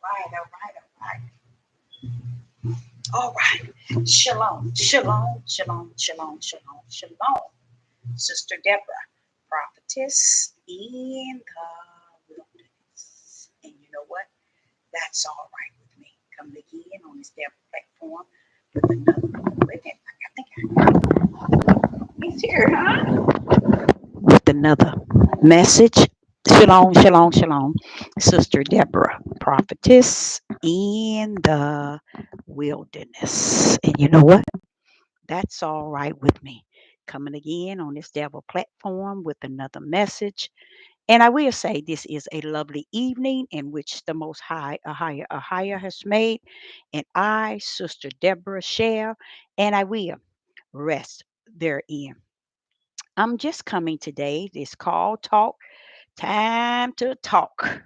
right, all right, all right. All right. Shalom, shalom, shalom, shalom, shalom, shalom. Sister Deborah, prophetess in the wilderness. And you know what? That's all right with me. Coming again on this Deborah platform with another, wait a minute, he's here, huh? With another message. Shalom, shalom, shalom. Sister Deborah, prophetess in the wilderness. And you know what? That's all right with me. Coming again on this Devil platform with another message. And I will say this is a lovely evening in which the Most High, a higher has made. And I, Sister Deborah, share, and I will rest therein. I'm just coming today. This call talk, time to talk.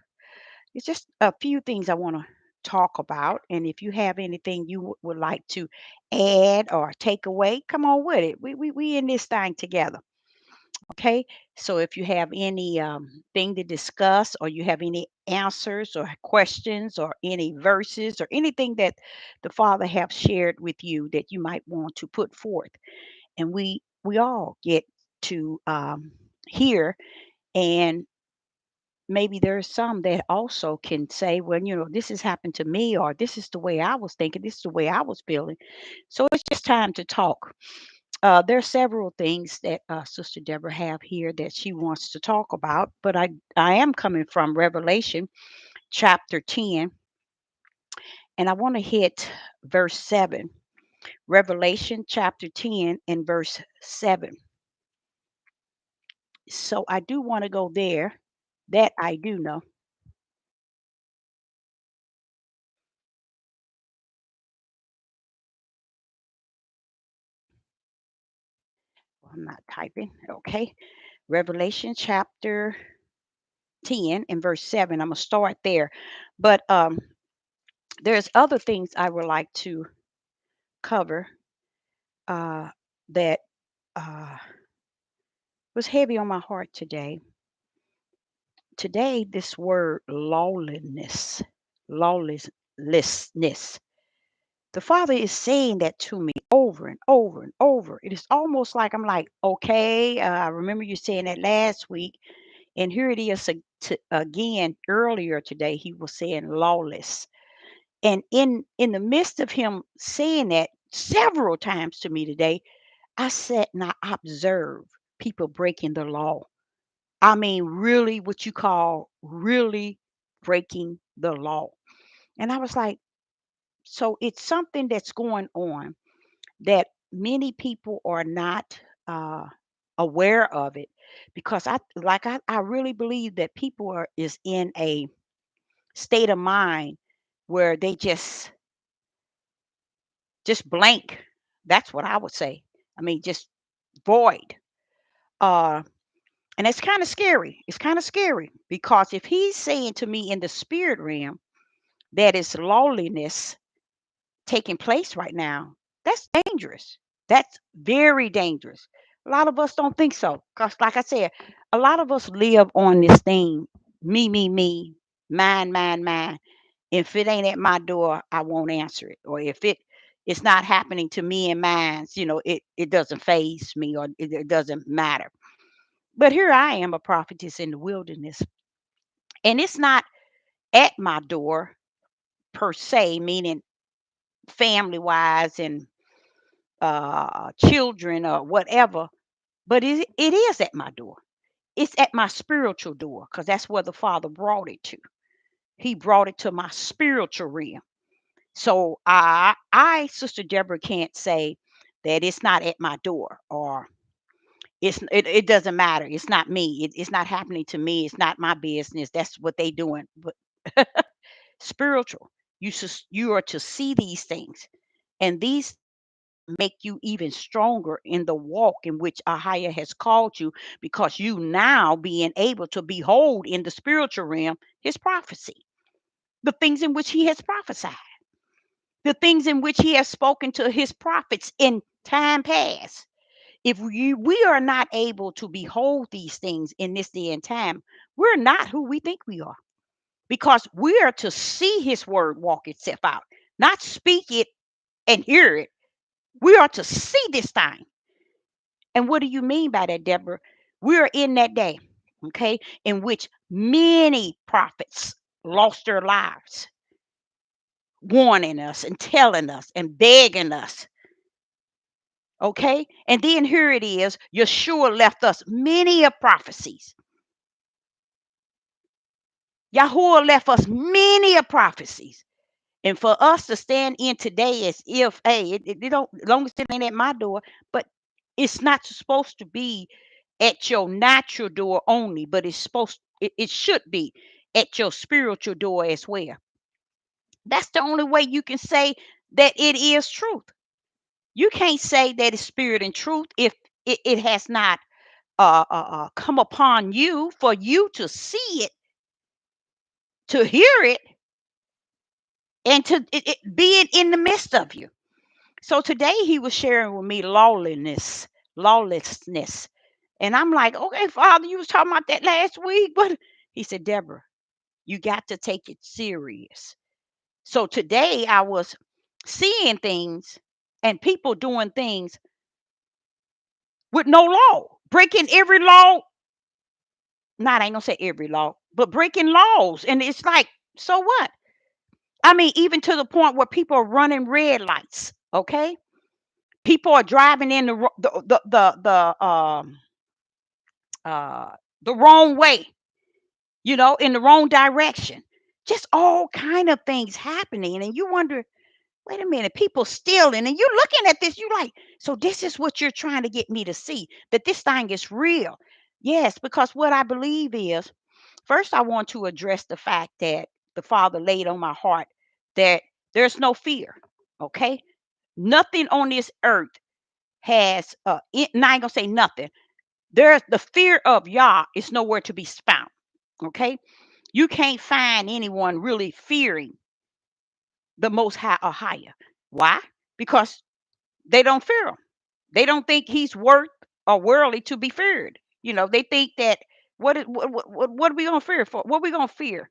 It's just a few things I want to talk about. And if you have anything you would like to add or take away, come on with it. We in this thing together. Okay. So if you have any thing to discuss or you have any answers or questions or any verses or anything that the Father have shared with you that you might want to put forth, and we all get to hear, and maybe there's some that also can say, well, this has happened to me, or this is the way I was thinking, this is the way I was feeling. So it's just time to talk. There are several things that Sister Deborah have here that she wants to talk about, but I am coming from Revelation chapter 10, and I want to hit verse 7. Revelation chapter 10 and verse 7. So I do want to go there. That I do know. Well, I'm not typing. Okay. Revelation chapter 10 and verse 7. I'm going to start there. But there's other things I would like to cover uh, that uh, was heavy on my heart today. Today, this word lawlessness. The Father is saying that to me over and over and over. It is almost like I'm like, okay, I remember you saying that last week. And here it is again earlier today. He was saying lawless. And in the midst of him saying that several times to me today, I sat and I observed people breaking the law. I mean, really what you call really breaking the law. And I was like, so it's something that's going on that many people are not uh, aware of it, because I really believe that people are is in a state of mind where they just blank. That's what I would say. I mean, just void. Uh, and it's kind of scary. It's kind of scary because if he's saying to me in the spirit realm that is lawlessness taking place right now, that's dangerous. That's very dangerous. A lot of us don't think so. Because, like I said, a lot of us live on this thing me, mine, mine, mine. If it ain't at my door, I won't answer it. Or if it's not happening to me and mine, it doesn't phase me, or it doesn't matter. But here I am, a prophetess in the wilderness, and it's not at my door per se, meaning family wise and children or whatever, but it is at my door. It's at my spiritual door because that's where the Father brought it to. He brought it to my spiritual realm. So Sister Deborah, can't say that it's not at my door, or it doesn't matter. It's not me. It's not happening to me. It's not my business. That's what they doing. But spiritual, you are to see these things, and these make you even stronger in the walk in which Ahia has called you, because you now being able to behold in the spiritual realm his prophecy, the things in which he has prophesied, the things in which he has spoken to his prophets in time past. If we are not able to behold these things in this day and time, we're not who we think we are. because we are to see his word walk itself out, not speak it and hear it. We are to see this thing. And what do you mean by that, Deborah? We're in that day, okay, in which many prophets lost their lives, warning us and telling us and begging us, okay? And then here it is, Yeshua left us many of prophecies. Yahuwah left us many of prophecies. And for us to stand in today as if, hey, it don't, as long as it ain't at my door, but it's not supposed to be at your natural door only, but it should be at your spiritual door as well. That's the only way you can say that it is truth. You can't say that it's spirit and truth if it has not come upon you for you to see it, to hear it, and to be it in the midst of you. So today he was sharing with me lawlessness. And I'm like, okay, Father, you was talking about that last week, but he said, Deborah, you got to take it serious. So today I was seeing things and people doing things with no law, breaking every law. Not, I ain't gonna say every law, but breaking laws. And it's like, so what? I mean, even to the point where people are running red lights. Okay, people are driving in uh, the wrong way, in the wrong direction. Just all kind of things happening, and you wonder, wait a minute, people stealing, and you're looking at this, you like, so this is what you're trying to get me to see, that this thing is real. Yes, because what I believe is, first I want to address the fact that the Father laid on my heart that there's no fear. Okay, nothing on this earth has I ain't gonna say nothing. There's the fear of Yah is nowhere to be found. Okay, you can't find anyone really fearing the Most High or higher. Why? Because they don't fear him. They don't think he's worth or worldly to be feared. They think that what are we gonna fear for? What are we gonna fear?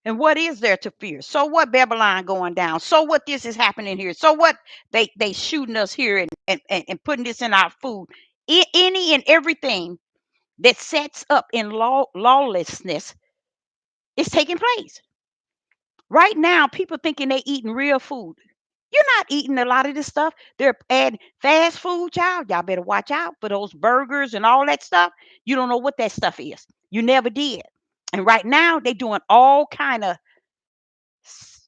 And what is there to fear? So what, Babylon going down? So what, this is happening here? So what, they shooting us here and putting this in our food? Any and everything that sets up in lawlessness is taking place. Right now, people thinking they eating real food. You're not eating a lot of this stuff. They're adding fast food, child. Y'all better watch out for those burgers and all that stuff. You don't know what that stuff is. You never did. And right now, they're doing all kind of,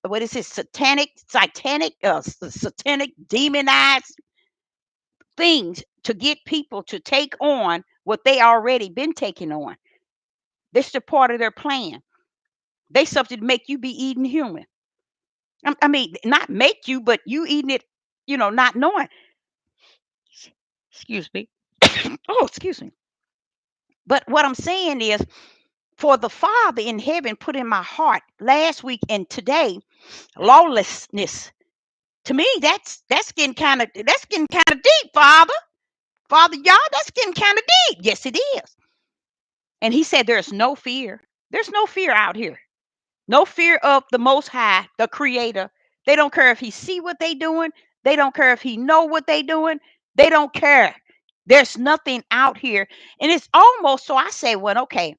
what is it, satanic, demonized things to get people to take on what they already been taking on. This is a part of their plan. They something to make you be eating human. I mean, not make you, but you eating it, not knowing. Excuse me. Oh, excuse me. But what I'm saying is, for the Father in heaven put in my heart last week and today, lawlessness. To me, that's getting kind of deep, Father. Father, y'all, that's getting kind of deep. Yes, it is. And he said, there's no fear. There's no fear out here. No fear of the Most High, the Creator. They don't care if he see what they doing. They don't care if he know what they doing. They don't care. There's nothing out here. And it's almost, so I say, well, okay,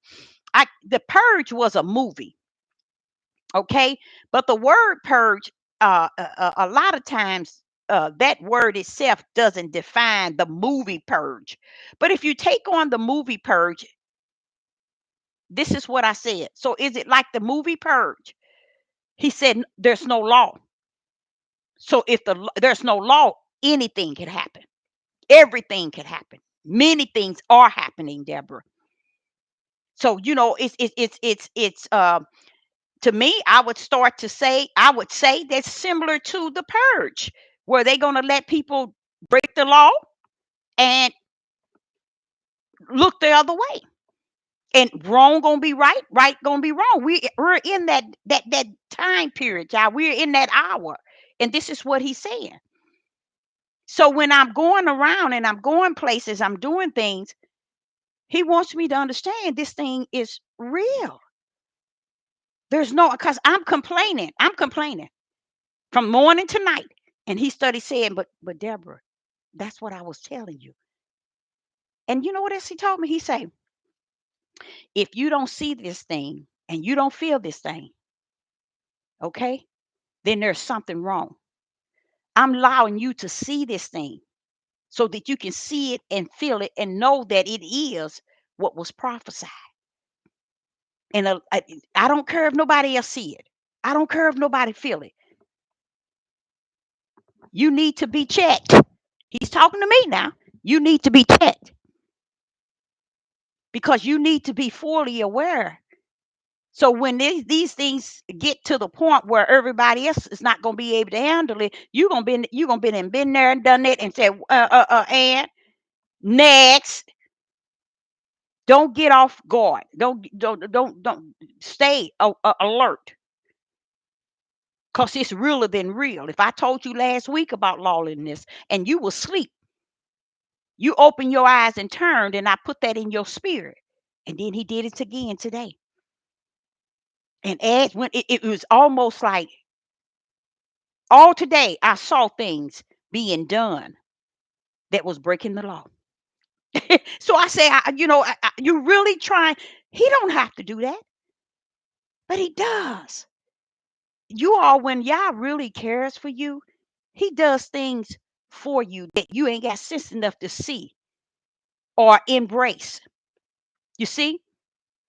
the Purge was a movie, okay? But the word purge, a lot of times, that word itself doesn't define the movie purge. But if you take on the movie purge, this is what I said. So is it like the movie purge? He said there's no law. So if there's no law, anything can happen. Everything can happen. Many things are happening, Deborah. So it's to me, I would say that's similar to the purge, where they're gonna let people break the law and look the other way. And wrong gonna be right, right gonna be wrong. We're in that time period, y'all. We're in that hour. And this is what he's saying. So when I'm going around and I'm going places, I'm doing things, he wants me to understand this thing is real. There's no, because I'm complaining. I'm complaining from morning to night. And he started saying, but Deborah, that's what I was telling you. And you know what else he told me? He said, if you don't see this thing and you don't feel this thing, okay, then there's something wrong. I'm allowing you to see this thing so that you can see it and feel it and know that it is what was prophesied. And I don't care if nobody else see it. I don't care if nobody feel it. You need to be checked. He's talking to me now. You need to be checked because you need to be fully aware. So when these things get to the point where everybody else is not going to be able to handle it, you're gonna been there and done it and said, and next, don't get off guard. Don't stay alert because it's realer than real. If I told you last week about lawlessness and you will sleep, you open your eyes and turned, and I put that in your spirit. And then he did it again today. And as when it was almost like all today, I saw things being done that was breaking the law. So I say, you really trying. He don't have to do that, but he does. You all, when Yah really cares for you, he does things for you that you ain't got sense enough to see or embrace. You see?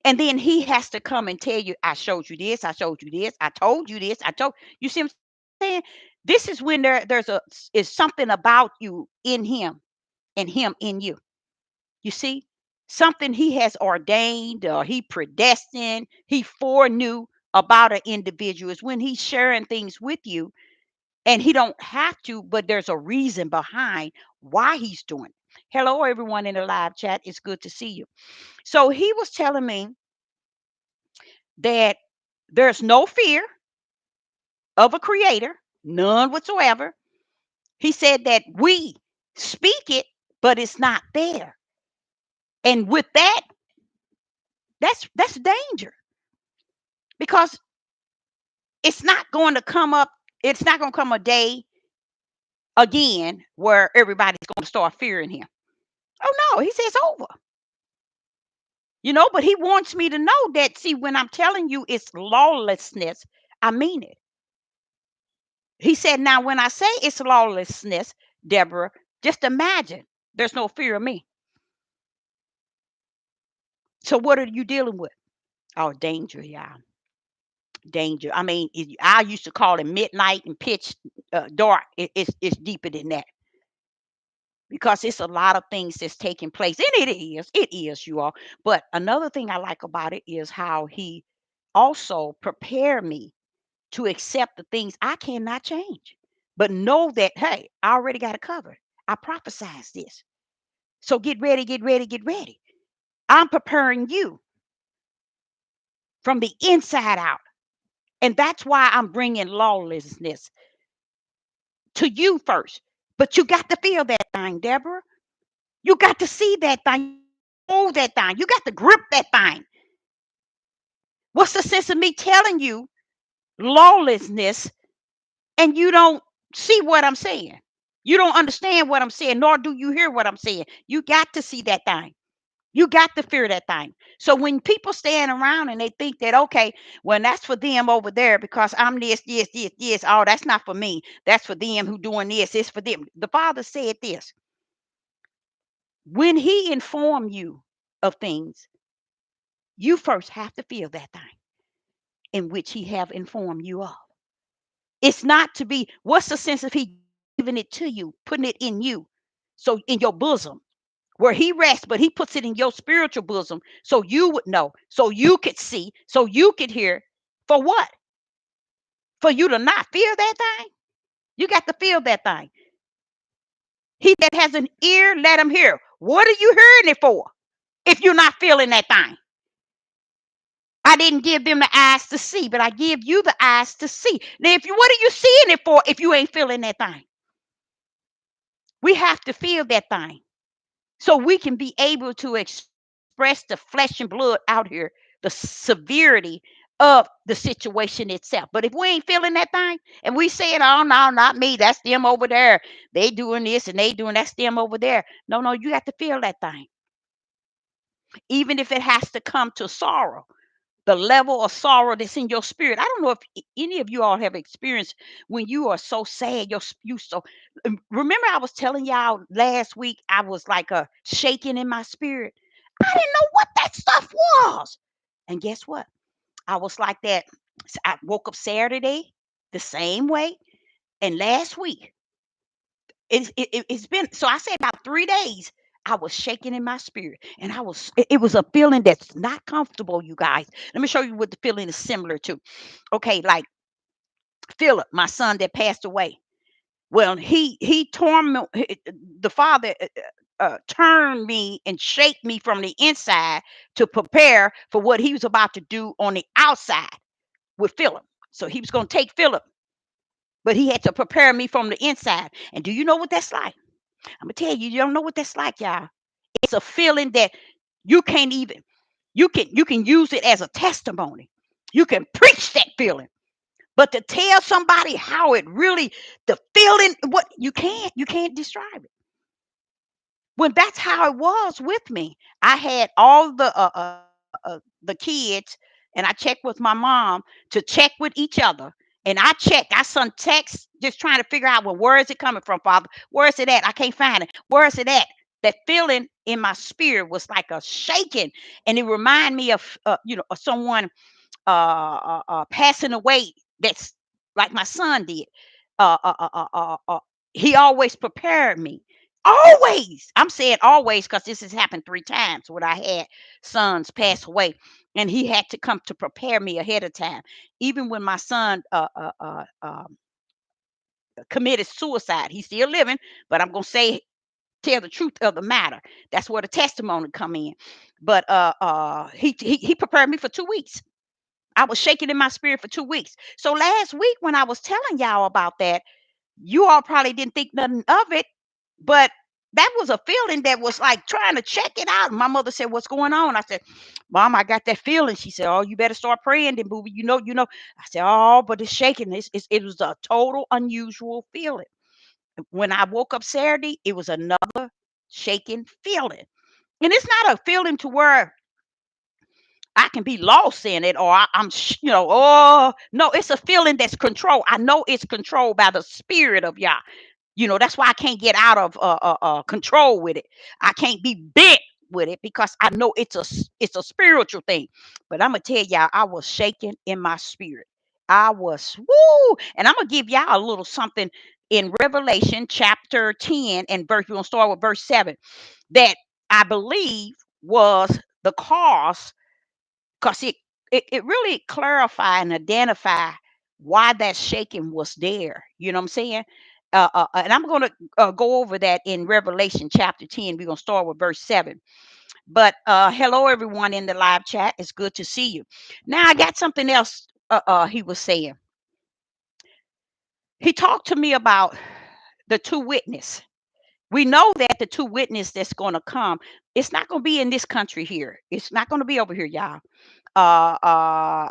And then he has to come and tell you, I showed you this, I showed you this, I told you this, I told you. See what I'm saying? This is when is something about you in him and him in you. You see? Something he has ordained or he predestined, he foreknew about an individual is when he's sharing things with you. And he don't have to, but there's a reason behind why he's doing it. Hello, everyone in the live chat. It's good to see you. So he was telling me that there's no fear of a creator, none whatsoever. He said that we speak it, but it's not there. And with that, that's danger because it's not going to come up, it's not going to come a day again where everybody's going to start fearing him. Oh no, he says over. But he wants me to know that, see, when I'm telling you it's lawlessness, I mean it. He said, now, when I say it's lawlessness, Deborah, just imagine there's no fear of me. So what are you dealing with? Oh, danger, yeah. Danger. I mean, I used to call it midnight and pitch dark. It's deeper than that because it's a lot of things that's taking place. And it is, you all. But another thing I like about it is how he also prepared me to accept the things I cannot change. But know that, hey, I already got it covered. I prophesied this. So get ready, get ready, get ready. I'm preparing you from the inside out. And that's why I'm bringing lawlessness to you first. But you got to feel that thing, Deborah. You got to see that thing. Hold that thing. You got to grip that thing. What's the sense of me telling you lawlessness and you don't see what I'm saying? You don't understand what I'm saying, nor do you hear what I'm saying. You got to see that thing. You got to fear that thing. So when people stand around and they think that, okay, well, that's for them over there because I'm this. Oh, that's not for me. That's for them who doing this. It's for them. The Father said this. When he informed you of things, you first have to feel that thing in which he have informed you of. It's not to be, what's the sense of he giving it to you, putting it in you, so in your bosom, where he rests, but he puts it in your spiritual bosom so you would know, so you could see, so you could hear. For what? For you to not feel that thing? You got to feel that thing. He that has an ear, let him hear. What are you hearing it for if you're not feeling that thing? I didn't give them the eyes to see, but I give you the eyes to see. Now, what are you seeing it for if you ain't feeling that thing? We have to feel that thing so we can be able to express the flesh and blood out here, the severity of the situation itself. But if we ain't feeling that thing and we saying, oh no, not me, that's them over there. They doing this and they doing that's them over there. No, no, you have to feel that thing. Even if it has to come to sorrow. The level of sorrow that's in your spirit. I don't know if any of you all have experienced when you are so sad. You so remember I was telling y'all last week I was like a shaking in my spirit. I didn't know what that stuff was. And guess what? I was like that. I woke up Saturday the same way. And last week, it's been, so I say about 3 days, I was shaking in my spirit. And it was a feeling that's not comfortable, you guys. Let me show you what the feeling is similar to. Okay, like Philip, my son that passed away. Well, he torn the father turned me and shaped me from the inside to prepare for what he was about to do on the outside with Philip. So he was going to take Philip, but he had to prepare me from the inside. And do you know what that's like? I'm gonna tell you, you don't know what that's like, y'all. It's a feeling that you can't even. You can use it as a testimony. You can preach that feeling, but to tell somebody how it really the feeling what you can't describe it. When that's how it was with me. I had all the kids, and I checked with my mom to check with each other. And I checked. I sent text just trying to figure out, well, where is it coming from, Father? Where is it at? I can't find it. Where is it at? That feeling in my spirit was like a shaking, and it reminded me of of someone passing away. That's like my son did. Uh, uh, uh, uh, uh, uh, he always prepared me. Always. I'm saying always because this has happened 3 times when I had sons pass away, and he had to come to prepare me ahead of time. Even when my son committed suicide, he's still living, but I'm gonna say tell the truth of the matter. That's where the testimony come in. But he prepared me for 2 weeks. I was shaking in my spirit for 2 weeks. So last week when I was telling y'all about that, you all probably didn't think nothing of it, but that was a feeling that was like trying to check it out. My mother said, "What's going on?" I said, "Mom, I got that feeling." She said, "Oh, you better start praying, then, booby. You know." I said, "Oh, but it's shaking. It was a total unusual feeling." When I woke up Saturday, it was another shaking feeling, and it's not a feeling to where I can be lost in it, or oh no, it's a feeling that's controlled. I know it's controlled by the spirit of Yah. That's why I can't get out of control with it. I can't be bit with it because I know it's a spiritual thing. But I'm gonna tell y'all, I was shaking in my spirit. I was woo, and I'm gonna give y'all a little something in Revelation chapter 10 and verse. We're gonna start with verse 7. That I believe was the cause, because it really clarify and identify why that shaking was there. You know what I'm saying? And I'm going to go over that in Revelation chapter 10. We're going to start with verse 7. But hello, everyone in the live chat. It's good to see you. Now, I got something else he was saying. He talked to me about the two witness. We know that the two witness that's going to come, it's not going to be in this country here. It's not going to be over here, y'all. Uh, uh,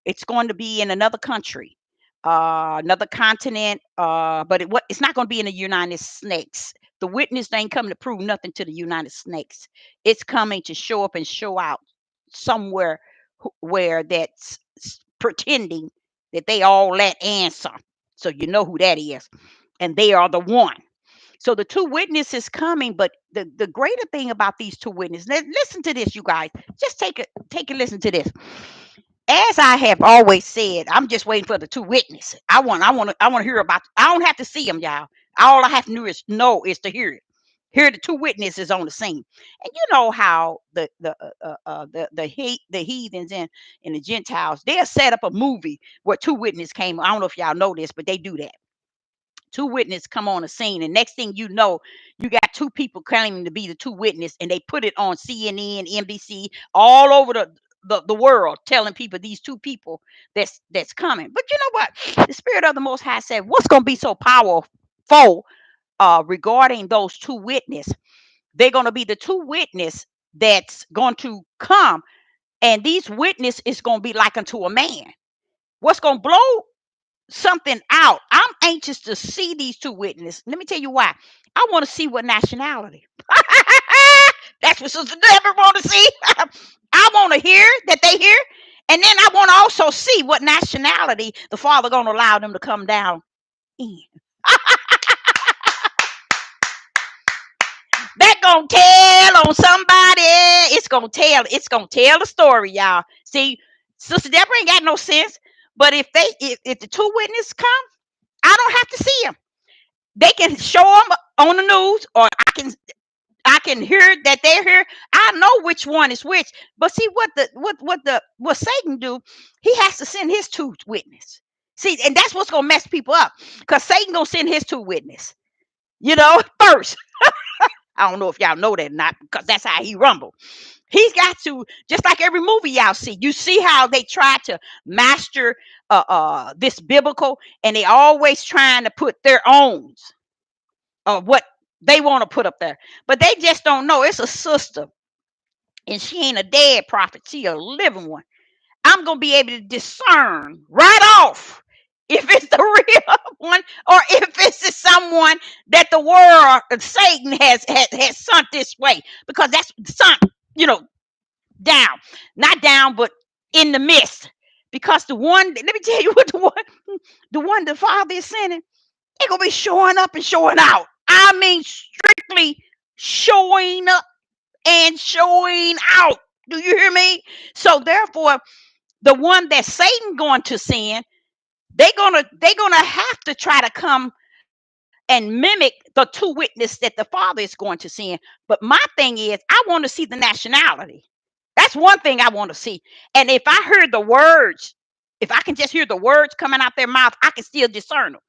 it's going to be in another country, another continent, but it's not going to be in the United States. The witness ain't coming to prove nothing to the United States. It's coming to show up and show out somewhere where that's pretending that they all that answer. So you know who that is, and they are the one. So the two witnesses coming, but the greater thing about these two witnesses, listen to this, you guys. Just take a listen to this. As I have always said, I'm just waiting for the two witnesses. I want to hear about. I don't have to see them, y'all. All I have to do is know is to hear it. Hear the two witnesses on the scene, and you know how the heathens and the Gentiles, they'll set up a movie where two witnesses came. I don't know if y'all know this, but they do that. Two witnesses come on the scene, and next thing you know, you got two people claiming to be the two witnesses, and they put it on CNN, NBC, all over the world, telling people these two people that's coming. But you know what? The Spirit of the Most High said, "What's going to be so powerful regarding those two witnesses? They're going to be the two witnesses that's going to come." And these witness is going to be like unto a man. What's going to blow something out? I'm anxious to see these two witnesses. Let me tell you why. I want to see what nationality. That's what Sister Deborah want to see. I want to hear that they hear. And then I want to also see what nationality the Father going to allow them to come down in. That gonna tell on somebody. It's gonna tell the story, y'all. See, Sister Deborah ain't got no sense. But if the two witnesses come, I don't have to see them. They can show them on the news, or I can hear that they're here. I know which one is which. But see what Satan do? He has to send his two witness. See, and that's what's gonna mess people up, because Satan gonna send his two witness. First. I don't know if y'all know that or not, because that's how he rumble. He's got to, just like every movie y'all see. You see how they try to master this biblical, and they always trying to put their own what they want to put up there, but they just don't know. It's a sister, and she ain't a dead prophet. She a living one. I'm gonna be able to discern right off if it's the real one, or if it's someone that the world, Satan has sent this way, because that's sunk, you know, down, not down, but in the midst. Because the one, let me tell you what the one the Father is sending, they're gonna be showing up and showing out. I mean, strictly showing up and showing out. Do you hear me? So therefore, the one that Satan going to send, they're gonna have to try to come and mimic the two witnesses that the Father is going to send. But my thing is, I want to see the nationality. That's one thing I want to see. And if I heard the words, if I can just hear the words coming out their mouth, I can still discern them.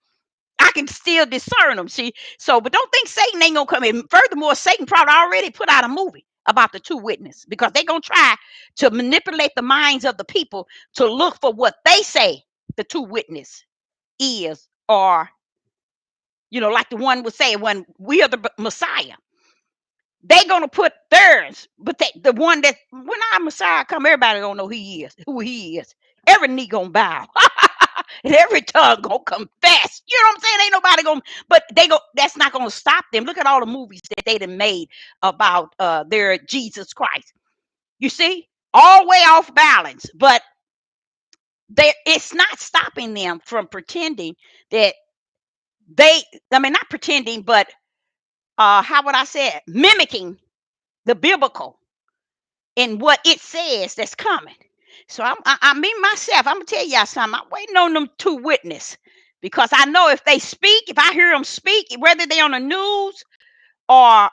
I can still discern them. See, so but don't think Satan ain't gonna come in. Furthermore, Satan probably already put out a movie about the two witnesses, because they're gonna try to manipulate the minds of the people to look for what they say the two witness is, or like the one would say, when we are the Messiah. They gonna put theirs, but the one that when our Messiah come, everybody gonna know who he is. Every knee gonna bow, and every tongue gonna confess. You know what I'm saying? Ain't nobody gonna, but they go. That's not gonna stop them. Look at all the movies that they done made about their Jesus Christ. You see, all way off balance, but it's not stopping them from pretending that they. I mean, not pretending, but how would I say it? Mimicking the biblical in what it says that's coming. So I mean myself, I'm gonna tell y'all something. I'm waiting on them two witness, because I know if they speak, if I hear them speak, whether they on the news or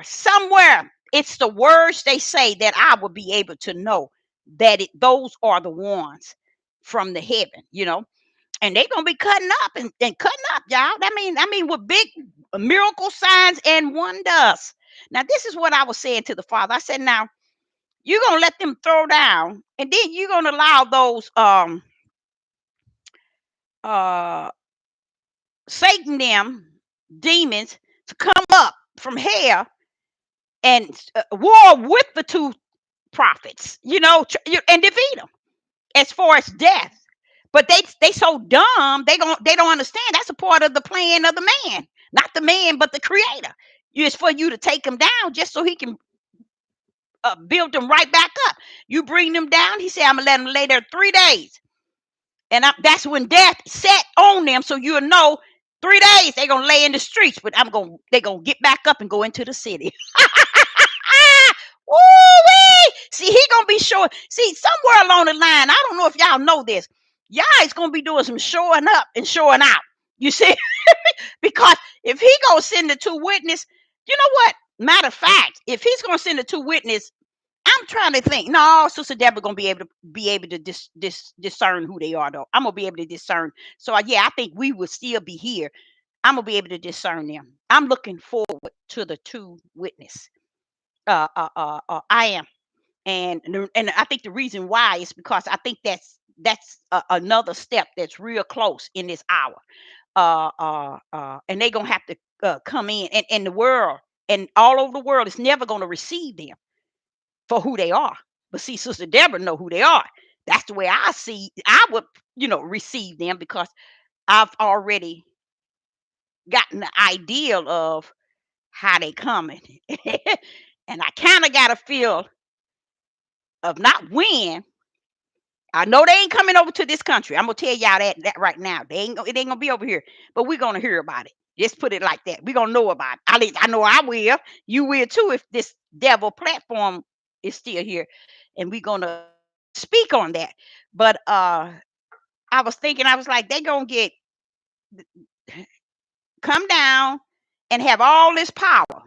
somewhere, it's the words they say that I will be able to know that those are the ones from the heaven. And they're gonna be cutting up and cutting up, y'all. I mean, with big miracle signs and wonders. Now, this is what I was saying to the Father. I said, now you're gonna let them throw down, and then you're gonna allow those uh Satan them demons to come up from hell and war with the two prophets, and defeat them as far as death. But they so dumb, they don't understand that's a part of the plan of the man, not the man, but the creator. It's for you to take him down just so he can build them right back up. You bring them down. He said, I'm gonna let them lay there 3 days, and that's when death set on them. So you'll know 3 days they're gonna lay in the streets, but they're gonna get back up and go into the city. Woo-wee! See, he gonna be showing. See, somewhere along the line, I don't know if y'all know this. Y'all is gonna be doing some showing up and showing out. You see, because if he gonna send the two witness, you know what? Matter of fact, if he's gonna send the two witness, I'm trying to think. No, Sister Deborah gonna be able to discern who they are, though. I'm gonna be able to discern. So yeah, I think we will still be here. I'm gonna be able to discern them. I'm looking forward to the two witness. I am, and I think the reason why is because I think that's another step that's real close in this hour. And they're gonna have to come in, and the world and all over the world is never gonna receive them for who they are. But see, Sister Deborah know who they are. That's the way I would, receive them, because I've already gotten the idea of how they coming. And I kind of got a feel of not when. I know they ain't coming over to this country. I'm gonna tell y'all that right now. It ain't gonna be over here, but we're gonna hear about it. Just put it like that. We're gonna know about it. At least I know I will. You will too if this devil platform is still here, and we're gonna speak on that. But I was thinking, I was like, they gonna get come down and have all this power,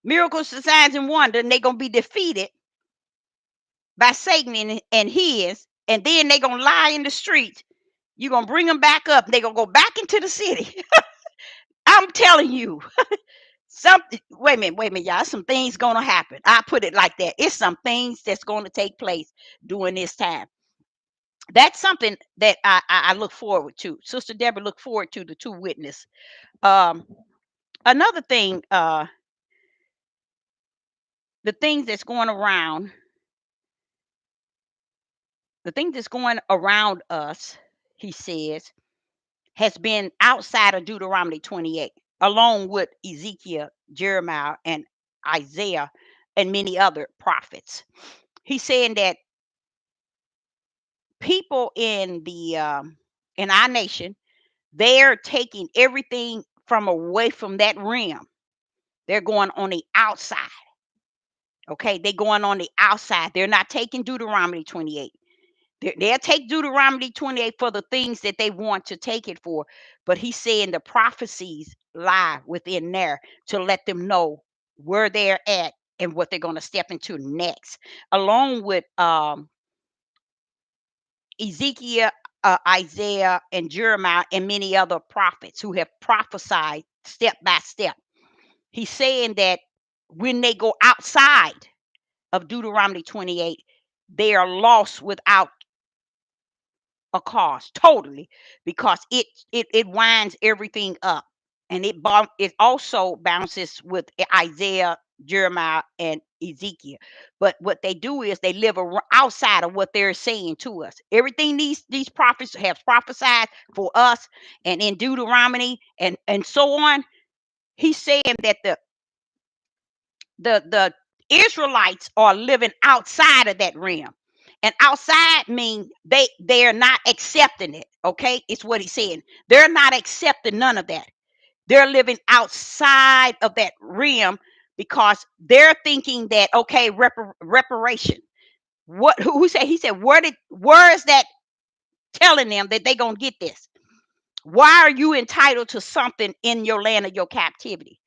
miracles, signs, and wonder, and they gonna be defeated by Satan and his, and then they gonna lie in the streets. You're gonna bring them back up. They're gonna go back into the city. I'm telling you, something. Wait a minute, y'all. Some things gonna happen. I put it like that. It's some things that's gonna take place during this time. That's something that I look forward to. Sister Deborah look forward to the two witness. Um, Another thing, the things that's going around, the thing that's going around us, he says, has been outside of Deuteronomy 28, along with Ezekiel, Jeremiah, and Isaiah, and many other prophets. He's saying that people in our nation, they're taking everything from away from that realm. They're going on the outside. Okay, they're going on the outside. They're not taking Deuteronomy 28. They'll take Deuteronomy 28 for the things that they want to take it for. But he's saying the prophecies lie within there to let them know where they're at and what they're going to step into next, along with Ezekiel, Isaiah, and Jeremiah, and many other prophets who have prophesied step by step. He's saying that when they go outside of Deuteronomy 28, they are lost without a cause totally, because it winds everything up, and it also bounces with Isaiah, Jeremiah, and Ezekiel. But what they do is they live outside of what they're saying to us. Everything these prophets have prophesied for us, and in Deuteronomy and so on. He's saying that the Israelites are living outside of that realm. And outside means they're not accepting it. Okay, it's what he's saying. They're not accepting none of that. They're living outside of that realm because they're thinking that, okay, reparation. What? Who said? He said, where is that telling them that they're gonna get this? Why are you entitled to something in your land of your captivity?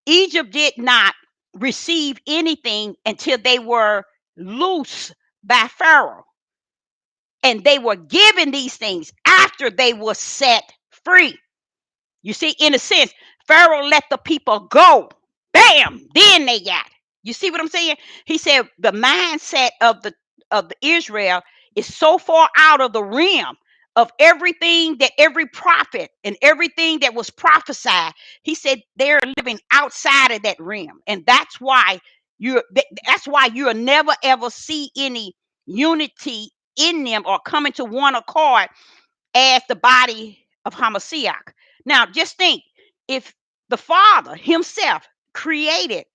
Egypt did not receive anything until they were loose by Pharaoh. And they were given these things after they were set free. You see, in a sense, Pharaoh let the people go. Bam! Then they got it. You see what I'm saying? He said the mindset of the Israel is so far out of the realm of everything that every prophet and everything that was prophesied. He said they're living outside of that realm, and that's why you'll never ever see any unity in them or coming to one accord as the body of Hamashiach. Now, just think, if the Father Himself created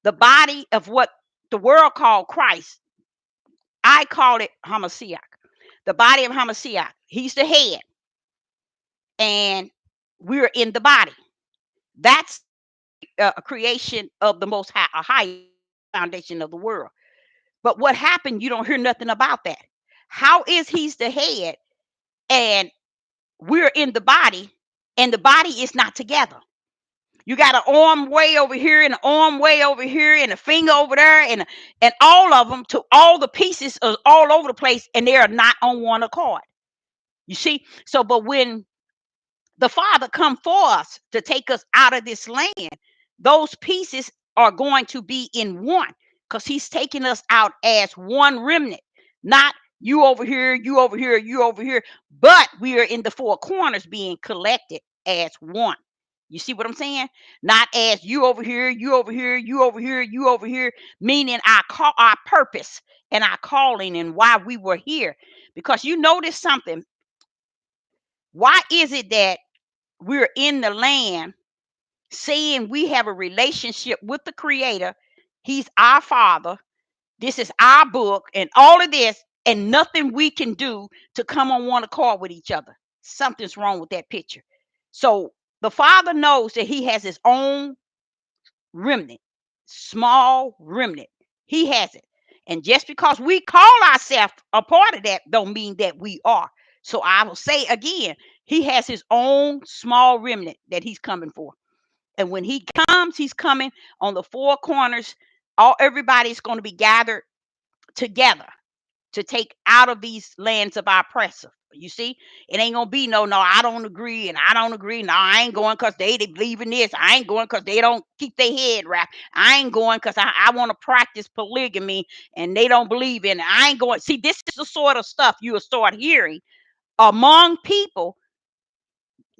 the body of what the world called Christ, I call it Hamashiach. The body of Hamashiach. He's the head, and we're in the body. That's a creation of the Most High, a high foundation of the world. But what happened? You don't hear nothing about that. How is He's the head, and we're in the body, and the body is not together? You got an arm way over here and an arm way over here and a finger over there, and all of them, to all the pieces are all over the place, and they are not on one accord. You see? So, but when the Father come for us to take us out of this land, those pieces are going to be in one, because He's taking us out as one remnant, not you over here, you over here, you over here, but we are in the four corners being collected as one. You see what I'm saying? Not as you over here, you over here, you over here, you over here, meaning our purpose and our calling and why we were here. Because you notice something. Why is it that we're in the land saying we have a relationship with the creator? He's our father. This is our book and all of this, and nothing we can do to come on one accord with each other. Something's wrong with that picture. So the father knows that he has his own remnant, small remnant. He has it. And just because we call ourselves a part of that, don't mean that we are. So I will say again, he has his own small remnant that he's coming for. And when he comes, he's coming on the four corners. Everybody's going to be gathered together to take out of these lands of our oppressor. You see, it ain't gonna be no, I don't agree, and I don't agree. No, I ain't going because they believe in this. I ain't going because they don't keep their head wrapped. I ain't going because I want to practice polygamy and they don't believe in it. I ain't going. See, this is the sort of stuff you will start hearing among people.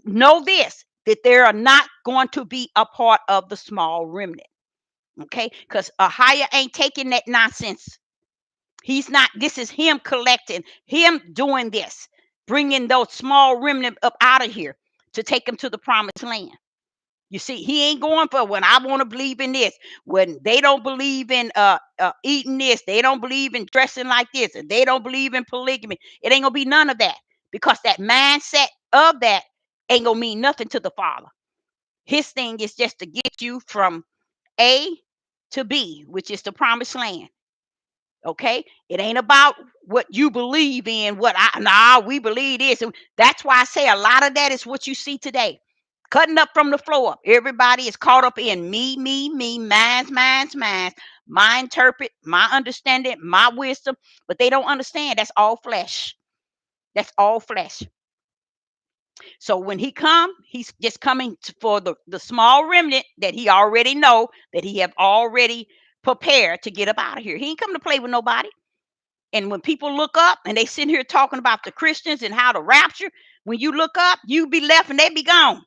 Know this, that they are not going to be a part of the small remnant. Okay, because Ahia ain't taking that nonsense. He's not. This is him collecting, him doing this, bringing those small remnant up out of here to take them to the promised land. You see, he ain't going for when I want to believe in this, when they don't believe in eating this, they don't believe in dressing like this, and they don't believe in polygamy. It ain't gonna be none of that, because that mindset of that ain't gonna mean nothing to the Father. His thing is just to get you from A to B, which is the promised land. Okay, it ain't about what you believe in. We believe this, and that's why I say a lot of that is what you see today, cutting up from the floor up. Everybody is caught up in me, mine's, my interpret, my understanding, my wisdom, but they don't understand that's all flesh. That's all flesh. So when he come, he's just coming for the small remnant that he already know, that he have already prepared to get up out of here. He ain't come to play with nobody. And when people look up and they sit here talking about the Christians and how to rapture, when you look up, you be left and they be gone.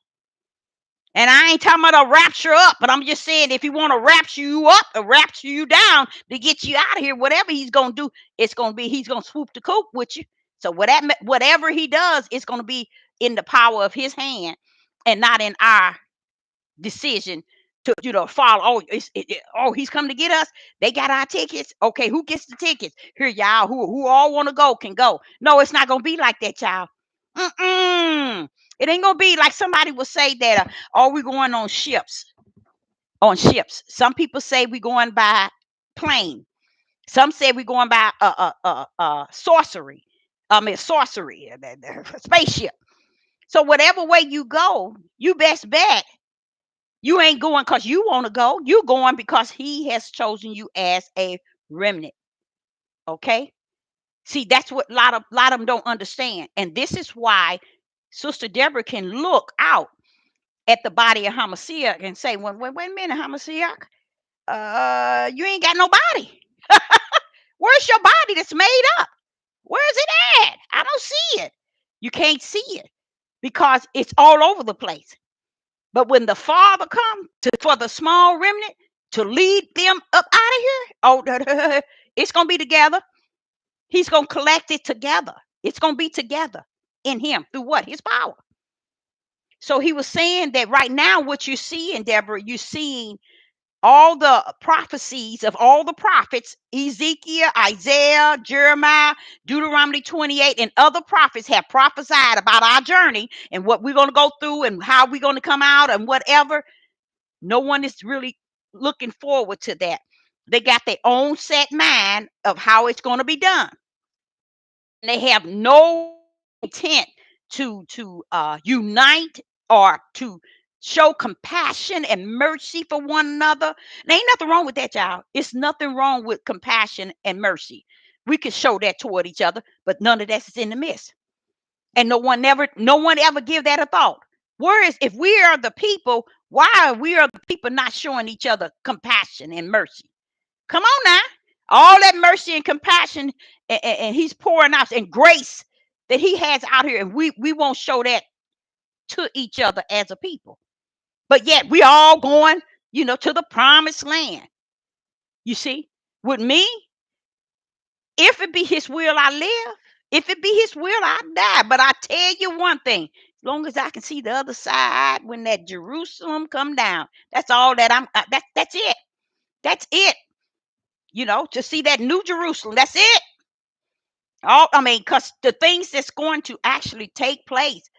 And I ain't talking about a rapture up, but I'm just saying, if he want to rapture you up or rapture you down to get you out of here, whatever he's gonna do, it's gonna be he's gonna swoop the coop with you. So whatever he does, it's gonna be in the power of his hand and not in our decision to follow. Oh, he's coming to get us. They got our tickets. Okay, who gets the tickets? Here, y'all. Who all want to go can go. No, it's not gonna be like that, y'all. Mm-mm. It ain't gonna be like somebody will say that. Oh, we going on ships. On ships. Some people say we going by plane. Some say we going by sorcery. Sorcery, spaceship. So whatever way you go, you best bet you ain't going because you want to go. You going because he has chosen you as a remnant. Okay. See, that's what a lot of them don't understand. And this is why Sister Deborah can look out at the body of Hamashiach and say, wait a minute, Hamashiach, you ain't got no body. Where's your body that's made up? Where's it at? I don't see it. You can't see it because it's all over the place. But when the Father comes for the small remnant to lead them up out of here, oh, it's going to be together. He's going to collect it together. It's going to be together in him through what? His power. So he was saying that right now, what you're seeing, Deborah, you're seeing all the prophecies of all the prophets, Ezekiel, Isaiah, Jeremiah, Deuteronomy 28, and other prophets have prophesied about our journey and what we're going to go through and how we're going to come out and whatever. No one is really looking forward to that. They got their own set mind of how it's going to be done. And they have no intent to unite or to show compassion and mercy for one another. There ain't nothing wrong with that, y'all. It's nothing wrong with compassion and mercy. We can show that toward each other, but none of that is in the midst. And no one ever give that a thought. Whereas if we are the people, why are we the people not showing each other compassion and mercy? Come on now. All that mercy and compassion and he's pouring out and grace that he has out here, and we won't show that to each other as a people. But yet we all going, to the promised land. You see, with me, if it be his will, I live. If it be his will, I die. But I tell you one thing, as long as I can see the other side when that Jerusalem come down, that's all that that's it. That's it. To see that new Jerusalem, that's it. All I mean, because the things that's going to actually take place,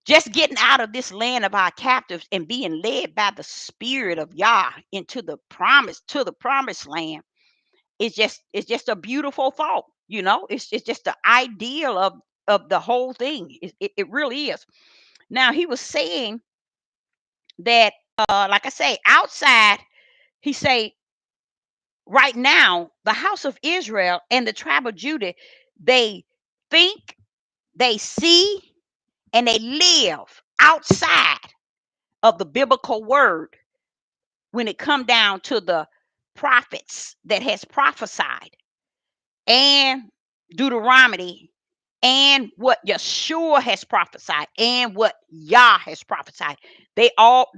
just getting out of this land of our captives and being led by the Spirit of Yah into the promised land, it's just a beautiful thought. It's just the ideal of the whole thing. It really is. Now he was saying that, like I say, outside, he say, right now, the house of Israel and the tribe of Judah, they think, they see, and they live outside of the biblical word when it come down to the prophets that has prophesied, and Deuteronomy, and what Yeshua has prophesied, and what Yah has prophesied. They all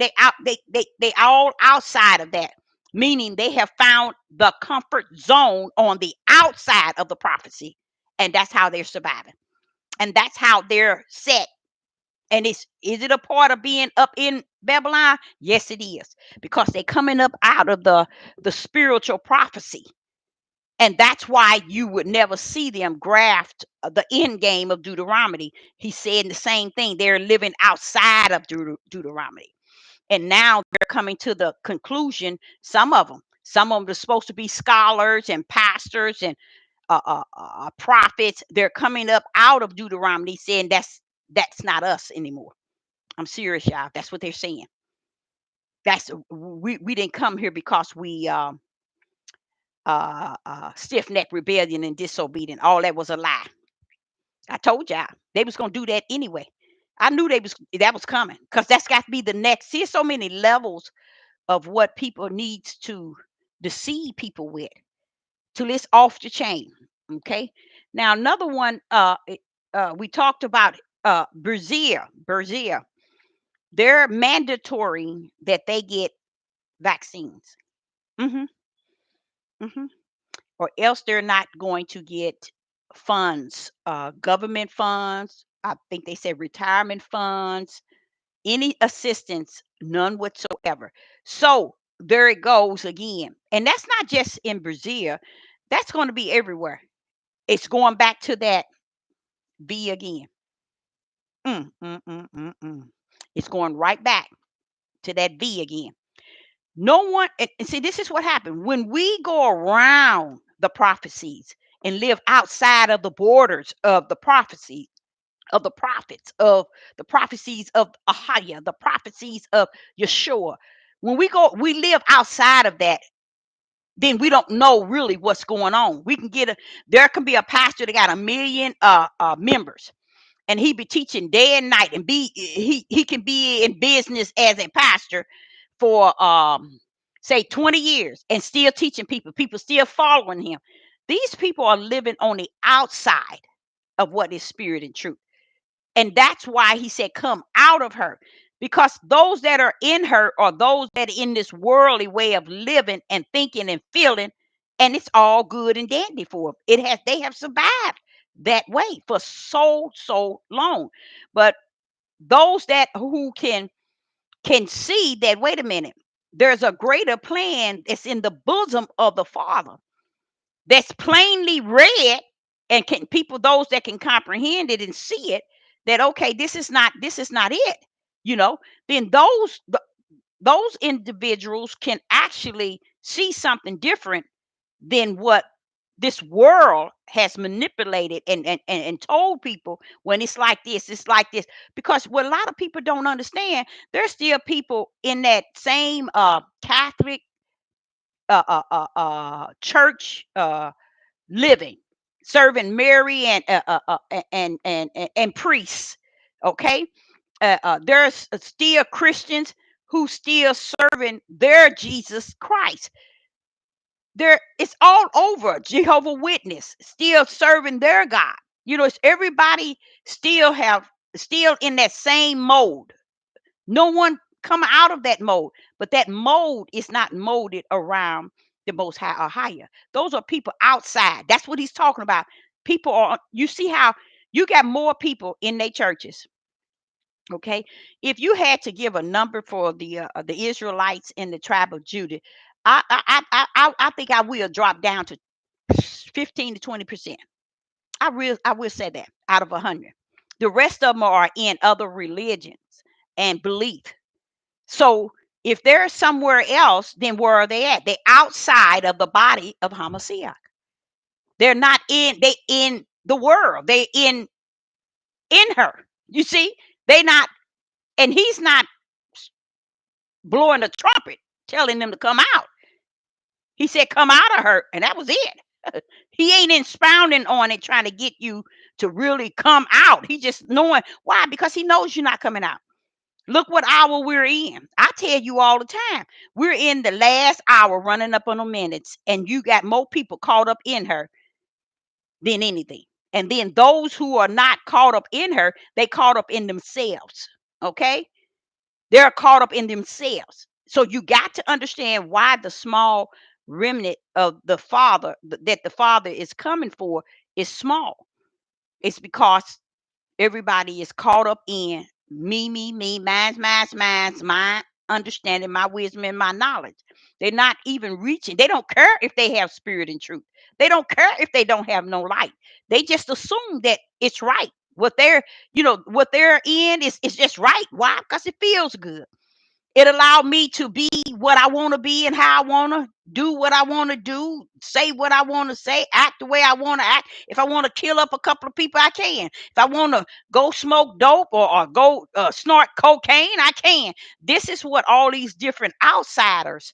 outside of that, meaning they have found the comfort zone on the outside of the prophecy, and that's how they're surviving, and that's how they're set. And is it a part of being up in Babylon? Yes, it is, because they're coming up out of the spiritual prophecy. And that's why you would never see them graft the end game of Deuteronomy. He's saying the same thing. They're living outside of Deuteronomy. And now they're coming to the conclusion, some of them are supposed to be scholars and pastors and prophets. They're coming up out of Deuteronomy saying that's not us anymore. I'm serious, y'all. That's what they're saying. We didn't come here because we stiff neck rebellion and disobedient. All that was a lie. I told y'all they was gonna do that anyway. I knew that was coming, because that's got to be the next. See, so many levels of what people needs to deceive people with till it's off the chain. Okay. Now another one. We talked about Brazil. They're mandatory that they get vaccines. Hmm. Hmm. Or else they're not going to get funds, government funds. I think they said retirement funds, any assistance, none whatsoever. So there it goes again. And that's not just in Brazil, that's going to be everywhere. It's going back to that V again. Mm, mm, mm, mm, mm. It's going right back to that V again. No one, and see, this is what happened when we go around the prophecies and live outside of the borders of the prophecy of the prophets, of the prophecies of Ahia, the prophecies of Yeshua. When we live outside of that, then we don't know really what's going on. There can be a pastor that got a million members, and he be teaching day and night, and he can be in business as a pastor for say 20 years and still teaching people still following him. These people are living on the outside of what is spirit and truth. And that's why he said, come out of her. Because those that are in her are those that are in this worldly way of living and thinking and feeling, and it's all good and dandy for them. They have survived that way for so long. But those that who can see that, wait a minute, there's a greater plan that's in the bosom of the Father, that's plainly read, and can people those that can comprehend it and see it, that okay, this is not it, you know then those individuals can actually see something different than what this world has manipulated and told people. When it's like this, because what a lot of people don't understand, there's still people in that same Catholic church living, serving Mary and priests. Okay, there's still Christians who still serving their Jesus Christ. It's all over. Jehovah Witness still serving their God. It's everybody still in that same mode. No one come out of that mold. But that mold is not molded around the Most High or higher. Those are people outside. That's what he's talking about. People are, you see how you got more people in their churches. Okay, if you had to give a number for the Israelites in the tribe of Judah, I think I will drop down to 15 to 20%. I will say that out of 100. The rest of them are in other religions and belief. So if they're somewhere else, then where are they at? They're outside of the body of Hamashiach. They're not in. They in the world. They in her. You see, they not, and he's not blowing the trumpet telling them to come out. He said, "Come out of her," and that was it. He ain't expounding on it, trying to get you to really come out. He just knowing why, because he knows you're not coming out. Look what hour we're in. I tell you all the time, we're in the last hour, running up on the minutes, and you got more people caught up in her than anything. And then those who are not caught up in her, they caught up in themselves. Okay, they're caught up in themselves. So you got to understand why the small remnant of the Father that the Father is coming for is small. It's because everybody is caught up in me, mine's, my understanding, my wisdom, and my knowledge. They're not even reaching. They don't care if they have spirit and truth. They don't care if they don't have no light. They just assume that it's right. What they're in is just right. Why? Because it feels good. It allowed me to be what I want to be and how I want to do what I want to do, say what I want to say, act the way I want to act. If I want to kill up a couple of people, I can. If I want to go smoke dope or go snort cocaine, I can. This is what all these different outsiders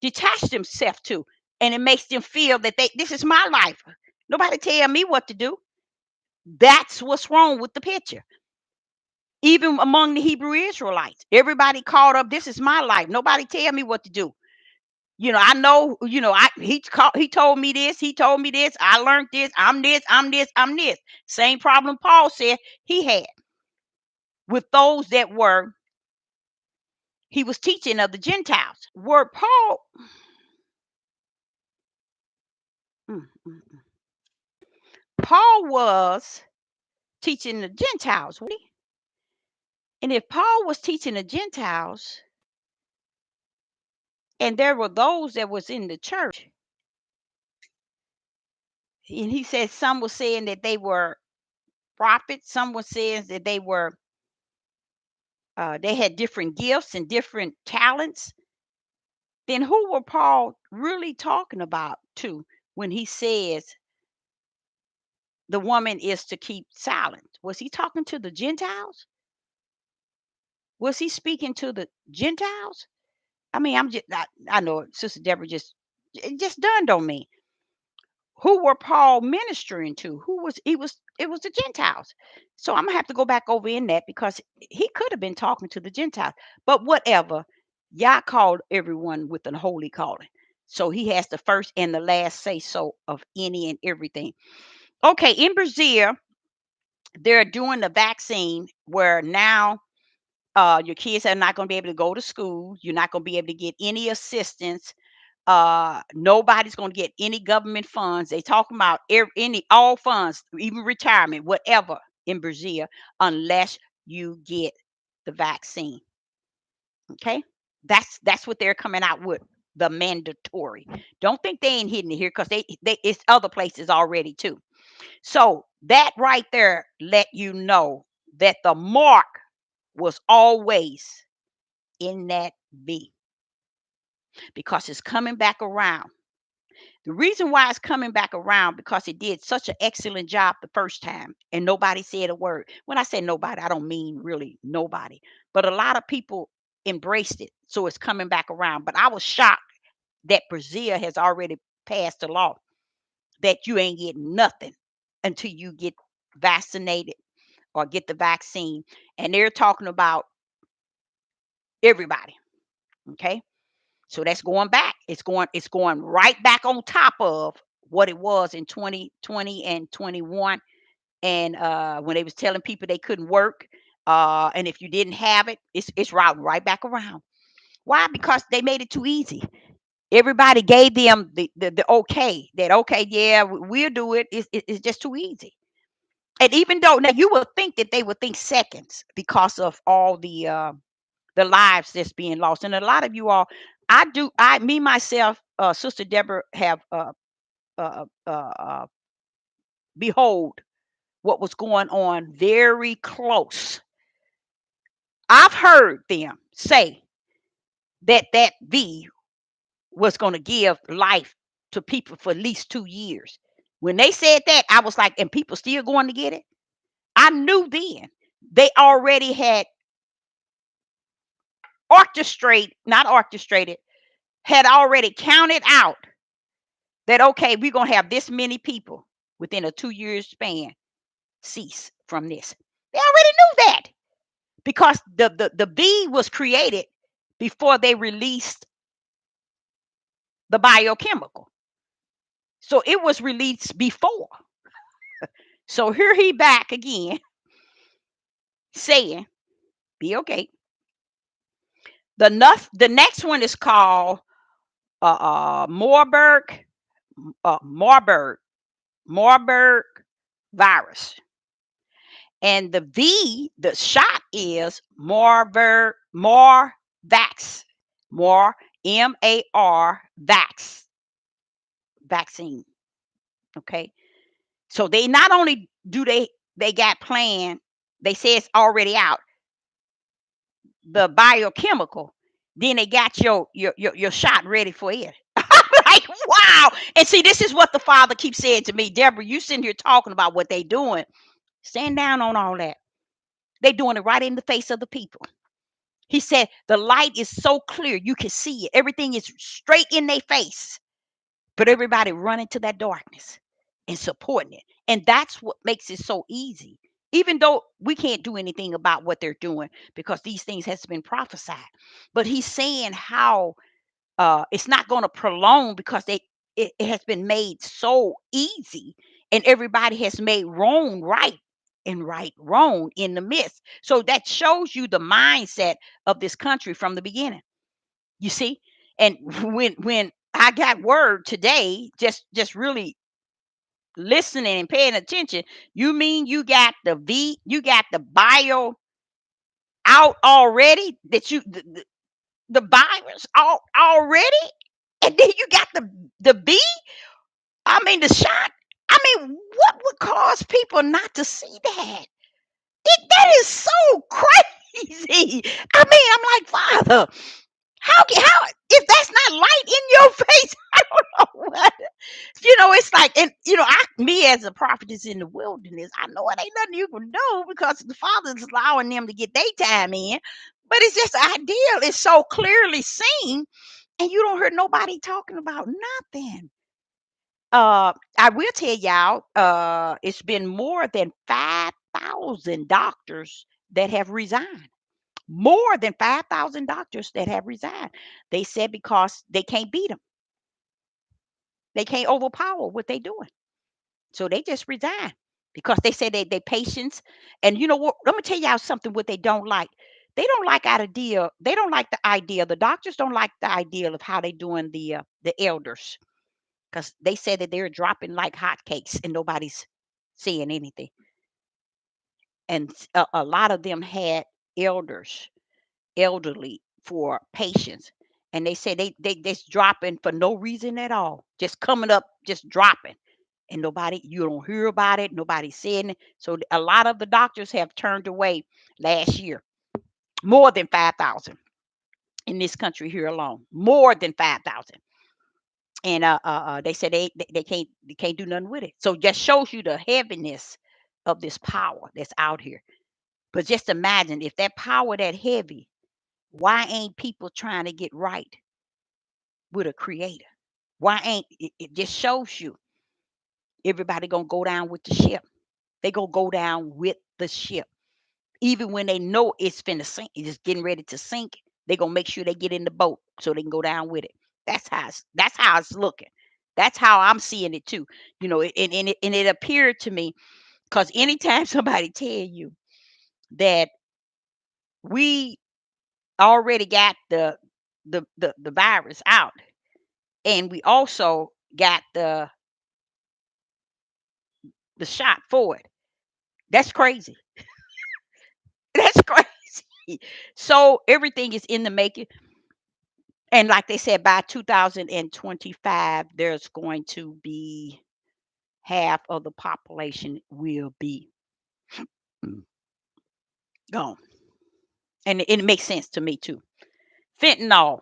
detach themselves to. And it makes them feel that this is my life. Nobody tell me what to do. That's what's wrong with the picture. Even among the Hebrew Israelites, everybody caught up. This is my life. Nobody tell me what to do. I know. He told me this. He told me this. I learned this. I'm this. I'm this. I'm this. Same problem Paul said he had with those that were he was teaching of the Gentiles. Where mm, mm, mm. Paul was teaching the Gentiles, wasn't he? And if Paul was teaching the Gentiles, and there were those that was in the church, and he said some were saying that they were prophets, some were saying that they had different gifts and different talents. Then who were Paul really talking about to when he says the woman is to keep silent? Was he talking to the Gentiles? Was he speaking to the Gentiles? I mean, I know Sister Deborah it just dawned on me. Who were Paul ministering to? It was the Gentiles. So I'm gonna have to go back over in that because he could have been talking to the Gentiles. But whatever, Yah called everyone with an holy calling. So he has the first and the last say so of any and everything. Okay, in Brazil, they're doing the vaccine where now your kids are not going to be able to go to school. You're not going to be able to get any assistance. Nobody's going to get any government funds. They talking about all funds, even retirement, whatever in Brazil, unless you get the vaccine. Okay, that's what they're coming out with, the mandatory. Don't think they ain't hitting it here because they it's other places already too. So that right there let you know that the mark was always in that B, because it's coming back around. The reason why it's coming back around because it did such an excellent job the first time and nobody said a word. When I say nobody, I don't mean really nobody, but a lot of people embraced it. So it's coming back around. But I was shocked that Brazil has already passed a law that you ain't getting nothing until you get vaccinated or get the vaccine. And they're talking about everybody. Okay. So that's going back. It's going right back on top of what it was in 2020 and 21. And when they was telling people they couldn't work, And if you didn't have it, it's routing right back around. Why? Because they made it too easy. Everybody gave them the okay, that okay, yeah, we'll do it. It's just too easy. And even though now you would think that they would think seconds because of all the lives that's being lost. And a lot of you all, me myself, Sister Deborah, have uh, uh, uh, behold what was going on very close. I've heard them say that that V was going to give life to people for at least 2 years. When they said that, I was like, and people still going to get it? I knew then they already had not orchestrated, had already counted out that, okay, we're going to have this many people within a 2 year span cease from this. They already knew that because the bee was created before they released the biochemical. So it was released before. So here he back again saying, be okay. The next one is called Marburg virus. And the V, the shot is Marvax. More MAR vaccine. Okay. So they not only do they got planned, they say it's already out, the biochemical, then they got your shot ready for it. Like, wow. And see, this is what the Father keeps saying to me, Deborah, you sitting here talking about what they doing. Stand down on all that. They doing it right in the face of the people. He said the light is so clear you can see it. Everything is straight in their face. But everybody running to that darkness and supporting it. And that's what makes it so easy. Even though we can't do anything about what they're doing because these things has been prophesied. But he's saying how it's not going to prolong because it has been made so easy, and everybody has made wrong right and right wrong in the midst. So that shows you the mindset of this country from the beginning. You see? And when I got word today, just really listening and paying attention, you mean you got the bio out already, that the virus out already, and then you got the B, I mean the shot. I mean, what would cause people not to see that? That is so crazy. I mean, I'm like, Father, how if that's not light in your face, I don't know what. It's like, and me as a prophetess in the wilderness, I know it ain't nothing you can do because the Father's allowing them to get their time in. But it's just ideal. It's so clearly seen, and you don't hear nobody talking about nothing. I will tell y'all, it's been more than 5,000 doctors that have resigned. More than 5,000 doctors that have resigned. They said because they can't beat them. They can't overpower what they doing. So they just resign because they say they patients. And you know what? Let me tell y'all something what they don't like. They don't like the idea. The doctors don't like the idea of how they doing the elders, because they said that they're dropping like hotcakes and nobody's saying anything. And a lot of them had elders, elderly for patients, and they say they just dropping for no reason at all, just coming up, just dropping, and nobody, you don't hear about it, nobody's saying it. So a lot of the doctors have turned away last year, more than 5,000 in this country here alone, more than 5,000. And they said they can't do nothing with it. So just shows you the heaviness of this power that's out here. But just imagine if that power that heavy, why ain't people trying to get right with a creator? Why ain't it just shows you everybody gonna go down with the ship. They gonna go down with the ship. Even when they know it's finna sink, it's getting ready to sink, they gonna make sure they get in the boat so they can go down with it. That's how it's looking. That's how I'm seeing it too. And it appeared to me, because anytime somebody tell you that We already got the virus out, and we also got the shot for it. That's crazy. That's crazy. So everything is in the making. And like they said, by 2025, there's going to be half of the population will be gone. And it makes sense to me too. Fentanyl.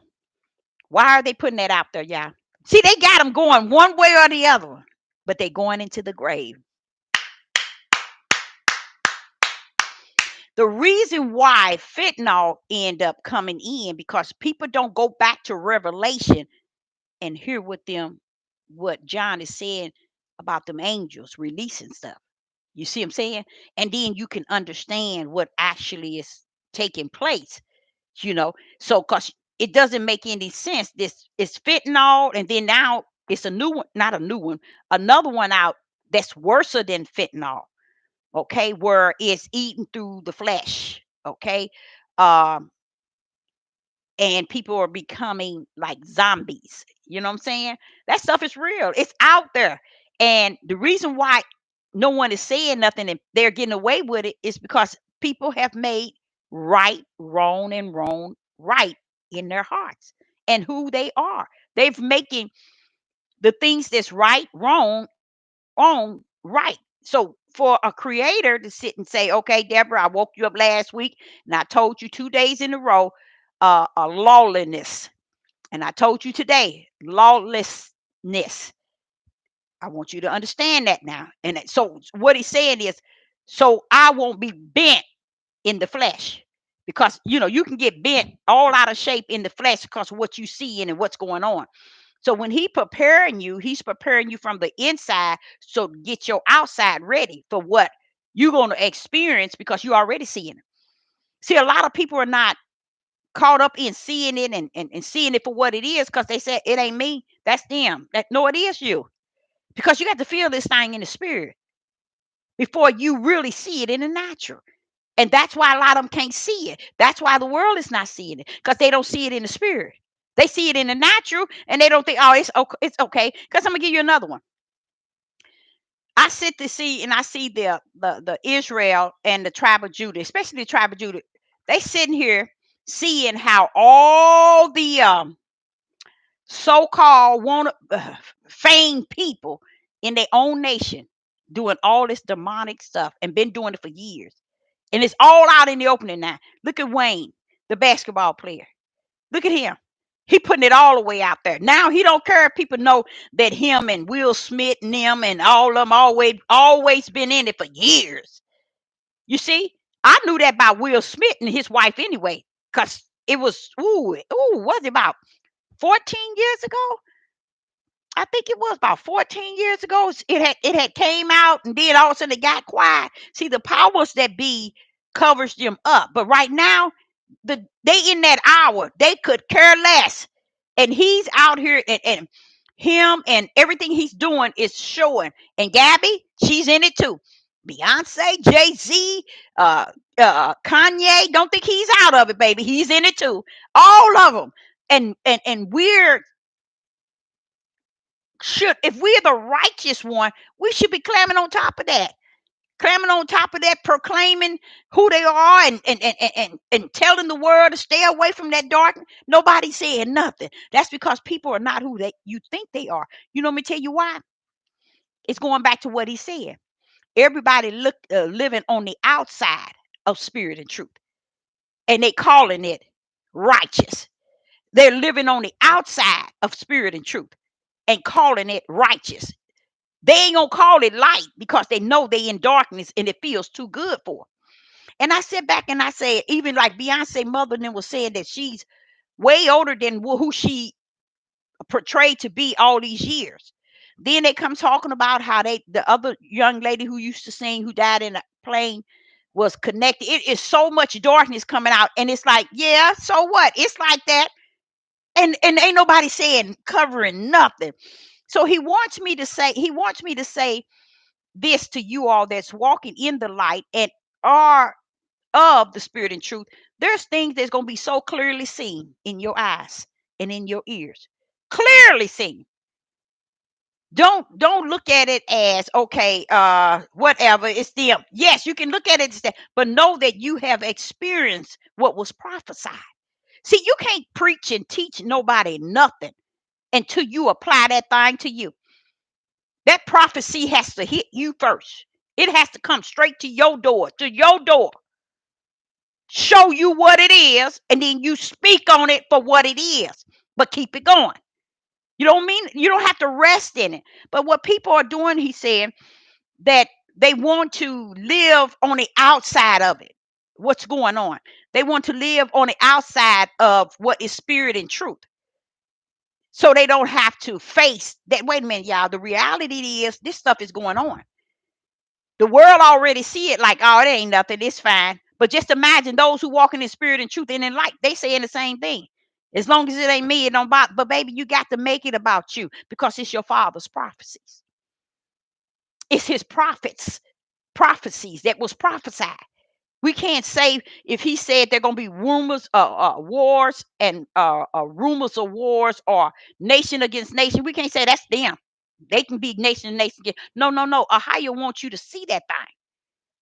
Why are they putting that out there, y'all? See, they got them going one way or the other, but they going into the grave. The reason why fentanyl end up coming in because people don't go back to Revelation and hear what John is saying about them angels releasing stuff. You see what I'm saying? And then you can understand what actually is taking place, you know. So cause it doesn't make any sense. This is fentanyl, and then now it's a new one, not a new one, another one out that's worse than fentanyl, okay, where it's eaten through the flesh, okay. Um, and people are becoming like zombies. You know what I'm saying? That stuff is real. It's out there. And the reason why no one is saying nothing and they're getting away with it is because people have made right wrong and wrong right in their hearts and who they are. They've making the things that's right wrong right. So for a creator to sit and say, okay, Deborah, I woke you up last week and I told you 2 days in a row, a lawlessness. And I told you today, lawlessness. I want you to understand that now. And so what he's saying is, so I won't be bent in the flesh. Because you can get bent all out of shape in the flesh because of what you see and what's going on. So when he's preparing you from the inside so to get your outside ready for what you're going to experience because you already seeing it. See, a lot of people are not caught up in seeing it and seeing it for what it is because they said it ain't me, that's them. That no, it is you. Because you got to feel this thing in the spirit before you really see it in the natural. And that's why a lot of them can't see it. That's why the world is not seeing it because they don't see it in the spirit. They see it in the natural and they don't think, oh, it's okay. It's okay. Because I'm gonna give you another one. I sit to see and I see the Israel and the tribe of Judah, especially the tribe of Judah. They sitting here seeing how all the so-called want famed people in their own nation doing all this demonic stuff and been doing it for years. And it's all out in the opening now. Look at Wayne, the basketball player. Look at him. He putting it all the way out there. Now he don't care if people know that him and Will Smith and them and all of them always been in it for years. You see, I knew that by Will Smith and his wife anyway, because it was was it about 14 years ago? I think it was about 14 years ago. It had came out and then all of a sudden it got quiet. See, the powers that be covers them up. But right now, they in that hour, they could care less. And he's out here and him and everything he's doing is showing. And Gabby, she's in it too. Beyonce, Jay-Z, Kanye, don't think he's out of it, baby. He's in it too. All of them. And we're should if we're the righteous one, we should be clamming on top of that. Clamming on top of that, proclaiming who they are and telling the world to stay away from that darkness. Nobody saying nothing. That's because people are not who you think they are. Let me tell you why. It's going back to what he said. Everybody living on the outside of spirit and truth, and they calling it righteous. They're living on the outside of spirit and truth and calling it righteous. They ain't gonna call it light because they know they in darkness and it feels too good for them. And I sit back and I say, even like Beyonce mother then was saying that she's way older than who she portrayed to be all these years. Then they come talking about how the other young lady who used to sing who died in a plane was connected. It is so much darkness coming out, and it's like, yeah, so what? It's like that, and ain't nobody saying covering nothing. So he wants me to say this to you all that's walking in the light and are of the spirit and truth, there's things that's going to be so clearly seen in your eyes and in your ears. Clearly seen. Don't look at it as okay, whatever, it's them. Yes, you can look at it as that, but know that you have experienced what was prophesied. See, you can't preach and teach nobody nothing until you apply that thing to you. That prophecy has to hit you first. It has to come straight to your door, show you what it is, and then you speak on it for what it is. But keep it going. You don't have to rest in it. But what people are doing, he said, that they want to live on the outside of it. What's going on? They want to live on the outside of what is spirit and truth. So they don't have to face that. Wait a minute, y'all. The reality is this stuff is going on. The world already see it like, oh, it ain't nothing. It's fine. But just imagine those who walk in the spirit and truth and in light. They saying the same thing. As long as it ain't me, it don't bother. But baby, you got to make it about you because it's your father's prophecies. It's his prophecies that was prophesied. We can't say if he said there are going to be rumors, wars and rumors of wars or nation against nation. We can't say that's them. They can be nation to nation. No, no, no. Ahia wants you to see that thing.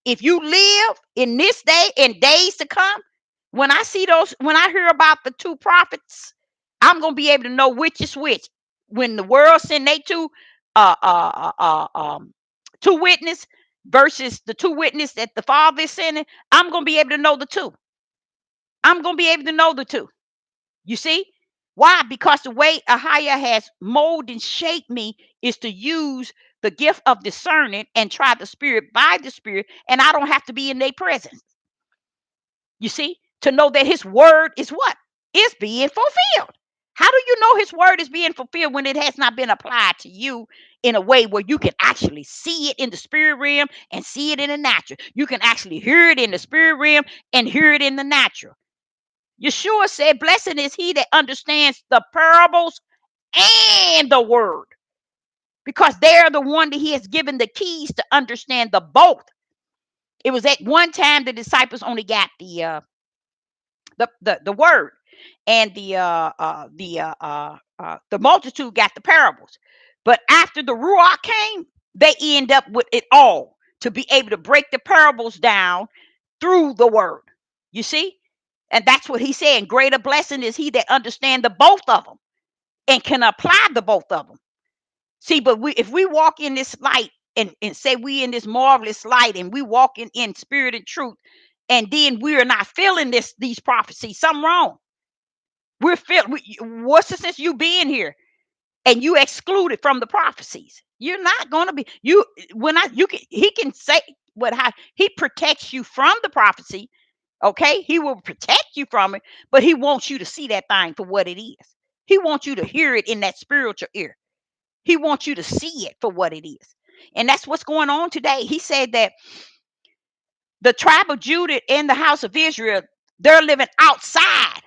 If you live in this day and days to come, when I see those, when I hear about the two prophets, I'm gonna be able to know which is which. When the world send they uh, uh, uh, uh, um, two witness versus the two witness that the Father is sending, I'm gonna be able to know the two. I'm gonna be able to know the two. You see? Why? Because the way Ahia has molded and shaped me is to use the gift of discerning and try the spirit by the spirit, and I don't have to be in their presence. You see? To know that his word is what? Is being fulfilled. How do you know his word is being fulfilled when it has not been applied to you in a way where you can actually see it in the spirit realm and see it in the natural? You can actually hear it in the spirit realm and hear it in the natural. Yeshua said, blessed is he that understands the parables and the word, because they're the one that he has given the keys to understand the both. It was at one time the disciples only got the word, and the multitude got the parables. But after the Ruach came, they end up with it all to be able to break the parables down through the word. You see? And that's what he's saying. Greater blessing is he that understand the both of them and can apply the both of them. See, but if we walk in this light and say we in this marvelous light and we walk in spirit and truth, and then we are not feeling these prophecies, something wrong. What's the sense you being here and you excluded from the prophecies? You're not going to be he can say how he protects you from the prophecy. Okay, he will protect you from it, but he wants you to see that thing for what it is. He wants you to hear it in that spiritual ear. He wants you to see it for what it is. And that's what's going on today. He said that the tribe of Judah and the house of Israel, they're living outside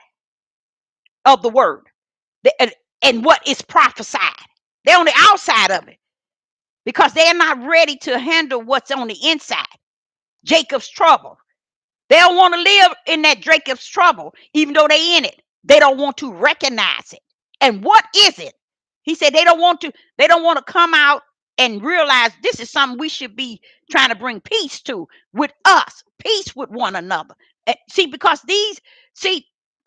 of the word and what is prophesied. They're on the outside of it because they're not ready to handle what's on the inside. Jacob's trouble. They don't want to live in that Jacob's trouble, even though they're in it. They don't want to recognize it. And what is it? He said they don't want to come out and realize this is something we should be trying to bring peace to with us, peace with one another. Because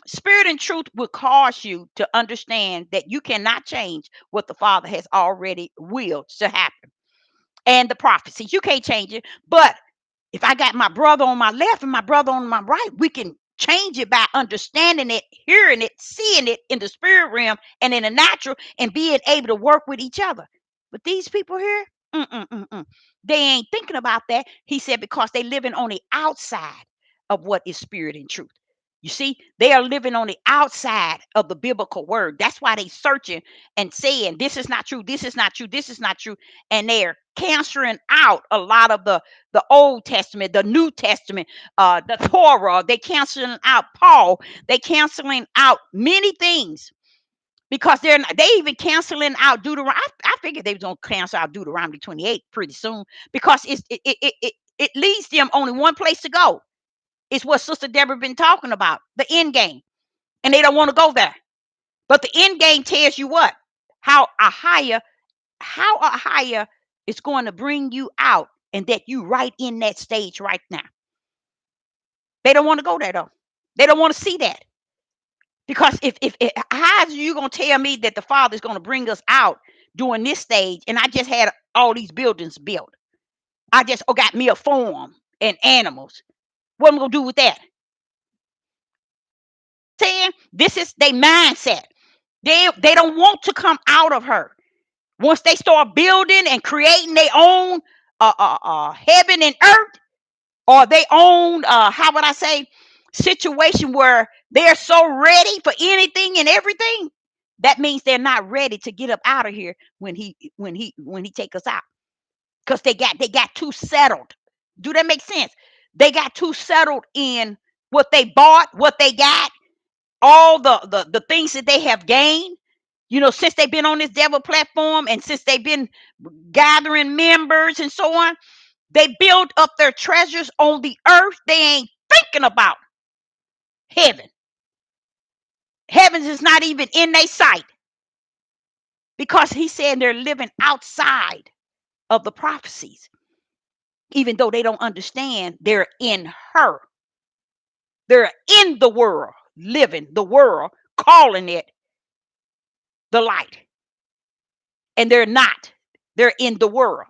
spirit and truth will cause you to understand that you cannot change what the Father has already willed to happen. And the prophecies, you can't change it. But if I got my brother on my left and my brother on my right, we can change it by understanding it, hearing it, seeing it in the spirit realm and in the natural, and being able to work with each other. But these people here, they ain't thinking about that. He said because they living on the outside of what is spirit and truth. You see, they are living on the outside of the biblical word. That's why they searching and saying, this is not true, this is not true, this is not true. And they're canceling out a lot of the Old Testament, the New Testament, the Torah. They canceling out Paul. They canceling out many things because they even canceling out Deuteronomy. I figured they was going to cancel out Deuteronomy 28 pretty soon because it leads them only one place to go. It's what Sister Deborah been talking about, the end game. And they don't want to go there. But the end game tells you what? How a higher, how a higher is going to bring you out, and that you right in that stage right now. They don't want to go there though. They don't want to see that. Because if how are you gonna tell me that the Father is gonna bring us out during this stage, and I just had all these buildings built? I just got me a farm and animals. What am I gonna do with that? Saying this is their mindset. They don't want to come out of her. Once they start building and creating their own heaven and earth, or their own how would I say, situation where they're so ready for anything and everything, that means they're not ready to get up out of here when he take us out. Because they got too settled. Do that make sense? They got too settled in what they bought, what they got, all the things that they have gained. Since they've been on this devil platform, and since they've been gathering members and so on, they build up their treasures on the earth. They ain't thinking about heaven. Heaven is not even in their sight, because he's saying they're living outside of the prophecies, even though they don't understand they're in her. They're in the world, living the world, calling it the light, and they're not. They're in the world.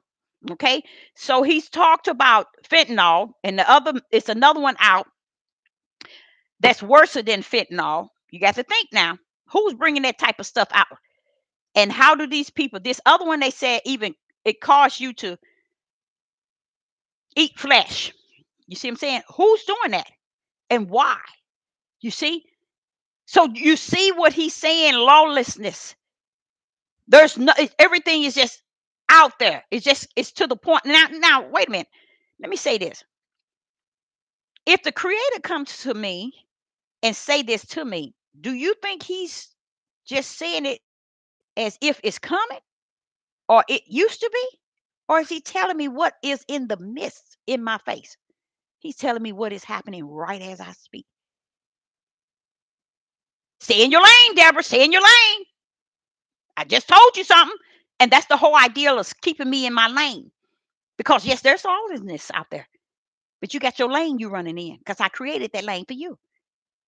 Okay, so he's talked about fentanyl, and the other, it's another one out that's worse than fentanyl. You got to think now, who's bringing that type of stuff out? And how do these people, this other one, they said even it caused you to eat flesh. You see what I'm saying? Who's doing that and why? You see? So you see what he's saying, lawlessness. There's no, everything is just out there. It's to the point. Now, wait a minute. Let me say this. If the creator comes to me and say this to me, do you think he's just saying it as if it's coming, or it used to be? Or is he telling me what is in the midst in my face? He's telling me what is happening right as I speak. Stay in your lane, Deborah. Stay in your lane. I just told you something. And that's the whole idea of keeping me in my lane. Because yes, there's lawlessness out there. But you got your lane you running in, because I created that lane for you.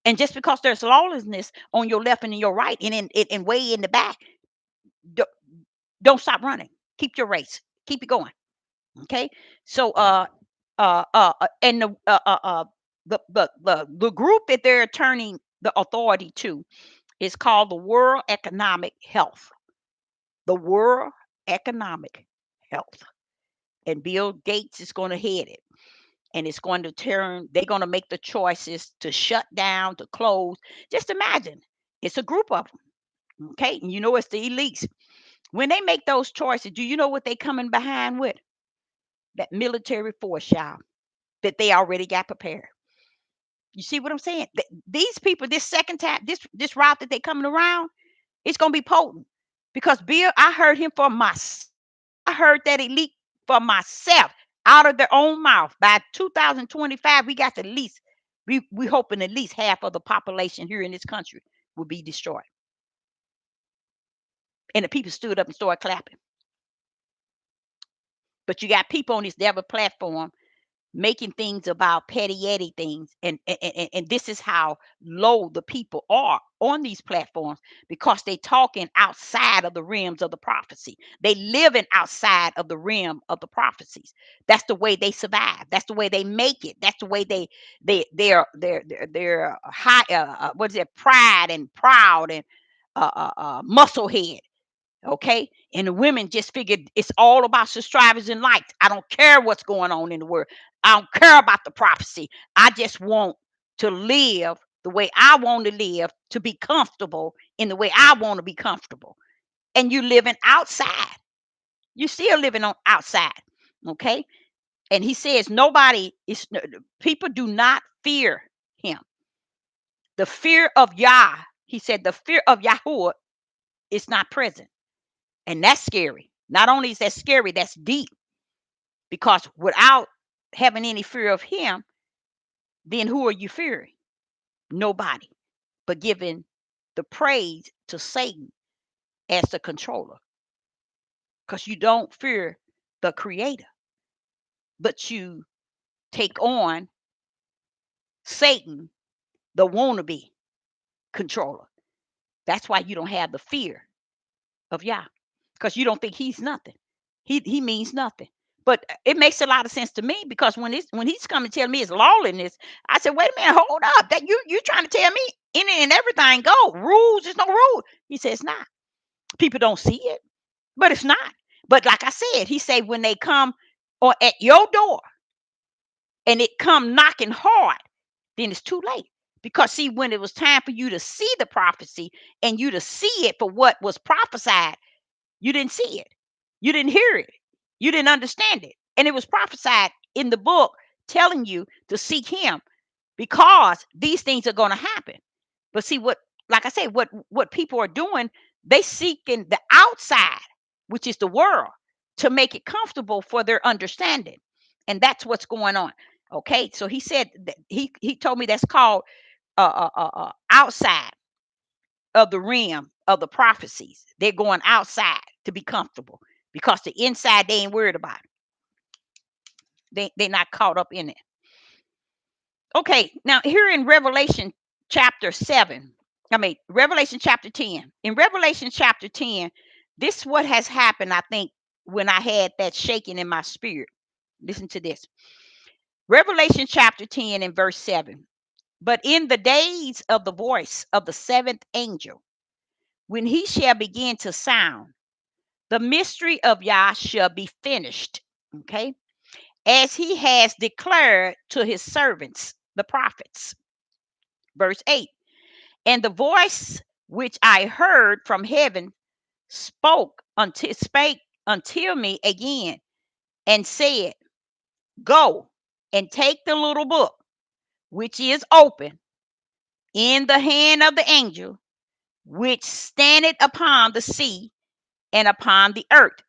And just because there's lawlessness on your left and in your right and in way in the back, don't stop running. Keep your race. Keep it going. Okay. So and the group that they're turning the authority to is called the World Economic Health. The World Economic Health. And Bill Gates is going to head it. And it's going to they're going to make the choices to shut down, to close. Just imagine, it's a group of them. Okay. And it's the elites. When they make those choices, do you know what they coming behind with? That military force, y'all, that they already got prepared. You see what I'm saying? These people, this second time, this route that they coming around, it's gonna be potent. Because Bill, I heard him for myself. I heard that elite for myself out of their own mouth. By 2025, we got at least, we hoping at least half of the population here in this country will be destroyed. And the people stood up and started clapping. But you got people on this devil platform making things about petty things, and this is how low the people are on these platforms, because they talking outside of the realms of the prophecy. They living outside of the realm of the prophecies. That's the way they survive. That's the way they make it. That's the way they're high, what is it, pride and proud and muscle head. Okay. And the women just figured it's all about subscribers and likes. I don't care what's going on in the world. I don't care about the prophecy. I just want to live the way I want to live, to be comfortable in the way I want to be comfortable. And you living outside. You still living on outside. Okay. And he says people do not fear him. The fear of Yah, he said, the fear of Yahuwah is not present. And that's scary. Not only is that scary, that's deep. Because without having any fear of him, then who are you fearing? Nobody, but giving the praise to Satan as the controller, because you don't fear the creator, but you take on Satan, the wannabe controller. That's why you don't have the fear of Yah, because you don't think he's nothing. He means nothing. But it makes a lot of sense to me, because when he's coming to tell me it's lawlessness, I said, wait a minute, hold up. That you trying to tell me any and everything go. Rules, there's no rule. He says it's not. People don't see it, but it's not. But like I said, he said when they come or at your door and it come knocking hard, then it's too late. Because see, when it was time for you to see the prophecy and you to see it for what was prophesied, you didn't see it. You didn't hear it. You didn't understand it. And it was prophesied in the book telling you to seek him, because these things are going to happen. But see what, like I said, what people are doing, they seeking the outside, which is the world, to make it comfortable for their understanding. And that's what's going on. Okay, so he said that he told me that's called outside of the realm of the prophecies. They're going outside to be comfortable, because the inside they ain't worried about it. They're not caught up in it. Okay, now here in Revelation chapter 7, Revelation chapter 10. In Revelation chapter 10, this what has happened, I think, when I had that shaking in my spirit. Listen to this. Revelation chapter 10 and verse 7. But in the days of the voice of the seventh angel, when he shall begin to sound, the mystery of Yah shall be finished. Okay. As he has declared to his servants, the prophets. Verse 8. And the voice which I heard from heaven spake until me again, and said, Go and take the little book which is open in the hand of the angel which standeth upon the sea and upon the earth.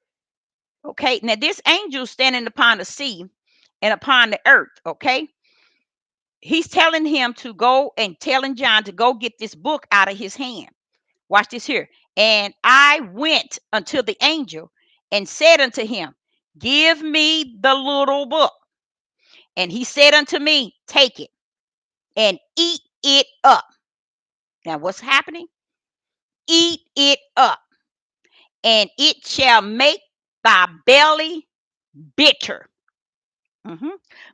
Okay, now this angel standing upon the sea and upon the earth. Okay, he's telling him to go, and telling John to go get this book out of his hand. Watch this here. And I went unto the angel and said unto him, Give me the little book. And he said unto me, Take it and eat it up. Now, what's happening? Eat it up, and it shall make thy belly bitter.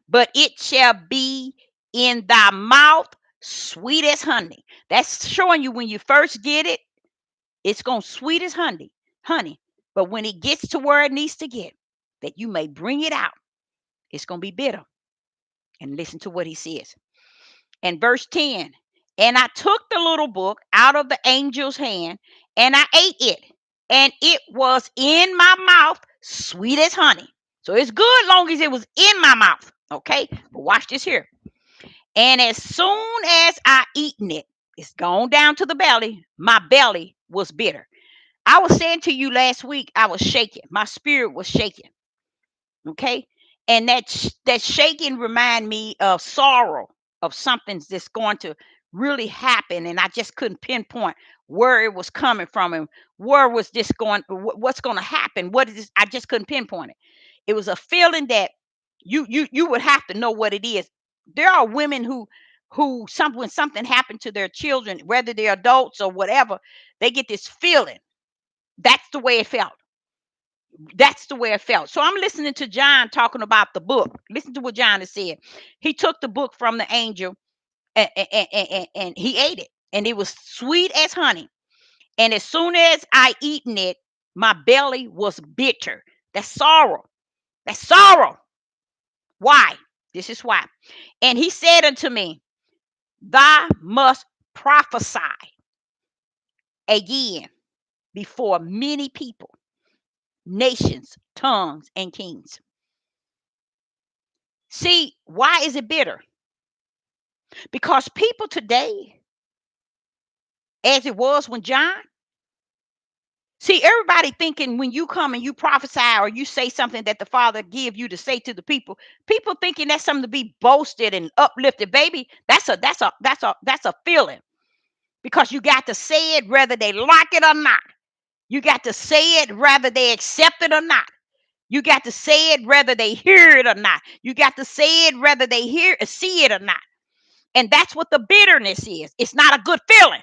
But it shall be in thy mouth sweet as honey. That's showing you when you first get it, it's going to sweet as honey. But when it gets to where it needs to get, that you may bring it out, it's going to be bitter. And listen to what he says. And verse 10, and I took the little book out of the angel's hand, and I ate it, and it was in my mouth sweet as honey. So it's good long as it was in my mouth. Okay, but watch this here. And as soon as I eaten it, it's gone down to the belly. My belly was bitter. I was saying to you last week, I was shaking. My spirit was shaking. Okay, and that shaking remind me of sorrow, of something that's going to really happen, and I just couldn't pinpoint where it was coming from and where was this going, what's going to happen, what is this? I just couldn't pinpoint it. It was a feeling that you would have to know what it is. There are women who when something happened to their children, whether they're adults or whatever, they get this feeling. That's the way it felt. That's the way it felt. So I'm listening to John talking about the book. Listen to what John has said. He took the book from the angel, and he ate it, and it was sweet as honey. And as soon as I eaten it, my belly was bitter. That's sorrow. That's sorrow. Why? This is why. And he said unto me, Thou must prophesy again before many people, nations, tongues, and kings. See, why is it bitter? Because people today, as it was when John, See, everybody thinking when you come and you prophesy or you say something that the Father give you to say to the people, people thinking that's something to be boasted and uplifted. Baby, that's a feeling, because you got to say it whether they like it or not. You got to say it whether they accept it or not. You got to say it whether they hear it or not. You got to say it whether they see it or not. And that's what the bitterness is. It's not a good feeling.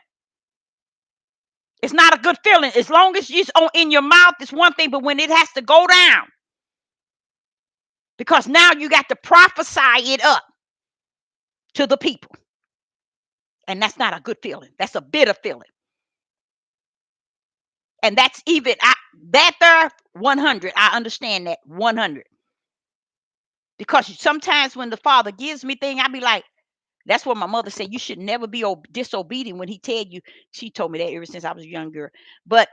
It's not a good feeling. As long as it's in your mouth, it's one thing, but when it has to go down, because now you got to prophesy it up to the people. And that's not a good feeling. That's a bitter feeling. And that's even that there 100. I understand that 100. Because sometimes when the Father gives me thing, I be like, that's what my mother said. You should never be disobedient when he tell you. She told me that ever since I was a young girl. But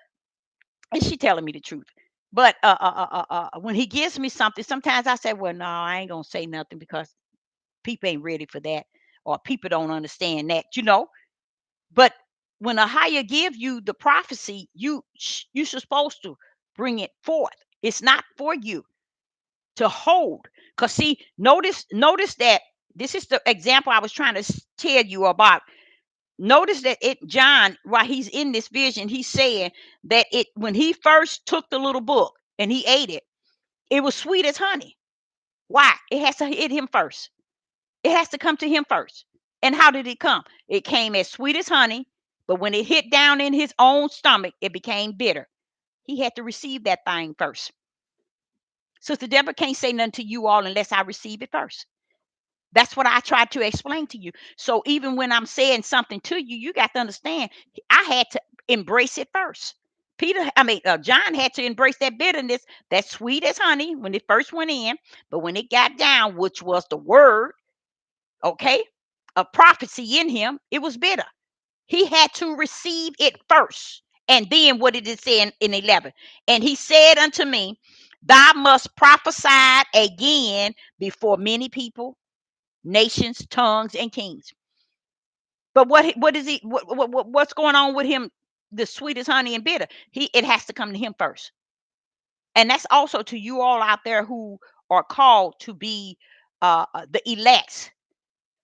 and she telling me the truth. But when he gives me something, sometimes I say, well, no, I ain't gonna say nothing because people ain't ready for that, or people don't understand that. But when a higher give you the prophecy, you supposed to bring it forth. It's not for you to hold. Because see, notice that this is the example I was trying to tell you about. Notice that John, while he's in this vision, he's saying that when he first took the little book and he ate it, it was sweet as honey. Why? It has to hit him first. It has to come to him first. And how did it come? It came as sweet as honey, but when it hit down in his own stomach, it became bitter. He had to receive that thing first. Sister Deborah can't say nothing to you all unless I receive it first. That's what I tried to explain to you. So even when I'm saying something to you, you got to understand, I had to embrace it first. John had to embrace that bitterness, that sweet as honey when it first went in. But when it got down, which was the word, okay, a prophecy in him, it was bitter. He had to receive it first. And then what did it say in 11? And he said unto me, thou must prophesy again before many people, nations, tongues, and kings. But what is he what's going on with him? The sweetest honey and bitter. It has to come to him first. And that's also to you all out there who are called to be the elects.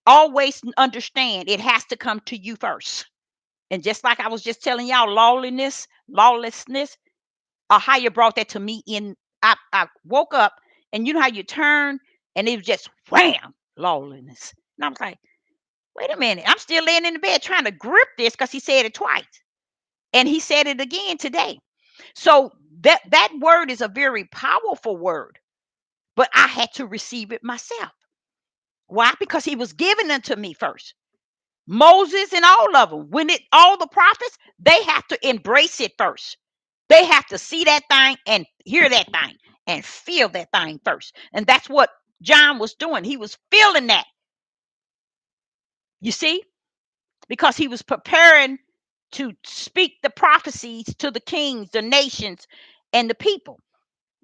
Always understand it has to come to you first. And just like I was just telling y'all, lawlessness, higher brought that to me in. I woke up, and you know how you turn and it was just wham, lawlessness. And I was like, wait a minute, I'm still laying in the bed trying to grip this because he said it twice. And he said it again today. So that word is a very powerful word, but I had to receive it myself. Why? Because he was given unto me first. Moses and all of them, all the prophets, they have to embrace it first. They have to see that thing and hear that thing and feel that thing first. And that's what John was doing. He was feeling that. You see? Because he was preparing to speak the prophecies to the kings, the nations, and the people.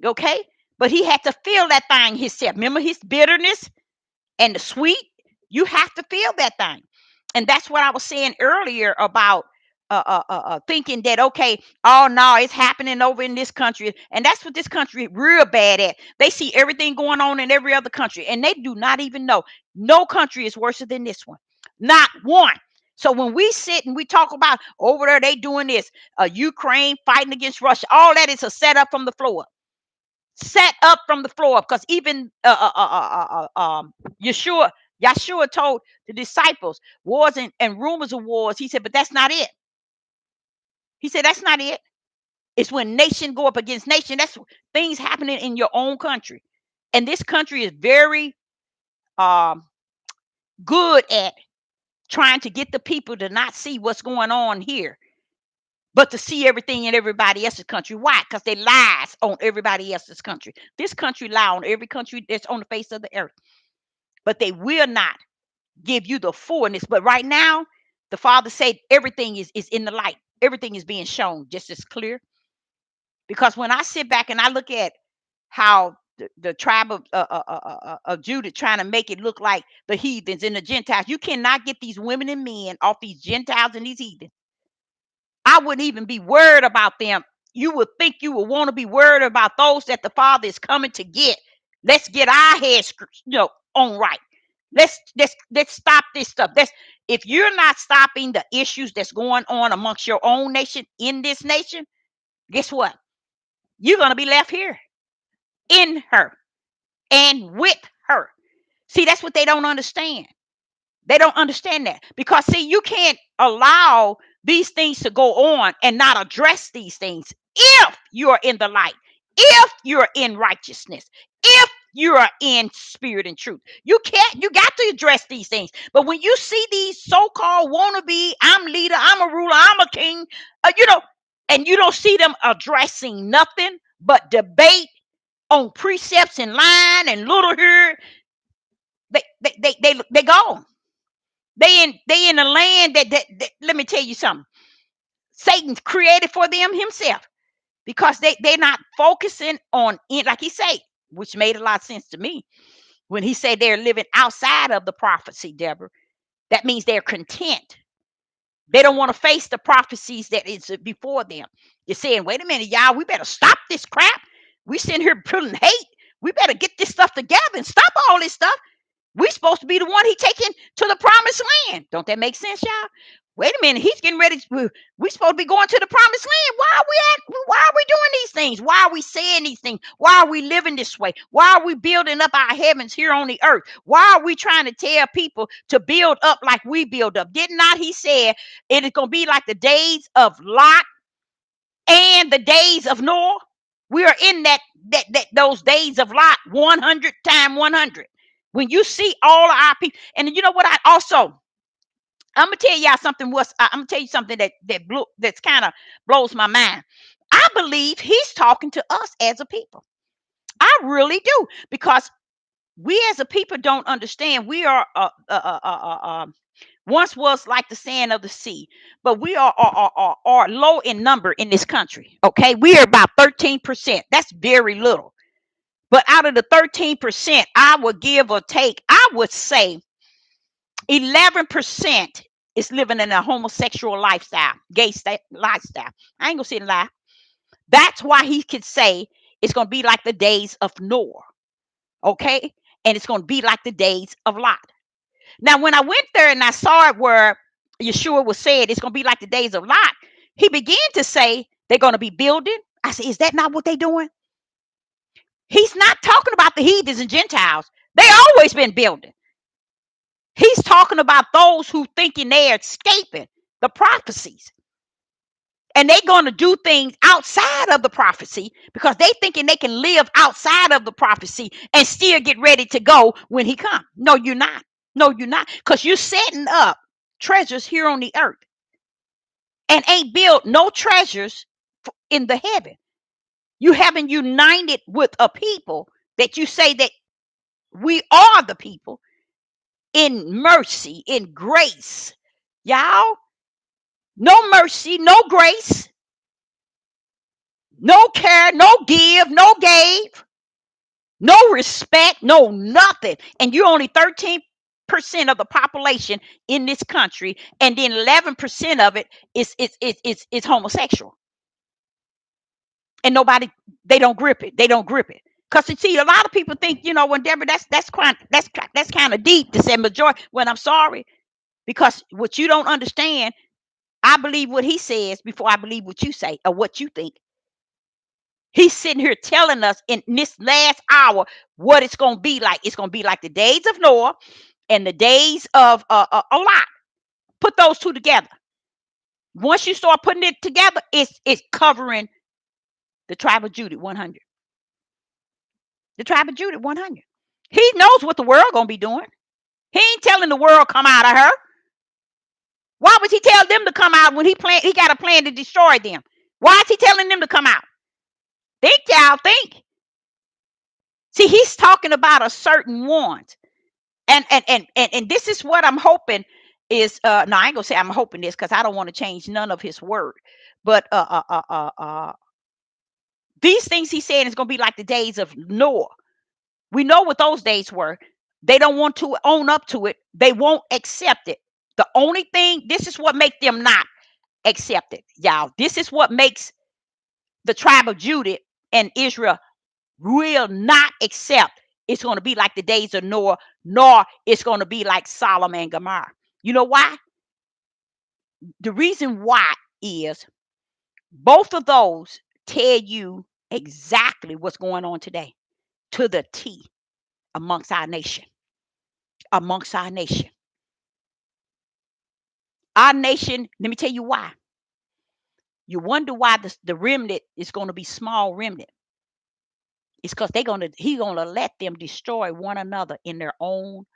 Okay? But he had to feel that thing himself. Remember his bitterness and the sweet? You have to feel that thing. And that's what I was saying earlier about thinking that, okay, oh no, it's happening over in this country. And that's what this country real bad at. They see everything going on in every other country, and they do not even know. No country is worse than this one. Not one. So when we sit and we talk about over there, they doing this, Ukraine fighting against Russia, all that is a setup from the floor. Set up from the floor, because even Yeshua told the disciples wars and rumors of wars. He said, but that's not it. He said, that's not it. It's when nation go up against nation. That's things happening in your own country. And this country is very good at trying to get the people to not see what's going on here, but to see everything in everybody else's country. Why? Because they lies on everybody else's country. This country lie on every country that's on the face of the earth. But they will not give you the fullness. But right now, the Father said everything is in the light. Everything is being shown just as clear. Because when I sit back and I look at how the tribe of Judah trying to make it look like the heathens and the Gentiles, you cannot get these women and men off these Gentiles and these heathens. I wouldn't even be worried about them you would think you would want to be worried about those that the Father is coming to get. Let's get our heads, on right. Let's stop this stuff. That's if you're not stopping the issues that's going on amongst your own nation in this nation, guess what? You're gonna be left here in her and with her. See, that's what they don't understand. They don't understand that because see, you can't allow these things to go on and not address these things if you're in the light, if you're in righteousness, if you are in spirit and truth. You got to address these things. But when you see these so-called wannabe, I'm leader, I'm a ruler, I'm a king, and you don't see them addressing nothing but debate on precepts and line and little here, they gone. They in a land that let me tell you something. Satan created for them himself because they're not focusing on it, like he said, which made a lot of sense to me when he said they're living outside of the prophecy, Deborah. That means they're content. They don't want to face the prophecies that is before them. You're saying, wait a minute, y'all, we better stop this crap. We sitting here putting hate. We better get this stuff together and stop all this stuff. We're supposed to be the one he taking to the promised land. Don't that make sense, y'all? Wait a minute, he's getting ready. We're supposed to be going to the promised land. Why are we doing these things? Why are we saying these things? Why are we living this way? Why are we building up our heavens here on the earth? Why are we trying to tell people to build up like we build up? Did not he say it is going to be like the days of Lot and the days of Noah? We are in that those days of Lot, 100 times 100. When you see all of our people, and you know what? I'm gonna tell y'all something. I'm gonna tell you something that's kind of blows my mind. I believe he's talking to us as a people. I really do, because we as a people don't understand. We are once was like the sand of the sea, but we are low in number in this country. Okay, we are about 13%. That's very little. But out of the 13%, I would give or take, I would say 11% is living in a homosexual lifestyle, lifestyle. I ain't gonna say lie. That's why he could say it's gonna be like the days of Noah, okay? And it's gonna be like the days of Lot. Now, when I went there and I saw it where Yeshua was saying it's gonna be like the days of Lot, he began to say they're gonna be building. I said, is that not what they're doing? He's not talking about the heathens and Gentiles. They always been building. He's talking about those who thinking they're escaping the prophecies. And they're going to do things outside of the prophecy because they thinking they can live outside of the prophecy and still get ready to go when he comes. No, you're not. No, you're not. Because you're setting up treasures here on the earth and ain't built no treasures in the heaven. You haven't united with a people that you say that we are the people in mercy, in grace. Y'all, no mercy, no grace, no care, no give, no gave, no respect, no nothing. And you're only 13% of the population in this country, and then 11% of it is homosexual. And nobody, they don't grip it. They don't grip it. Because you see, a lot of people think, when Deborah, that's kind of deep to say majority. When I'm sorry, because what you don't understand, I believe what he says before I believe what you say or what you think. He's sitting here telling us in this last hour what it's going to be like. It's going to be like the days of Noah and the days of a Lot. Put those two together. Once you start putting it together, it's covering the tribe of Judah 100. The tribe of Judah 100. He knows what the world going to be doing. He ain't telling the world come out of her. Why would he tell them to come out when he got a plan to destroy them? Why is he telling them to come out? Think, y'all, think. See, he's talking about a certain ones. And this is what I'm hoping is no, I ain't gonna say I'm hoping this because I don't want to change none of his word. But these things he's saying is gonna be like the days of Noah. We know what those days were. They don't want to own up to it. They won't accept it. The only thing, this is what makes them not accept it, y'all. This is what makes the tribe of Judah and Israel will not accept it's going to be like the days of Noah, nor it's going to be like Solomon and Gomorrah. You know why? The reason why is both of those tell you exactly what's going on today to the T amongst our nation. Amongst our nation. Our nation, let me tell you why. You wonder why the remnant is going to be small remnant. It's because he's gonna let them destroy one another in their own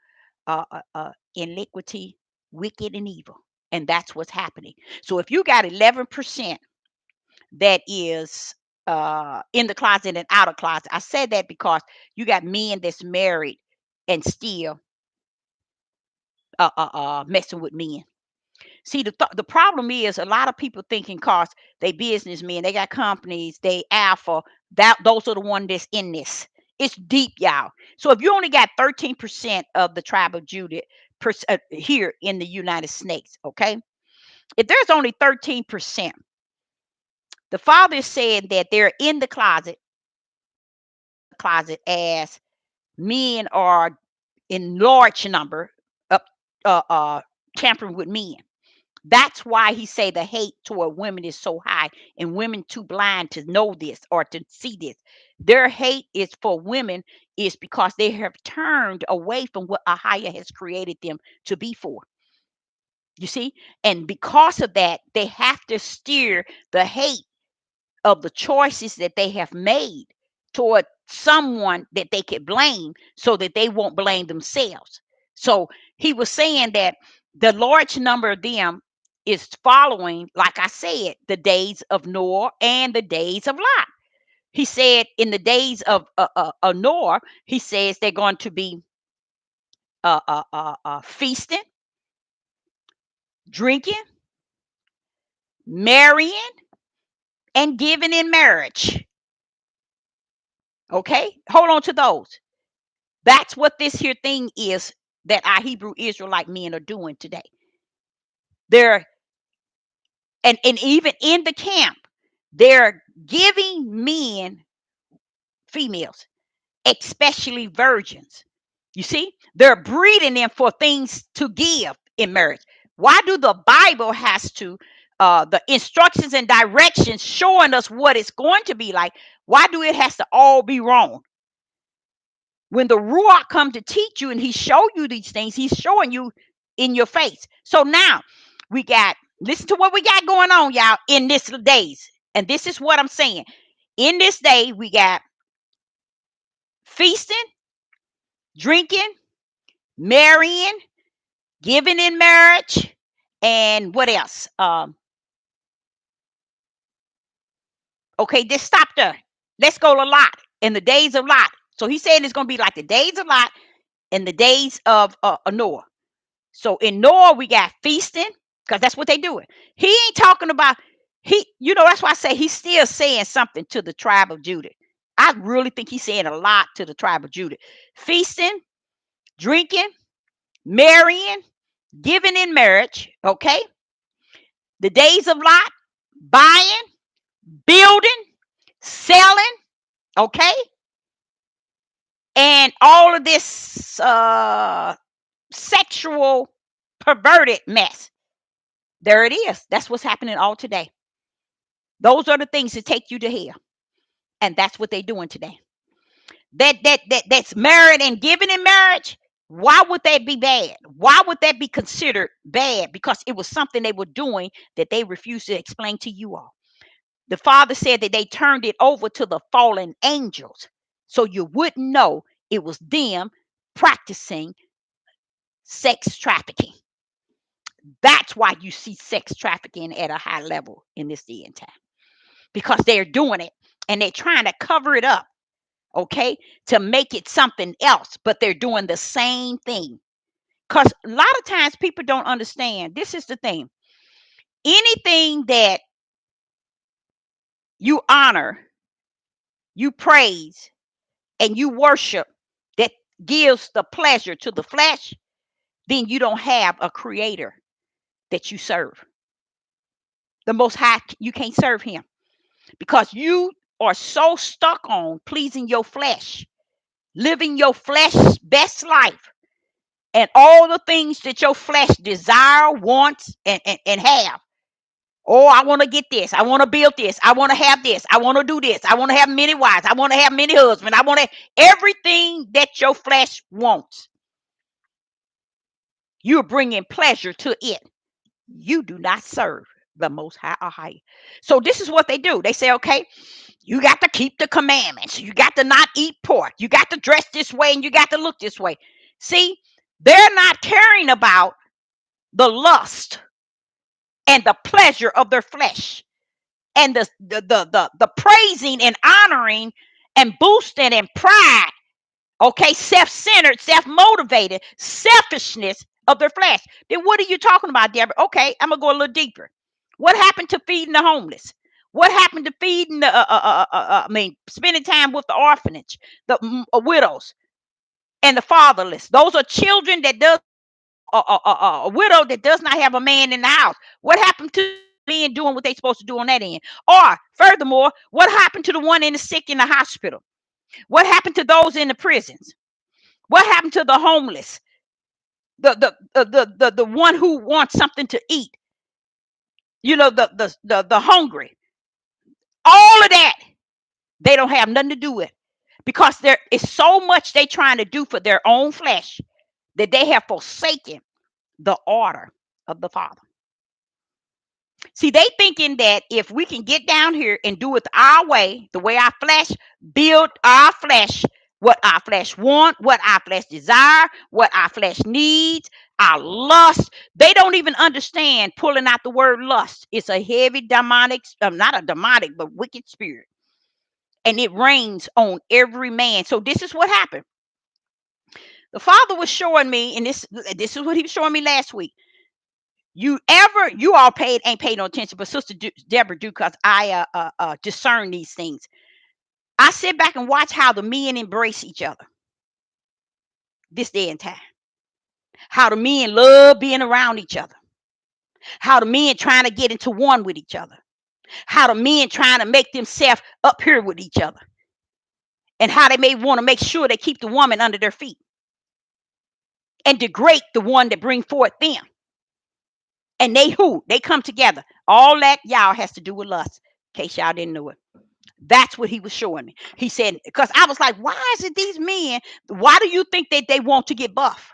iniquity, wicked and evil. And that's what's happening. So if you got 11% that is in the closet and out of closet, I said that because you got men that's married and still messing with men. See, the problem is a lot of people thinking cause they businessmen, they got companies, they alpha, those are the one that's in this. It's deep, y'all. So if you only got 13% of the tribe of Judah here in the United States, okay? If there's only 13%, the father is saying that they're in the closet as men are in large number, uh, tampering with men. That's why he say the hate toward women is so high and women too blind to know this or to see this. Their hate is for women is because they have turned away from what Ahia has created them to be for. You see? And because of that, they have to steer the hate of the choices that they have made toward someone that they could blame so that they won't blame themselves. So he was saying that the large number of them is following, like I said, the days of Noah and the days of Lot. He said in the days of Noah, he says they're going to be feasting, drinking, marrying, and giving in marriage. Okay, hold on to those. That's what this here thing is that our Hebrew Israelite men are doing today. They're and even in the camp, they're giving men females, especially virgins. You see, they're breeding them for things to give in marriage. Why do the Bible has to the instructions and directions showing us what it's going to be like? Why do it has to all be wrong? When the Ruach come to teach you and he show you these things, he's showing you in your face. So now we got, listen to what we got going on, y'all, in this days. And this is what I'm saying. In this day, we got feasting, drinking, marrying, giving in marriage, and what else? Okay, just stop there. Let's go to Lot in the days of Lot. So he's saying it's going to be like the days of Lot and the days of Noah. So in Noah, we got feasting because that's what they doing. He ain't talking about that's why I say he's still saying something to the tribe of Judah. I really think he's saying a lot to the tribe of Judah. Feasting, drinking, marrying, giving in marriage, okay? The days of Lot, buying, building, selling, okay? And all of this sexual perverted mess. There it is. That's what's happening all today. Those are the things that take you to hell. And that's what they're doing today. That's married and given in marriage. Why would that be bad? Why would that be considered bad? Because it was something they were doing that they refused to explain to you all. The father said that they turned it over to the fallen angels. So you wouldn't know it was them practicing sex trafficking. That's why you see sex trafficking at a high level in this day and time. Because they're doing it and they're trying to cover it up, okay, to make it something else, but they're doing the same thing. Because a lot of times people don't understand. This is the thing. Anything that you honor, you praise, and you worship that gives the pleasure to the flesh, then you don't have a creator that you serve. The Most High, you can't serve him. because you are so stuck on pleasing your flesh, living your flesh best life, and all the things that your flesh desire, wants, and have. Oh, I want to get this. I want to build this. I want to have this. I want to do this. I want to have many wives. I want to have many husbands. I want to everything that your flesh wants. You're bringing pleasure to it. You do not serve the Most High or higher. So this is what they do. They say, okay, you got to keep the commandments. You got to not eat pork. You got to dress this way and you got to look this way. See, they're not caring about the lust and the pleasure of their flesh and the praising and honoring and boosting and pride. Okay, self-centered, self-motivated, selfishness of their flesh. Then what are you talking about, Deborah? Okay, I'm gonna go a little deeper. What happened to feeding the homeless? What happened to feeding the? Spending time with the orphanage, the widows, and the fatherless. Those are children that does a widow that does not have a man in the house. What happened to men doing what they supposed to do on that end? Or furthermore, what happened to the one in the sick in the hospital? What happened to those in the prisons? What happened to the homeless? The one who wants something to eat. The hungry. All of that they don't have nothing to do with because there is so much they trying to do for their own flesh that they have forsaken the order of the Father. See, they thinking that if we can get down here and do it our way, the way our flesh, build our flesh, what our flesh want, what our flesh desire, what our flesh needs, our lust. They don't even understand pulling out the word lust. It's a heavy demonic, not a demonic, but wicked spirit. And it reigns on every man. So this is what happened. The Father was showing me, and this is what he was showing me last week. You all ain't paid no attention, but Sister Deborah do, because I discern these things. I sit back and watch how the men embrace each other this day and time. How the men love being around each other. How the men trying to get into one with each other. How the men trying to make themselves up here with each other. And how they may want to make sure they keep the woman under their feet. And degrade the one that bring forth them. And they come together. All that y'all has to do with lust. In case y'all didn't know it. That's what he was showing me. He said, because I was like, why is it these men? Why do you think that they want to get buff?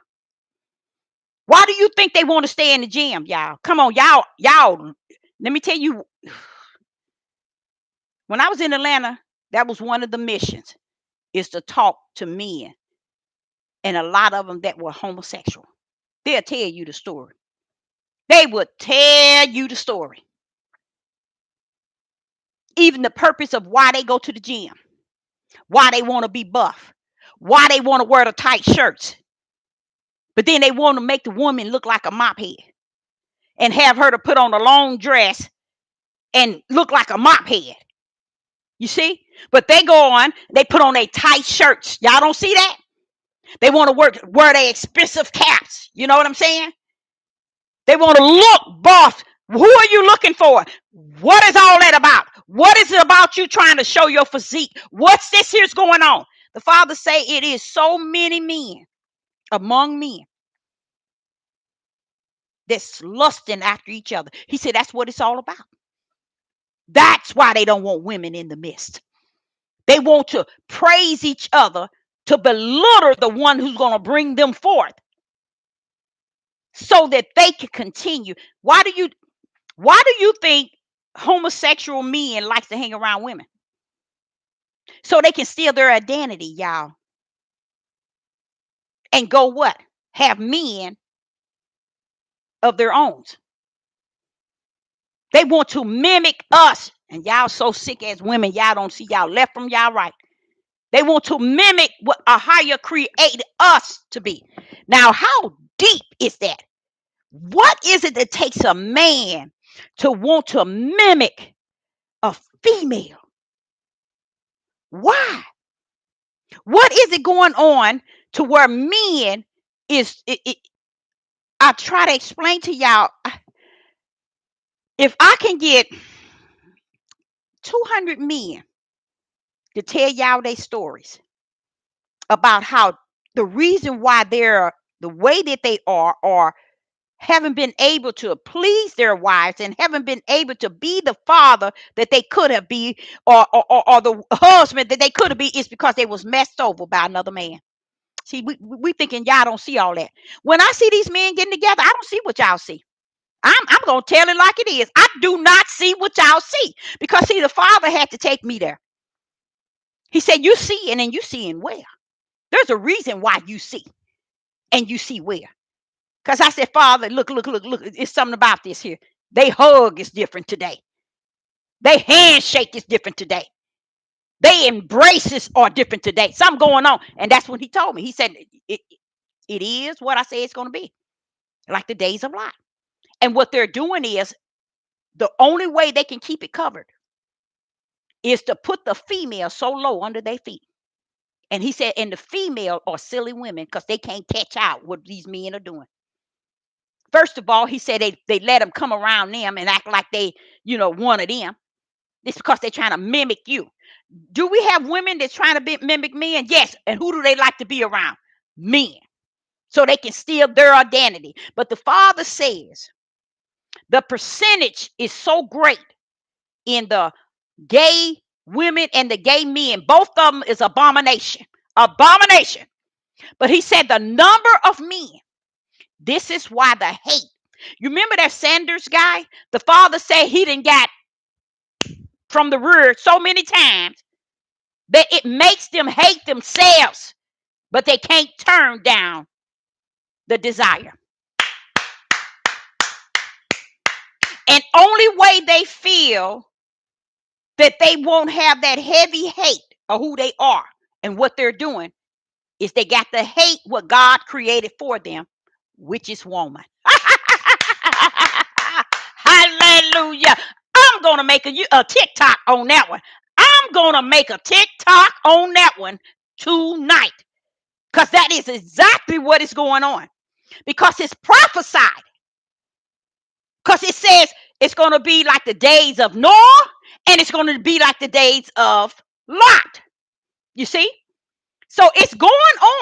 Why do you think they want to stay in the gym, y'all? Come on, y'all. Let me tell you, when I was in Atlanta, that was one of the missions, is to talk to men. And a lot of them that were homosexual. They'll tell you the story. They would tell you the story. Even the purpose of why they go to the gym. Why they want to be buff. Why they want to wear the tight shirts. But then they want to make the woman look like a mop head. And have her to put on a long dress and look like a mop head. You see? But they go on, they put on their tight shirts. Y'all don't see that? They want to wear their expensive caps. You know what I'm saying? They want to look buff. Who are you looking for? What is all that about? What is it about you trying to show your physique? What's this here's going on? The Father say it is so many men among men that's lusting after each other. He said that's what it's all about. That's why they don't want women in the midst. They want to praise each other to belittle the one who's going to bring them forth so that they can continue. Why do you think homosexual men like to hang around women? So they can steal their identity, y'all. And go what? Have men of their own. They want to mimic us. And y'all so sick as women, y'all don't see y'all left from y'all right. They want to mimic what a higher created us to be. Now, how deep is that? What is it that takes a man to want to mimic a female? Why? What is it going on to where men is I try to explain to y'all, if I can get 200 men to tell y'all their stories about how the reason why they're the way that they are, or haven't been able to please their wives and haven't been able to be the father that they could have been, or the husband that they could have been, is because they was messed over by another man. See, we thinking y'all don't see all that. When I see these men getting together, I don't see what y'all see. I'm gonna tell it like it is. I do not see what y'all see, because see, the father had to take me there. He said, "You seeing, and you seeing where? There's a reason why you see, and you see where." Because I said, "Father, look, look, look, look. It's something about this here. They hug is different today. They handshake is different today. They embraces are different today. Something going on." And that's what he told me. He said, it is what I say it's going to be, like the days of Lot. And what they're doing is, the only way they can keep it covered is to put the female so low under their feet. And he said, and the female are silly women because they can't catch out what these men are doing. First of all, he said they let them come around them and act like they, one of them. It's because they're trying to mimic you. Do we have women that's trying to mimic men? Yes. And who do they like to be around? Men. So they can steal their identity. But the father says the percentage is so great in the gay women and the gay men. Both of them is abomination. Abomination. But he said the number of men, this is why the hate. You remember that Sanders guy? The father said he didn't got from the rear so many times that it makes them hate themselves, but they can't turn down the desire. And only way they feel that they won't have that heavy hate of who they are and what they're doing is they got to hate what God created for them, which is woman. Hallelujah. I'm going to make a TikTok on that one. I'm going to make a TikTok on that one tonight, because that is exactly what is going on, because it's prophesied. Because it says it's going to be like the days of Noah, and it's going to be like the days of Lot. You see? So it's going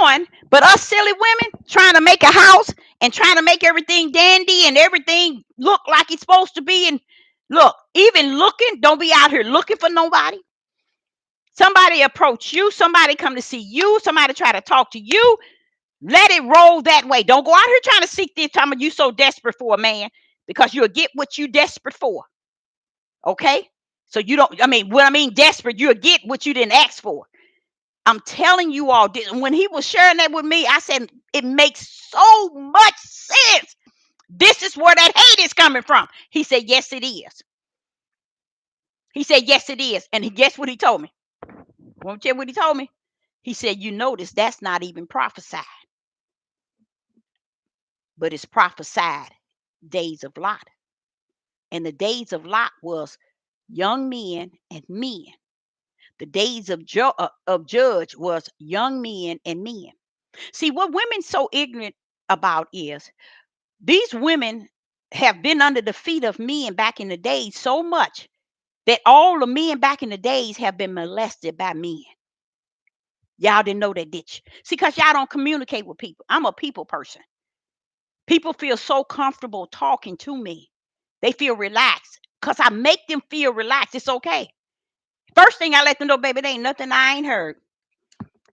on, but us silly women trying to make a house and trying to make everything dandy and everything look like it's supposed to be. And look, even looking, don't be out here looking for nobody. Somebody approach you, somebody come to see you, somebody try to talk to you. Let it roll that way. Don't go out here trying to seek this time of you so desperate for a man, because you'll get what you desperate for. Okay? So you don't, when I mean desperate, you'll get what you didn't ask for. I'm telling you all, when he was sharing that with me, I said, it makes so much sense. This is where that hate is coming from. He said, yes, it is. He said, yes, it is. And guess what he told me? Won't you tell what he told me? He said, you notice that's not even prophesied, but it's prophesied days of Lot. And the days of Lot was young men and men. The days of Judge was young men and men. See, what women so ignorant about is these women have been under the feet of men back in the days so much that all the men back in the days have been molested by men. Y'all didn't know that, did you? See, because y'all don't communicate with people. I'm a people person. People feel so comfortable talking to me. They feel relaxed because I make them feel relaxed. It's okay. First thing I let them know, baby, it ain't nothing I ain't heard.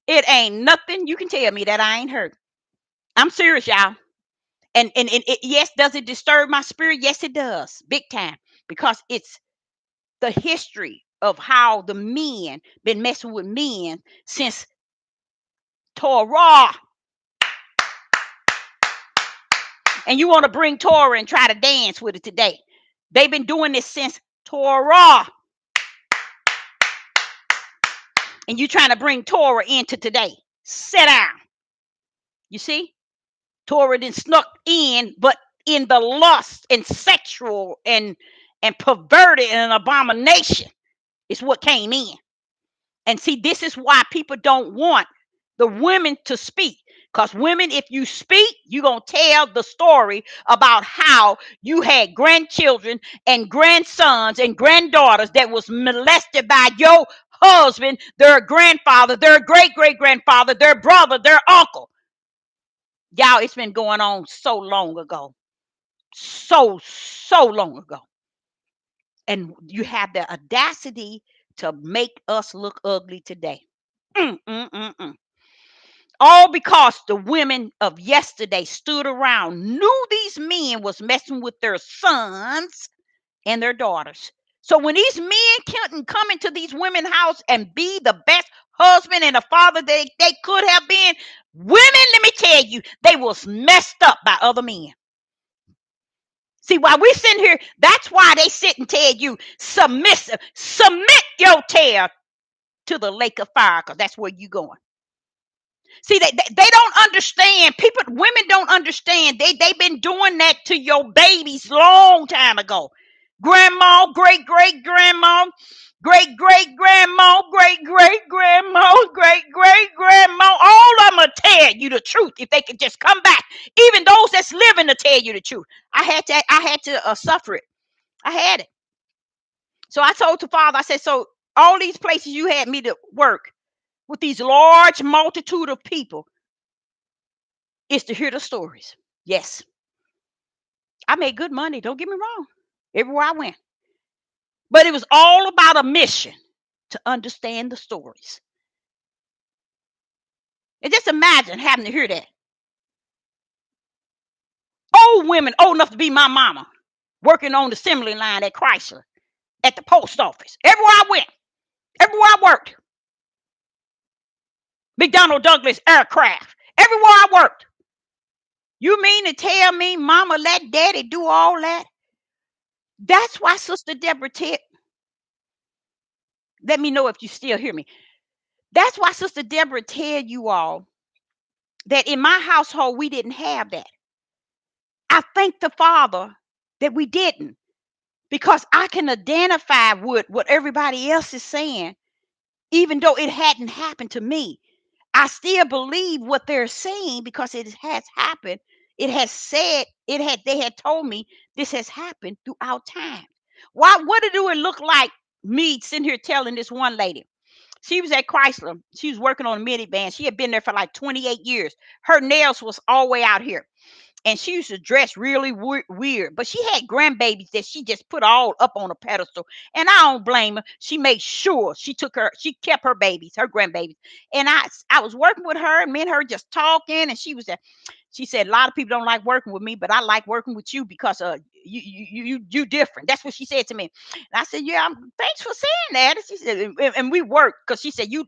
It ain't nothing you can tell me that I ain't heard. I'm serious, y'all. And it, yes, does it disturb my spirit? Yes, it does. Big time. Because it's the history of how the men been messing with men since Torah. And you want to bring Torah and try to dance with it today. They've been doing this since Torah. And you trying to bring Torah into today. Sit down. You see? Torah didn't snuck in, but in the lust and sexual and perverted and an abomination is what came in. And see, this is why people don't want the women to speak. Because women, if you speak, you're going to tell the story about how you had grandchildren and grandsons and granddaughters that was molested by your husband, their grandfather, their great-great-grandfather, their brother, their uncle. Y'all, it's been going on so long ago. So long ago. And you have the audacity to make us look ugly today. Mm, mm, mm, mm. All because the women of yesterday stood around, knew these men was messing with their sons and their daughters. So when these men couldn't come into these women's house and be the best husband and a father they could have been, women, let me tell you, they was messed up by other men. See, while we sitting here, that's why they sit and tell you submissive, submit your tail to the lake of fire, because that's where you going. See, they don't understand. People, women don't understand. They've been doing that to your babies long time ago. Grandma, great great grandma, great great grandma, great great grandma, great great grandma. All of them will tell you the truth if they could just come back. Even those that's living to tell you the truth. I had to suffer it. I had it. So I told the father, I said, so all these places you had me to work with these large multitude of people is to hear the stories. Yes, I made good money. Don't get me wrong. Everywhere I went. But it was all about a mission to understand the stories. And just imagine having to hear that. Old women, old enough to be my mama, working on the assembly line at Chrysler, at the post office. Everywhere I went. Everywhere I worked. McDonnell Douglas aircraft. Everywhere I worked. You mean to tell me mama let daddy do all that? That's why Sister Deborah Ted, let me know if you still hear me. That's why Sister Deborah tell you all that in my household we didn't have that. I thank the Father that we didn't, because I can identify with what everybody else is saying, even though it hadn't happened to me. I still believe what they're saying because it has happened. It has said, they had told me this has happened throughout time. Why, what do it look like me sitting here telling this one lady? She was at Chrysler. She was working on a minivan. She had been there for like 28 years. Her nails was all the way out here. And she used to dress really weird, but she had grandbabies that she just put all up on a pedestal. And I don't blame her. She made sure she kept her babies, her grandbabies. And I was working with her, and me and her just talking. And she said, a lot of people don't like working with me, but I like working with you because you different. That's what she said to me. And I said, yeah, thanks for saying that. And she said, and we work, because she said, you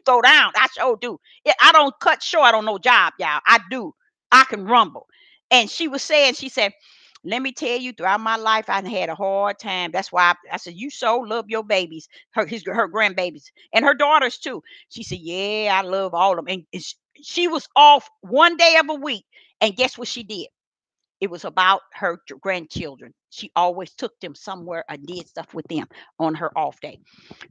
throw down. I sure do. I don't cut short on no job, y'all. I do. I can rumble. And she was saying, she said, let me tell you, throughout my life, I had a hard time. That's why I said, you so love your babies, her grandbabies, and her daughters too. She said, yeah, I love all of them. And she was off one day of a week. And guess what she did? It was about her grandchildren. She always took them somewhere and did stuff with them on her off day.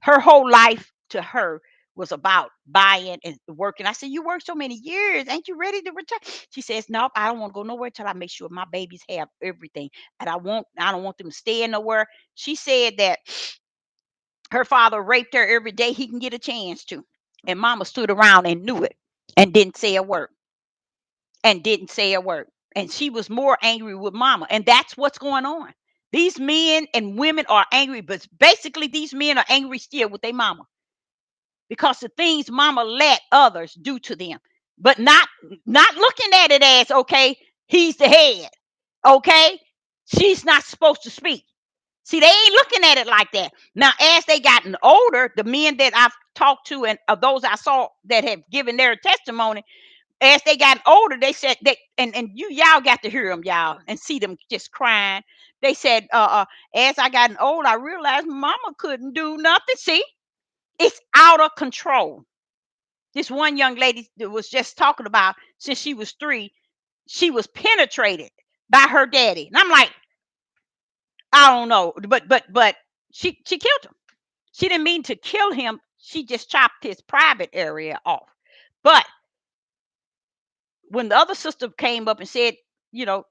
Her whole life to her was about buying and working. I said, you worked so many years. Ain't you ready to retire? She says, nope, I don't want to go nowhere till I make sure my babies have everything. And I don't want them staying nowhere. She said that her father raped her every day he can get a chance to. And mama stood around and knew it and didn't say a word. And didn't say a word. And she was more angry with mama. And that's what's going on. These men and women are angry, but basically these men are angry still with their mama because the things mama let others do to them, but not looking at it as, okay, he's the head, okay, she's not supposed to speak. See, they ain't looking at it like that. Now, as they gotten older, the men that I've talked to and of those I saw that have given their testimony, as they got older, they said they and y'all got to hear them, y'all, and see them just crying. They said, as I gotten old, I realized mama couldn't do nothing. See, it's out of control. This one young lady that was just talking about, since she was 3, she was penetrated by her daddy. And I'm like, I don't know, but she killed him. She didn't mean to kill him. She just chopped his private area off. But When the other sister came up and said, you know,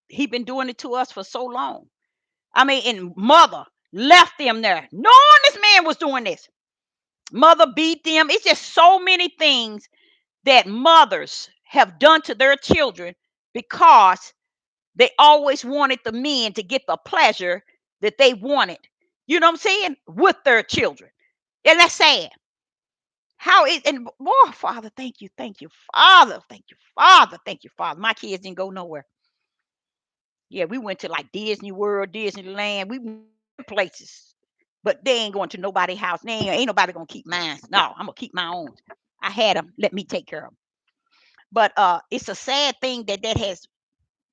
he been doing it to us for so long. I mean, and mother left them there, knowing this man was doing this. Mother beat them. It's just so many things that mothers have done to their children because they always wanted the men to get the pleasure that they wanted. You know what I'm saying? With their children. And that's sad. How is and oh Father, thank you, Father, thank you, Father, thank you, Father. My kids didn't go nowhere. Yeah, we went to like Disney World, Disneyland. We went places, but they ain't going to nobody's house. They ain't nobody gonna keep mine. No, I'm gonna keep my own. I had them. Let me take care of them. But it's a sad thing that that has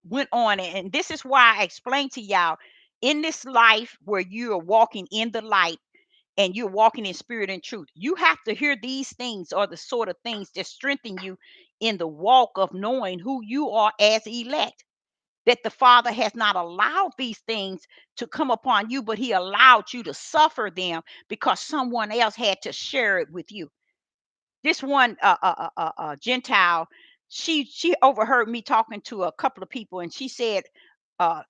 went on, and this is why I explained to y'all in this life where you are walking in the light and you're walking in spirit and truth. You have to hear these things are the sort of things that strengthen you in the walk of knowing who you are as elect, that the Father has not allowed these things to come upon you, but He allowed you to suffer them because someone else had to share it with you. This one Gentile, she overheard me talking to a couple of people, and she said,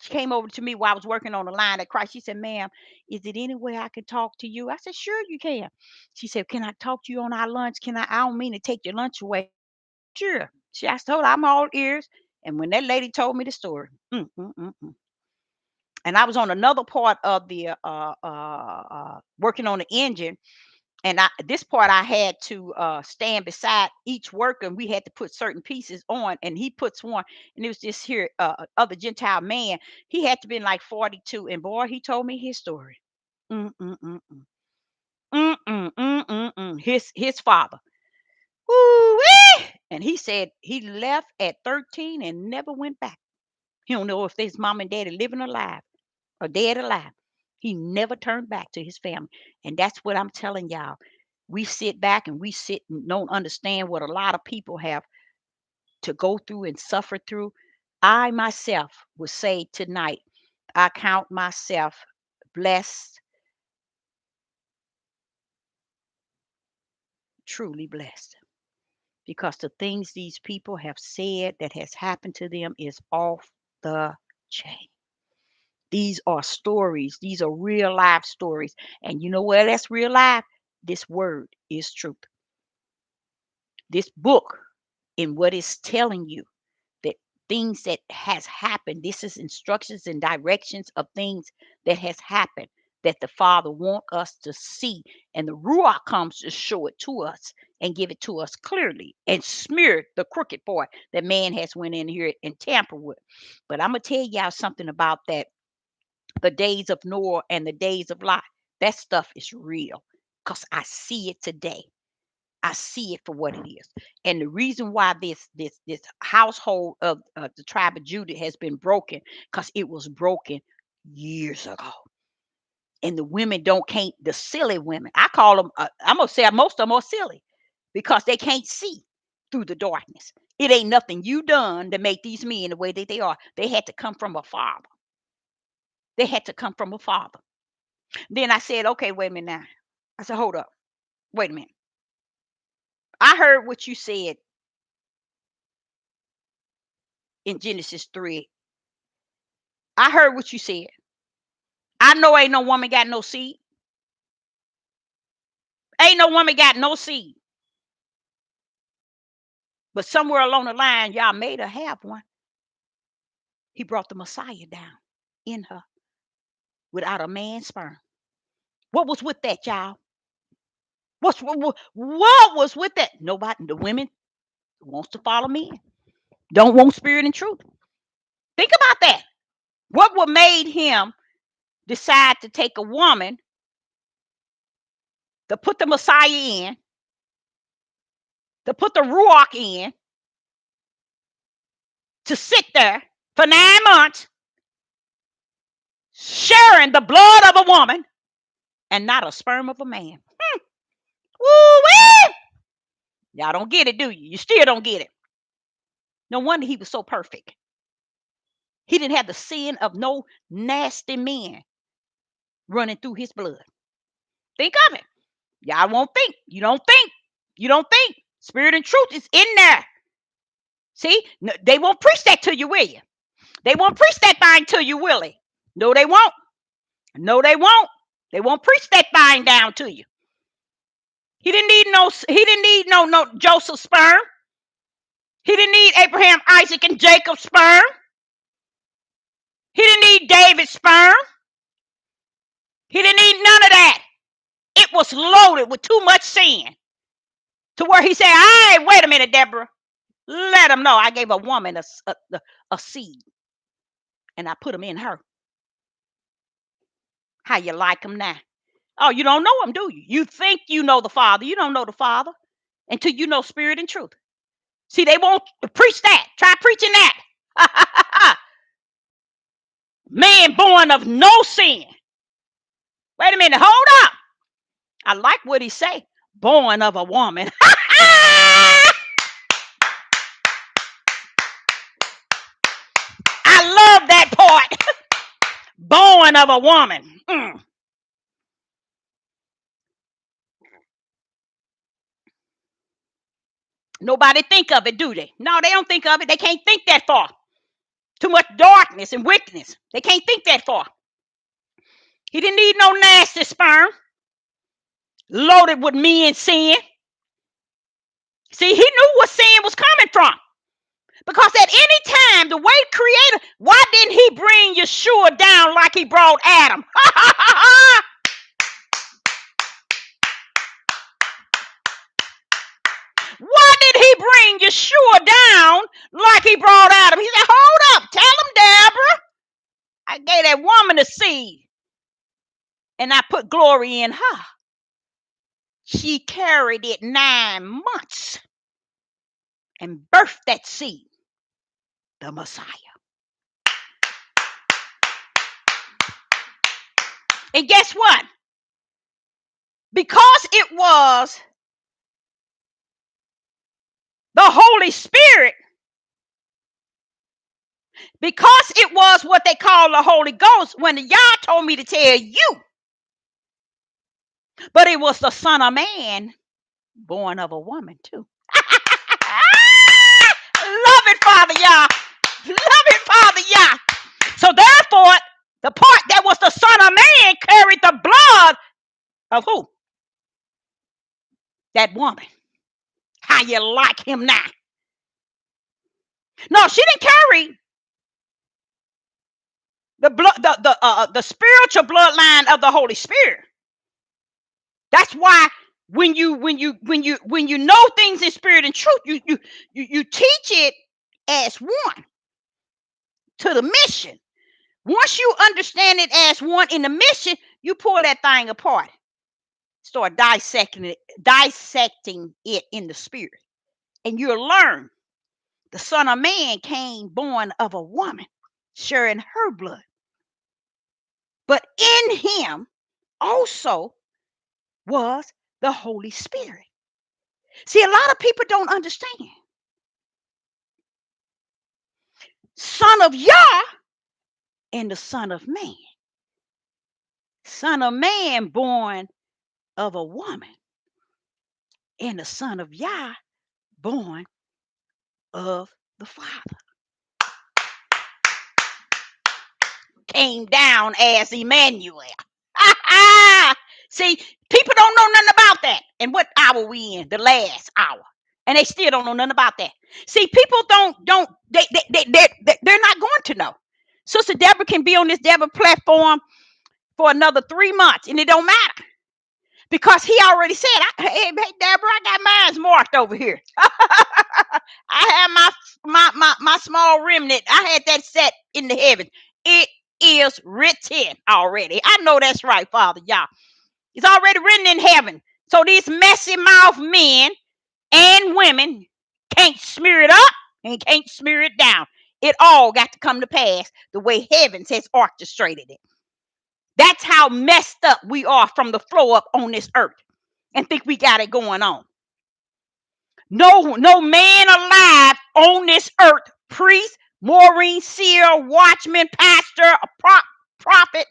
she came over to me while I was working on the line at Christ. She said, "Ma'am, is it any way I can talk to you?" I said, "Sure, you can." She said, "Can I talk to you on our lunch? Can I? I don't mean to take your lunch away." Sure. I told her I'm all ears. And when that lady told me the story, and I was on another part of the working on the engine, and this part I had to stand beside each worker, and we had to put certain pieces on, and he puts one, and it was this here other Gentile man. He had to be like 42, and boy, he told me his story. Mm, mm, mm, mm. Mm, mm, mm, mm, mm. His father. Woo-wee! And he said he left at 13 and never went back. He don't know if his mom and daddy living or alive or dead or alive. He never turned back to his family. And that's what I'm telling y'all. We sit back and we sit and don't understand what a lot of people have to go through and suffer through. I myself would say tonight, I count myself blessed, truly blessed, because the things these people have said that has happened to them is off the chain. These are stories. These are real life stories. And you know where that's real life? This word is truth. This book and what it's telling you that things that has happened, this is instructions and directions of things that has happened that the Father want us to see. And the Ruach comes to show it to us and give it to us clearly and smear the crooked part that man has went in here and tampered with. But I'm gonna tell y'all something about that, the days of Noah and the days of Lot. That stuff is real because I see it today. I see it for what it is. And the reason why this household of the tribe of Judah has been broken, because it was broken years ago. And the women don't can't the silly women. I call them. I'm gonna say most of them are silly because they can't see through the darkness. It ain't nothing you done to make these men the way that they are. They had to come from a father. They had to come from a father. Then I said, okay, wait a minute now. I said, hold up, wait a minute. I heard what you said in Genesis 3. I heard what you said. I know ain't no woman got no seed. Ain't no woman got no seed. But somewhere along the line, y'all made her have one. He brought the Messiah down in her without a man's sperm. What was with that, y'all? What was with that? Nobody, the women wants to follow me. Don't want spirit and truth. Think about that. What would made him decide to take a woman to put the Messiah in, to put the Ruach in, to sit there for 9 months, sharing the blood of a woman and not a sperm of a man. Woo-wee! Y'all don't get it, do you? You still don't get it. No wonder he was so perfect. He didn't have the sin of no nasty men running through his blood. Think of it. Y'all won't think. You don't think. You don't think. Spirit and truth is in there. See, they won't preach that to you, will you? They won't preach that thing to you, will they? No, they won't. No, they won't. They won't preach that thing down to you. He didn't need no. He didn't need no Joseph's sperm. He didn't need Abraham, Isaac, and Jacob's sperm. He didn't need David's sperm. He didn't need none of that. It was loaded with too much sin. To where he said, "Hey, wait a minute, Deborah. Let him know I gave a woman a seed, and I put him in her." How you like him now? Oh, you don't know him, do you? You think you know the Father. You don't know the Father until you know spirit and truth. See, they won't preach that. Try preaching that. Man born of no sin. Wait a minute, hold up. I like what he say. Born of a woman. I love that part. Born of a woman. Nobody think of it, do they? No, they don't think of it. They can't think that far. Too much darkness and wickedness. They can't think that far. He didn't need no nasty sperm loaded with men's sin. See, he knew what sin was coming from. Because at any time, the way Creator, why didn't he bring Yeshua down like he brought Adam? Why did he bring Yeshua down like he brought Adam? He said, hold up, tell him, Deborah, I gave that woman a seed, and I put glory in her. She carried it 9 months and birthed that seed, the Messiah. And guess what? Because it was the Holy Spirit, because it was what they call the Holy Ghost, when Yah told me to tell you, but it was the Son of Man born of a woman too. Love it, Father Yah. Love it, Father Yah. So therefore, the part that was the Son of Man carried the blood of who? That woman. How you like him now? No, she didn't carry the blood, the spiritual bloodline of the Holy Spirit. That's why when you know things in spirit and truth, you teach it as one to the mission. Once you understand it as one in the mission, you pull that thing apart, start dissecting it in the spirit, and you'll learn the Son of Man came born of a woman, sharing her blood. But in him also was the Holy Spirit. See, a lot of people don't understand. Son of Yah and the Son of Man. Son of Man born of a woman, and the Son of Yah born of the Father. Came down as Emmanuel. See, people don't know nothing about that. And what hour we in? The last hour. And they still don't know nothing about that. See, people they're not going to know. Sister Deborah can be on this Deborah platform for another 3 months, and it don't matter. Because he already said, hey, Deborah, I got mine's marked over here. I have my small remnant. I had that set in the heavens. It is written already. I know that's right, Father, y'all. It's already written in heaven. So these messy mouth men and women can't smear it up and can't smear it down. It all got to come to pass the way heaven has orchestrated it. That's how messed up we are from the flow up on this earth and think we got it going on. No man alive on this earth, priest, Maureen, seer, watchman, pastor, a prophet,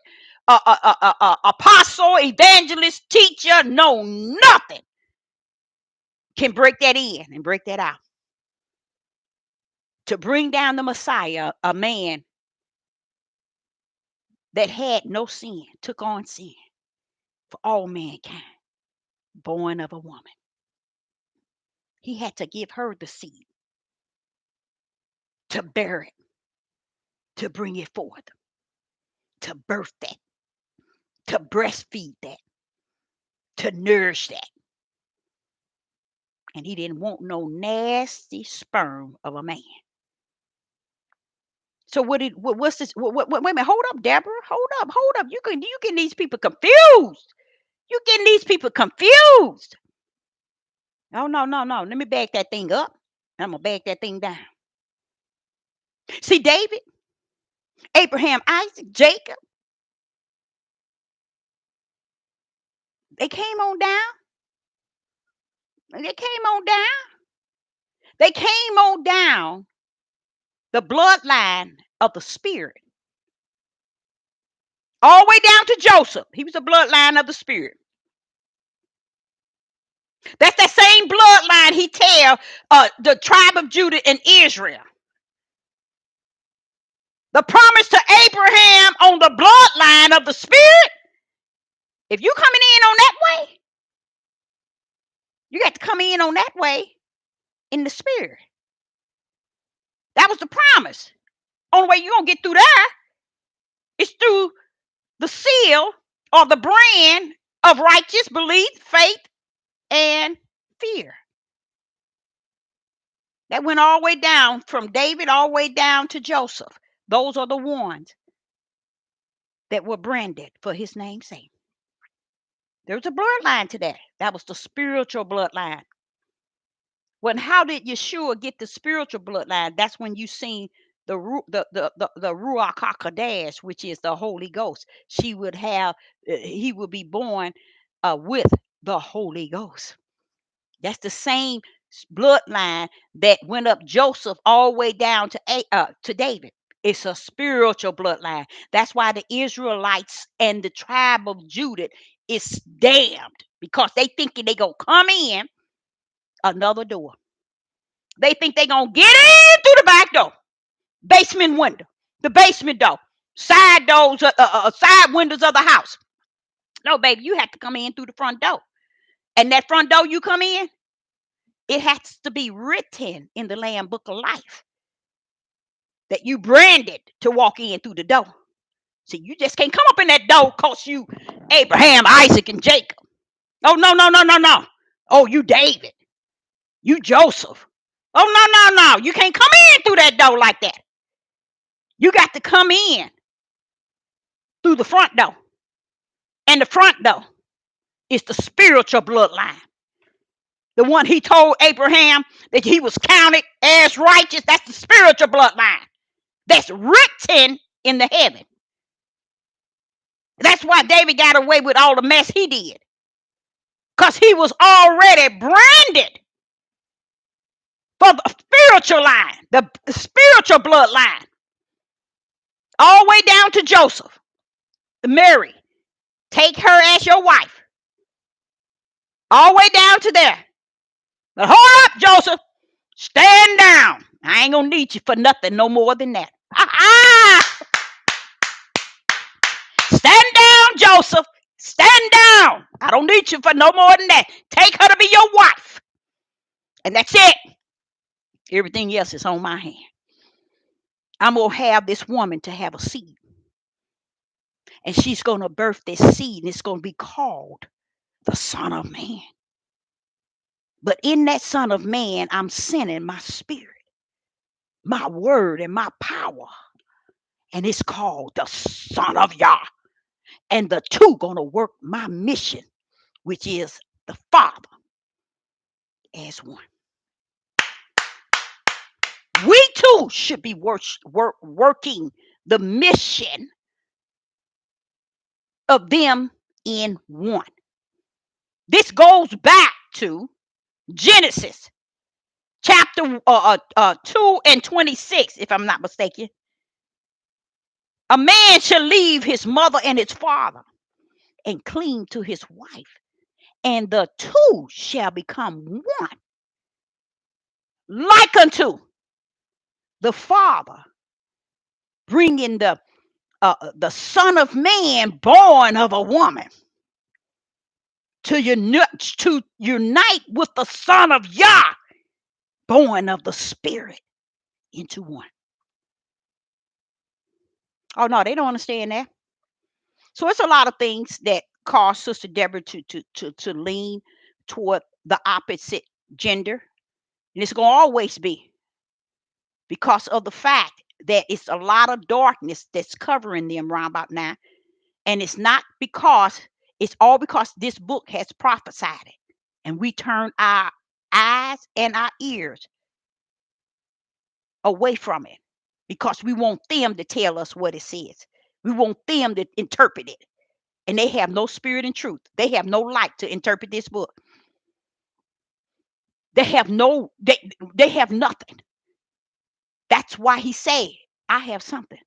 apostle, evangelist, teacher, no nothing can break that in and break that out. to bring down the Messiah, a man that had no sin, took on sin for all mankind, born of a woman. He had to give her the seed to bear it, to bring it forth, to birth that, to breastfeed that, to nourish that. And he didn't want no nasty sperm of a man. So what's this? Wait a minute, hold up, Deborah. Hold up. You getting these people confused. You getting these people confused. Oh, no. Let me back that thing up. I'm gonna back that thing down. See, David, Abraham, Isaac, Jacob, they came on down. They came on down. They came on down the bloodline of the spirit. All the way down to Joseph. He was a bloodline of the spirit. That's that same bloodline he tell the tribe of Judah and Israel. The promise to Abraham on the bloodline of the spirit. If you coming in on that way, you got to come in on that way in the spirit. That was the promise. Only way you're going to get through there is through the seal or the brand of righteous belief, faith, and fear. That went all the way down from David all the way down to Joseph. Those are the ones that were branded for his name's sake. There's a bloodline to that. That was the spiritual bloodline. When how did Yeshua get the spiritual bloodline? That's when you seen the Ruach HaKodesh, which is the Holy Ghost. He would be born with the Holy Ghost. That's the same bloodline that went up Joseph all the way down to David. It's a spiritual bloodline. That's why the Israelites and the tribe of Judah is damned, because they thinking they gonna come in another door. They think they gonna get in through the back door, basement window, the basement door, side doors, side windows of the house. No, baby, you have to come in through the front door. And that front door you come in, it has to be written in the Lamb Book of Life that you branded to walk in through the door. See, you just can't come up in that door because you Abraham, Isaac, and Jacob. Oh, no. Oh, you David. You Joseph. Oh, no. You can't come in through that door like that. You got to come in through the front door. And the front door is the spiritual bloodline. The one he told Abraham that he was counted as righteous. That's the spiritual bloodline. That's written in the heaven. That's why David got away with all the mess he did. Because he was already branded for the spiritual line, the spiritual bloodline. All the way down to Joseph. Mary, take her as your wife. All the way down to there. But hold up, Joseph. Stand down. I ain't going to need you for nothing no more than that. Stand down, Joseph. Stand down. I don't need you for no more than that. Take her to be your wife. And that's it. Everything else is on my hand. I'm going to have this woman to have a seed. And she's going to birth this seed. And it's going to be called the Son of Man. But in that Son of Man, I'm sending my spirit, my word, and my power. And it's called the Son of Yah. And the two going to work my mission, which is the Father as one. We too should be working the mission of them in one. This goes back to Genesis chapter 2 and 26, if I'm not mistaken. A man shall leave his mother and his father and cling to his wife, and the two shall become one. Like unto the Father bringing the Son of Man born of a woman to unite with the Son of Yah born of the Spirit into one. Oh no, they don't understand that. So it's a lot of things that cause Sister Deborah to lean toward the opposite gender. And it's gonna always be because of the fact that it's a lot of darkness that's covering them around about now. And it's not because it's all because this book has prophesied it. And we turn our eyes and our ears away from it because we want them to tell us what it says. We want them to interpret it. And they have no spirit and truth. They have no light to interpret this book. They have nothing. That's why he said, I have something.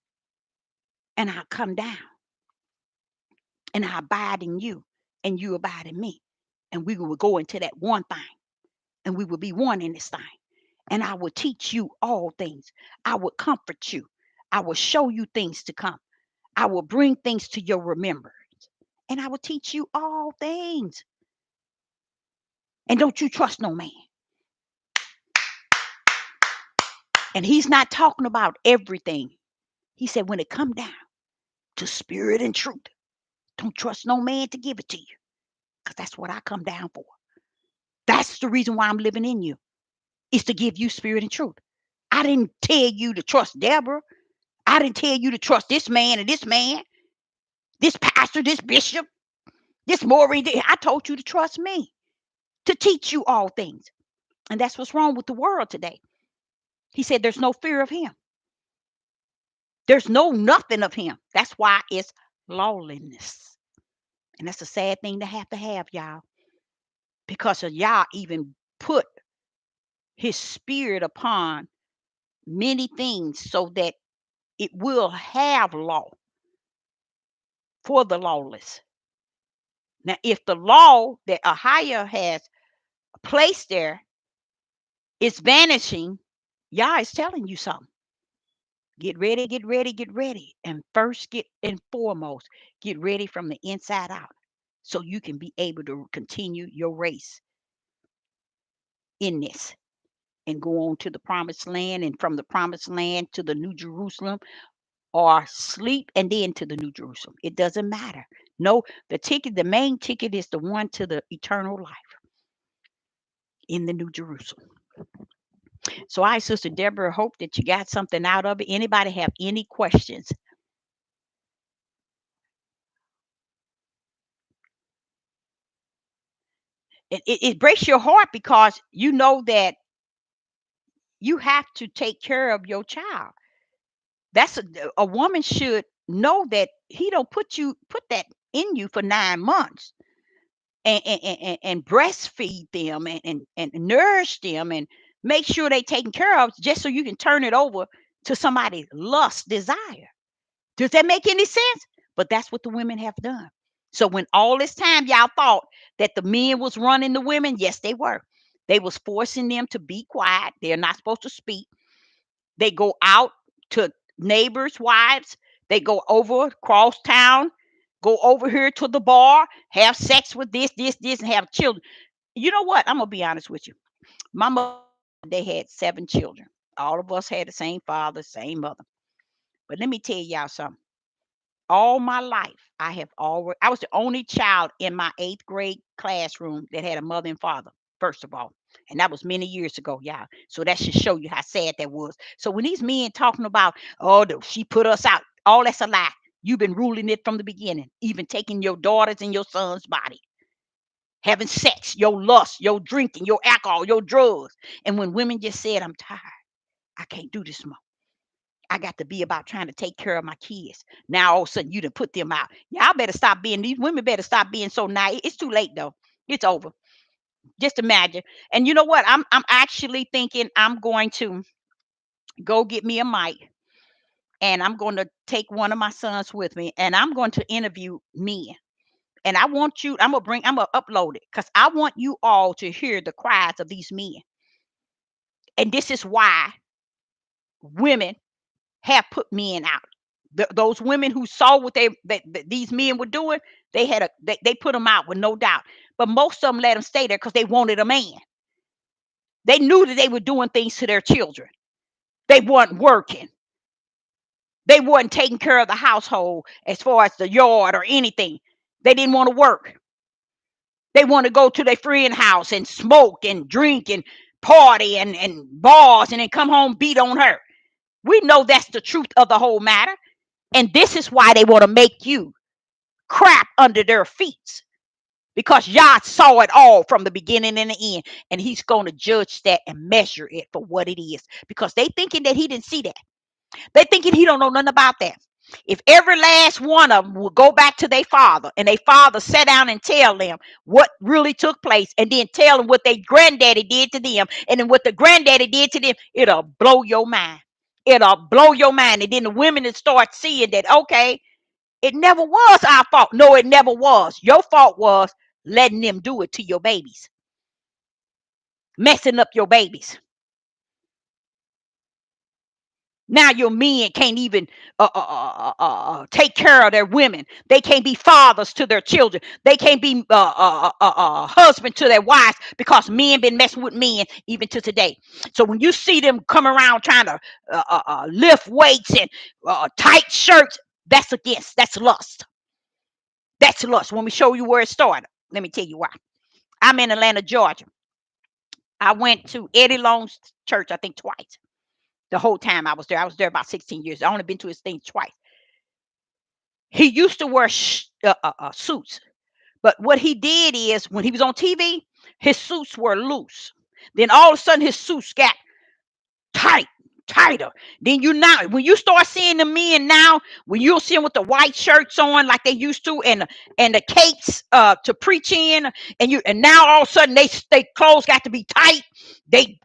And I come down and I abide in you and you abide in me. And we will go into that one thing and we will be one in this thing. And I will teach you all things. I will comfort you. I will show you things to come. I will bring things to your remembrance. And I will teach you all things. And don't you trust no man. And he's not talking about everything. He said, when it come down to spirit and truth, don't trust no man to give it to you. Because that's what I come down for. That's the reason why I'm living in you, is to give you spirit and truth. I didn't tell you to trust Deborah. I didn't tell you to trust this man, this pastor, this bishop, this Maureen. I told you to trust me, to teach you all things. And that's what's wrong with the world today. He said there's no fear of him. There's no nothing of him. That's why it's lawlessness. And that's a sad thing to have, y'all. Because of Yah even put his spirit upon many things so that it will have law for the lawless. Now, if the law that Ahiah has placed there is vanishing, Yah is telling you something. Get ready, get ready, get ready. And first, get and foremost, get ready from the inside out so you can be able to continue your race in this and go on to the promised land, and from the promised land to the New Jerusalem, or sleep and then to the New Jerusalem. It doesn't matter. No, the main ticket is the one to the eternal life in the New Jerusalem. So I, Sister Deborah, hope that you got something out of it. Anybody have any questions? It breaks your heart because you know that you have to take care of your child. That's a woman should know that he don't put that in you for 9 months and breastfeed them and nourish them and make sure they taken care of just so you can turn it over to somebody's lust desire. Does that make any sense? But that's what the women have done. So when all this time y'all thought that the men was running the women, yes, they were. They was forcing them to be quiet. They're not supposed to speak. They go out to neighbors' wives. They go over cross town, go over here to the bar, have sex with this, and have children. You know what? I'm gonna be honest with you. My mother, they had 7 children. All of us had the same father, same mother. But let me tell y'all something. All my life, I was the only child in my 8th grade classroom that had a mother and father, first of all. And that was many years ago, y'all. So that should show you how sad that was. So when these men talking about, oh, she put us out, all that's a lie. You've been ruling it from the beginning, even taking your daughters and your son's body, having sex, your lust, your drinking, your alcohol, your drugs. And when women just said, I'm tired, I can't do this more. I got to be about trying to take care of my kids. Now all of a sudden you done put them out. Y'all better stop being, these women better stop being so naive. It's too late though. It's over. Just imagine. And you know what? I'm actually thinking I'm going to go get me a mic and I'm going to take one of my sons with me and I'm going to interview men. And I want you, I'm gonna upload it because I want you all to hear the cries of these men. And this is why women have put men out. Those women who saw what these men were doing, they put them out with no doubt. But most of them let them stay there because they wanted a man. They knew that they were doing things to their children. They weren't working. They weren't taking care of the household as far as the yard or anything. They didn't want to work. They want to go to their friend house and smoke and drink and party and bars and then come home beat on her. We know that's the truth of the whole matter. And this is why they want to make you crap under their feet. Because Yah saw it all from the beginning and the end. And he's going to judge that and measure it for what it is. Because they thinking that he didn't see that. They thinking he don't know nothing about that. If every last one of them would go back to their father and their father sat down and tell them what really took place and then tell them what their granddaddy did to them and then what the granddaddy did to them, it'll blow your mind. It'll blow your mind. And then the women will start seeing that, okay, it never was our fault. No, it never was. Your fault was letting them do it to your babies, messing up your babies. Now your men can't even take care of their women. They can't be fathers to their children. They can't be husband to their wives because men been messing with men even to today. So when you see them come around trying to lift weights and tight shirts, that's lust. That's lust. When we show you where it started, let me tell you why. I'm in Atlanta, Georgia. I went to Eddie Long's church, I think twice. The whole time I was there about 16 years. I only been to his thing twice. He used to wear suits, but what he did is when he was on TV, his suits were loose. Then all of a sudden his suits got tighter. Then now, when you start seeing the men now, when you'll see them with the white shirts on like they used to, and the capes to preach in, and now all of a sudden they clothes got to be tight. They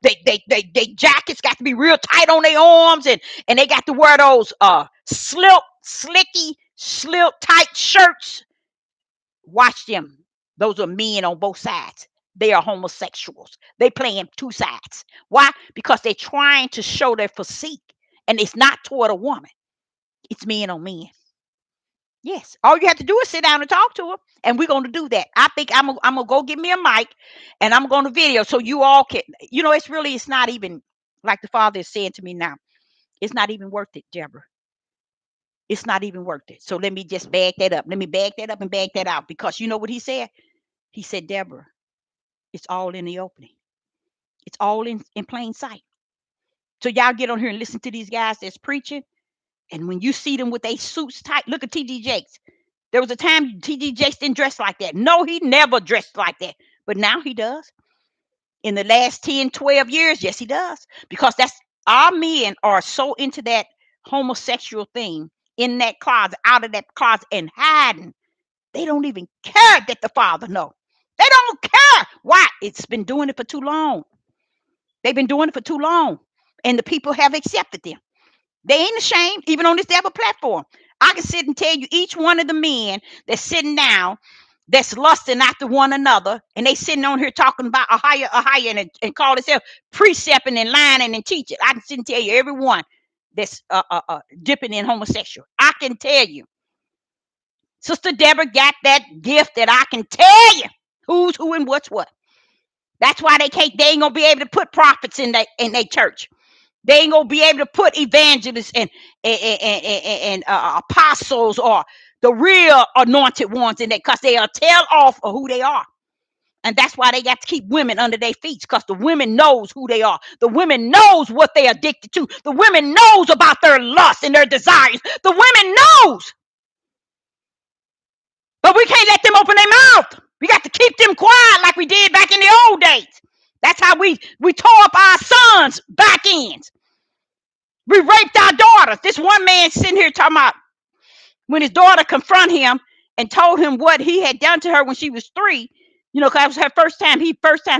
jackets got to be real tight on their arms, and they got to wear those slip tight shirts. Watch them. Those are men on both sides. They are homosexuals. They playing two sides. Why? Because they're trying to show their physique, and it's not toward a woman. It's men on men. Yes. All you have to do is sit down and talk to them, and we're going to do that. I think I'm gonna go get me a mic, and I'm going to video so you all can. It's not even like the Father is saying to me now. It's not even worth it, Deborah. It's not even worth it. So let me just bag that up. Let me bag that up and bag that out, because you know what he said? He said, Deborah, it's all in the opening. It's all in plain sight. So y'all get on here and listen to these guys that's preaching. And when you see them with their suits tight, look at T.D. Jakes. There was a time T.D. Jakes didn't dress like that. No, he never dressed like that. But now he does. In the last 10, 12 years, yes, he does. Because our men are so into that homosexual thing, in that closet, out of that closet, and hiding. They don't even care that the Father knows. They don't care. Why? It's been doing it for too long. They've been doing it for too long. And the people have accepted them. They ain't ashamed, even on this devil platform. I can sit and tell you each one of the men that's sitting down, that's lusting after one another, and they sitting on here talking about a higher, and call themselves precepting and lining and teaching. I can sit and tell you every one that's dipping in homosexual. I can tell you. Sister Deborah got that gift that I can tell you who's who and what's what. That's why they ain't gonna be able to put prophets in their church. They ain't gonna be able to put evangelists and apostles or the real anointed ones in there, because they are tell off of who they are. And that's why they got to keep women under their feet, because the women knows who they are. The women knows what they're addicted to. The women knows about their lust and their desires. The women knows. But we can't let them open their mouth. We got to keep them quiet like we did back in the old days. That's how we tore up our sons' back ends. We raped our daughters. This one man sitting here talking about when his daughter confronted him and told him what he had done to her when she was 3. Because that was her first time.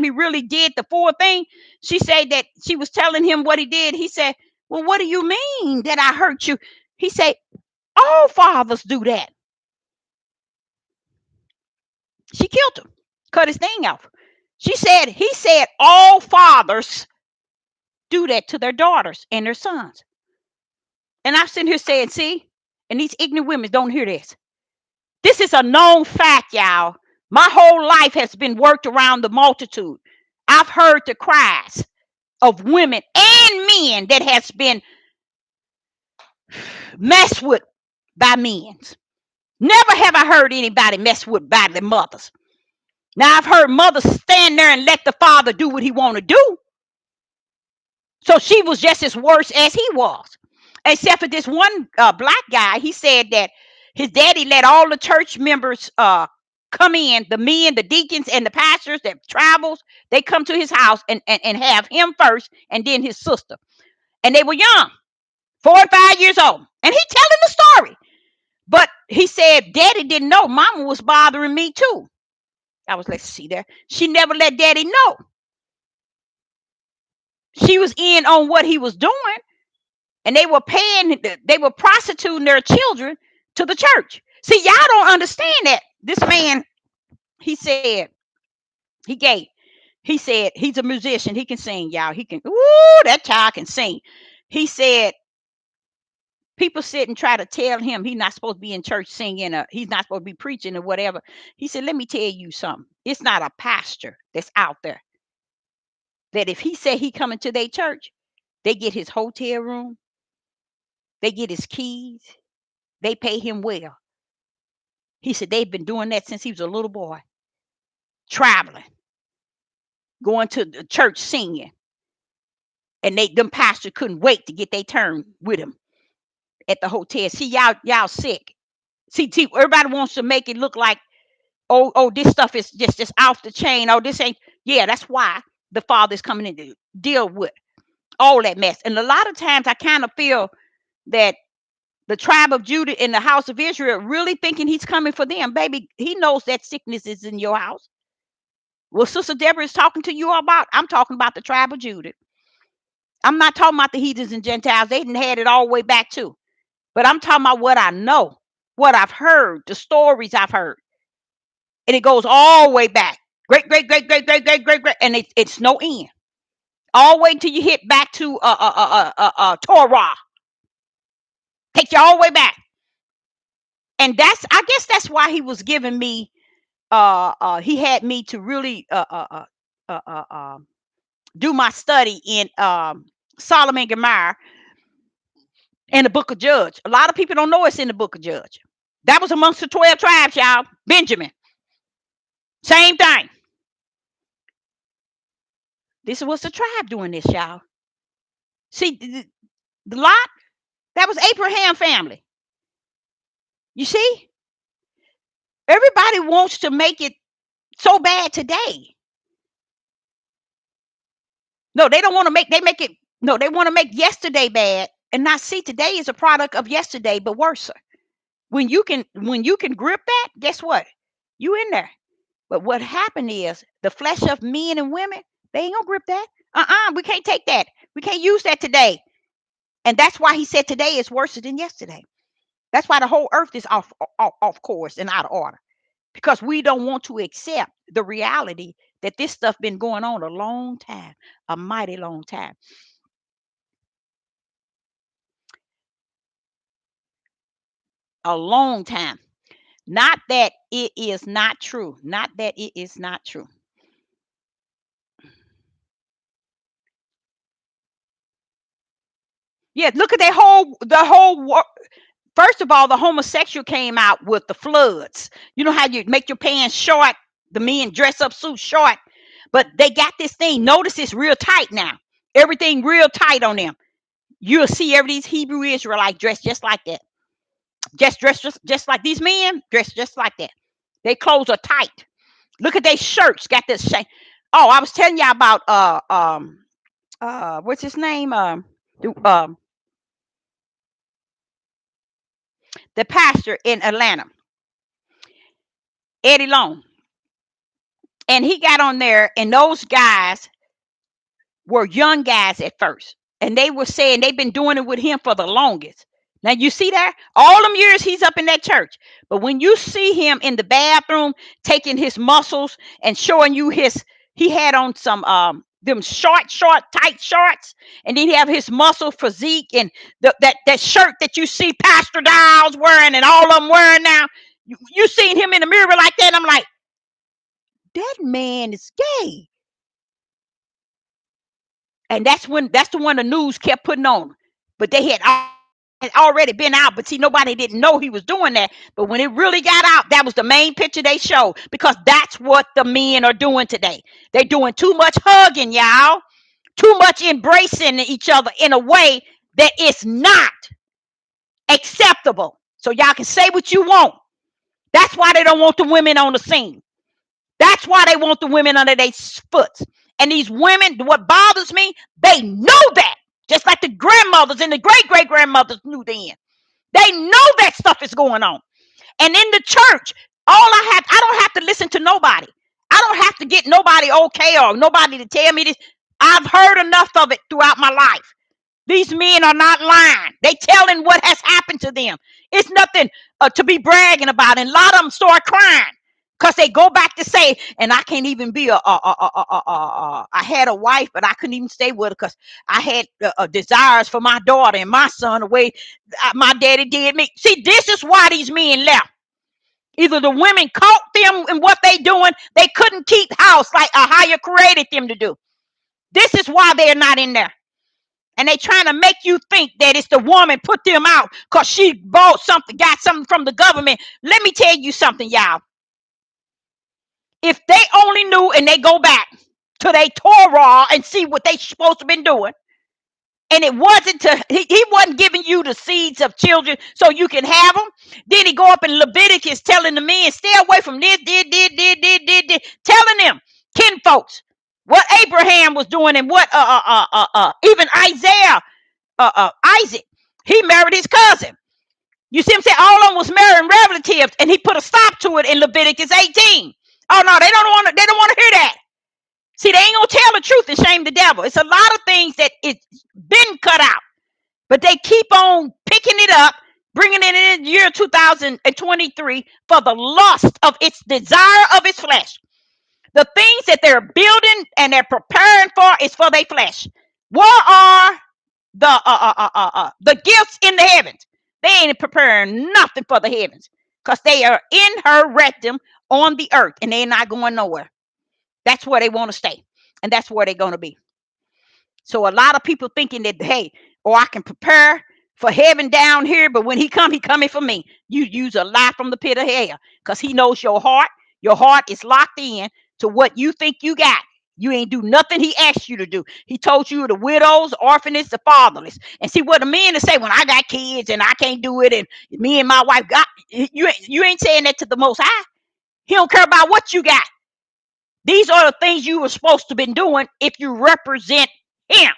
He really did the full thing. She said that she was telling him what he did. He said, well, what do you mean that I hurt you? He said, all fathers do that. She killed him, cut his thing off. He said all fathers do that to their daughters and their sons. And I'm sitting here saying, see, and these ignorant women don't hear this. This is a known fact, y'all. My whole life has been worked around the multitude. I've heard the cries of women and men that has been messed with by men. Never have I heard anybody mess with by the mothers. Now I've heard mothers stand there and let the father do what he want to do. So she was just as worse as he was. Except for this one black guy, he said that his daddy let all the church members come in, the men, the deacons, and the pastors that travels, they come to his house and have him first and then his sister. And they were young, 4 or 5 years old. And he telling the story. But he said daddy didn't know mama was bothering me too. I was like, see there. She never let daddy know. She was in on what he was doing. And they were prostituting their children to the church. See, y'all don't understand that. This man, he said, he gave, he said, he's a musician. He can sing, y'all. He can, ooh, that child can sing. He said, people sit and try to tell him he's not supposed to be in church singing, or he's not supposed to be preaching or whatever. He said, let me tell you something. It's not a pastor that's out there that if he said he coming to their church, they get his hotel room, they get his keys, they pay him well. He said they've been doing that since he was a little boy, traveling, going to the church singing. And them pastors couldn't wait to get their turn with him at the hotel. See, y'all sick. See, everybody wants to make it look like, oh, this stuff is just off the chain. Oh, this ain't. Yeah, that's why the Father's coming in to deal with all that mess. And a lot of times I kind of feel that the tribe of Judah and the house of Israel really thinking he's coming for them. Baby, he knows that sickness is in your house. Well, Sister Deborah is talking to you about, I'm talking about the tribe of Judah. I'm not talking about the heathens and Gentiles. They didn't had it all the way back too. But I'm talking about what I know, what I've heard, the stories I've heard. And it goes all the way back. Great, great, great, great, great, great, great, great. And it's no end. All the way till you hit back to Torah. Take you all the way back. And I guess that's why he was giving me, he had me to really do my study in Solomon and Gomorrah in the book of Judge. A lot of people don't know it's in the book of Judge. That was amongst the 12 tribes, y'all. Benjamin. Same thing. This was the tribe doing this, y'all. See, the Lot, that was Abraham family. You see? Everybody wants to make it so bad today. No, they don't want to make, they make it, no, they want to make yesterday bad and not see today is a product of yesterday, but worse. When you can grip that, guess what? You in there. But what happened is the flesh of men and women, they ain't gonna grip that. We can't take that. We can't use that today. And that's why he said today is worse than yesterday. That's why the whole earth is off course and out of order. Because we don't want to accept the reality that this stuff been going on a long time, a mighty long time. A long time. Not that it is not true. Not that it is not true. Yeah, look at the whole first of all, the homosexual came out with the floods. You know how you make your pants short, the men dress up suit short, but they got this thing. Notice it's real tight now. Everything real tight on them. You'll see every these Hebrew Israelites dressed just like that. Just like these men dressed just like that. Their clothes are tight. Look at their shirts. Got this shape. Oh, I was telling y'all about what's his name? The pastor in Atlanta, Eddie Long. And he got on there, and those guys were young guys at first. And they were saying they've been doing it with him for the longest. Now you see that? All them years he's up in that church. But when you see him in the bathroom taking his muscles and showing you he had on some them short, tight shorts, and then he have his muscle physique and that shirt that you see Pastor Dials wearing and all of them wearing now. You seen him in the mirror like that, and I'm like, that man is gay. And that's the one the news kept putting on. But they had already been out, but see, nobody didn't know he was doing that. But when it really got out, that was the main picture they showed, because that's what the men are doing today. They're doing too much hugging, y'all, too much embracing each other in a way that it's not acceptable. So y'all can say what you want. That's why they don't want the women on the scene. That's why they want the women under their foot. And these women, what bothers me, they know that. Just like the grandmothers and the great grandmothers knew then. They know that stuff is going on. And in the church, I don't have to listen to nobody. I don't have to get nobody okay or nobody to tell me this. I've heard enough of it throughout my life. These men are not lying. They telling what has happened to them. It's nothing to be bragging about. And a lot of them start crying because they go back to say, and I can't even be I had a wife, but I couldn't even stay with her because I had desires for my daughter and my son the way my daddy did me. See, this is why these men left. Either the women caught them in what they doing, they couldn't keep house like a higher created them to do. This is why they're not in there. And they trying to make you think that it's the woman put them out because she bought something, got something from the government. Let me tell you something, y'all. If they only knew, and they go back to their Torah and see what they supposed to been doing, and it wasn't he wasn't giving you the seeds of children so you can have them. Then he go up in Leviticus telling the men, stay away from this, telling them, kin folks, what Abraham was doing and what even Isaiah, Isaac, he married his cousin. You see him say all of them was marrying relatives, and he put a stop to it in Leviticus 18. Oh no, they don't want to hear that. See, they ain't gonna tell the truth and shame the devil. It's a lot of things that it's been cut out, but they keep on picking it up, bringing it in the year 2023 for the lust of its desire of its flesh. The things that they're building and they're preparing for is for their flesh. What are the gifts in the heavens? They ain't preparing nothing for the heavens because they are in her rectum on the earth, and they're not going nowhere. That's where they want to stay, and that's where they're going to be. So a lot of people thinking that, hey, I can prepare for heaven down here, but when he coming for me. You use a lie from the pit of hell, because he knows your heart. Your heart is locked in to what you think you got. You ain't do nothing he asked you to do. He told you the widows, orphans, the fatherless. And see what the men to say, when I got kids and I can't do it, and me and my wife got you ain't saying that to the Most High. He don't care about what you got. These are the things you were supposed to been doing if you represent him.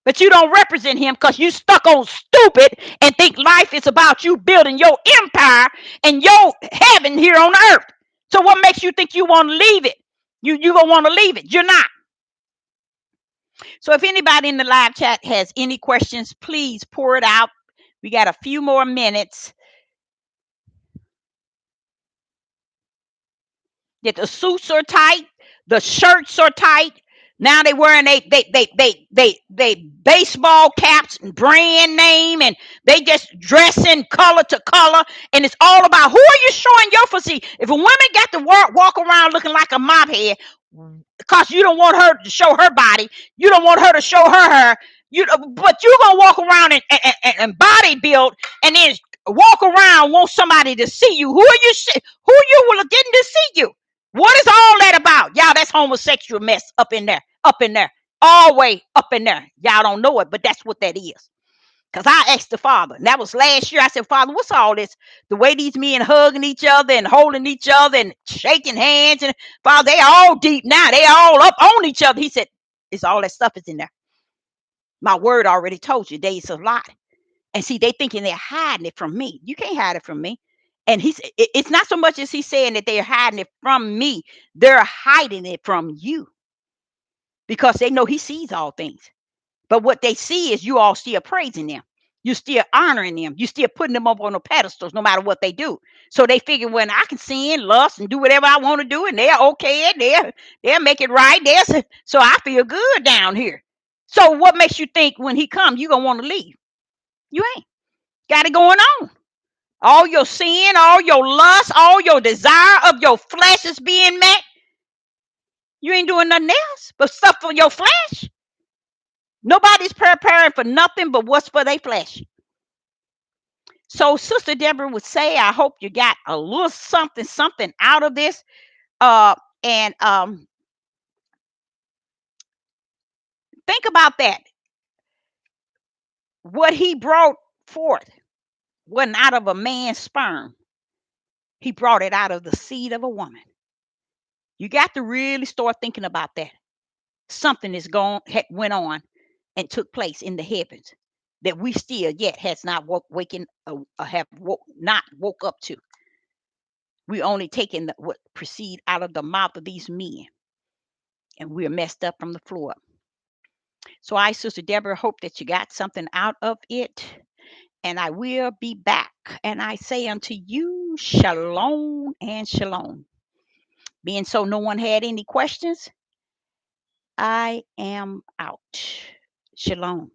But you don't represent him because you stuck on stupid and think life is about you building your empire and your heaven here on earth. So what makes you think you want to leave it? You gonna want to leave it. You're not. So if anybody in the live chat has any questions, please pour it out. We got a few more minutes. That the suits are tight, the shirts are tight. Now they wearing they baseball caps and brand name, and they just dressing color to color, and it's all about who are you showing your physique. If a woman got to walk around looking like a mop head because you don't want her to show her body, you don't want her to show her hair, but you're gonna walk around and body build, and then walk around want somebody to see you. Who are you? Who you were getting to see you? What is all that about? Y'all, that's homosexual mess up in there, all the way up in there. Y'all don't know it, but that's what that is. Because I asked the Father, and that was last year. I said, Father, what's all this? The way these men hugging each other and holding each other and shaking hands. And Father, they all deep now. They all up on each other. He said, it's all that stuff is in there. My word already told you, there's a lot. And see, they thinking they're hiding it from me. You can't hide it from me. And it's not so much as he's saying that they're hiding it from me. They're hiding it from you because they know he sees all things. But what they see is you all still praising them. You still honoring them. You still putting them up on the pedestals no matter what they do. So they figure when I can sin, lust, and do whatever I want to do, and they're okay, they'll make it right. So I feel good down here. So what makes you think when he comes, you gonna want to leave? You ain't got it going on. All your sin, all your lust, all your desire of your flesh is being met. You ain't doing nothing else but stuff for your flesh. Nobody's preparing for nothing but what's for their flesh. So Sister Deborah would say, I hope you got a little something out of this. And think about that. What he brought forth wasn't out of a man's sperm. He brought it out of the seed of a woman. You got to really start thinking about that. Something went on and took place in the heavens that we still yet has not not woke up to. We only taking what proceed out of the mouth of these men, and we're messed up from the floor up. So I, Sister Deborah, hope that you got something out of it, and I will be back. And I say unto you, shalom and shalom. Being so no one had any questions, I am out. Shalom.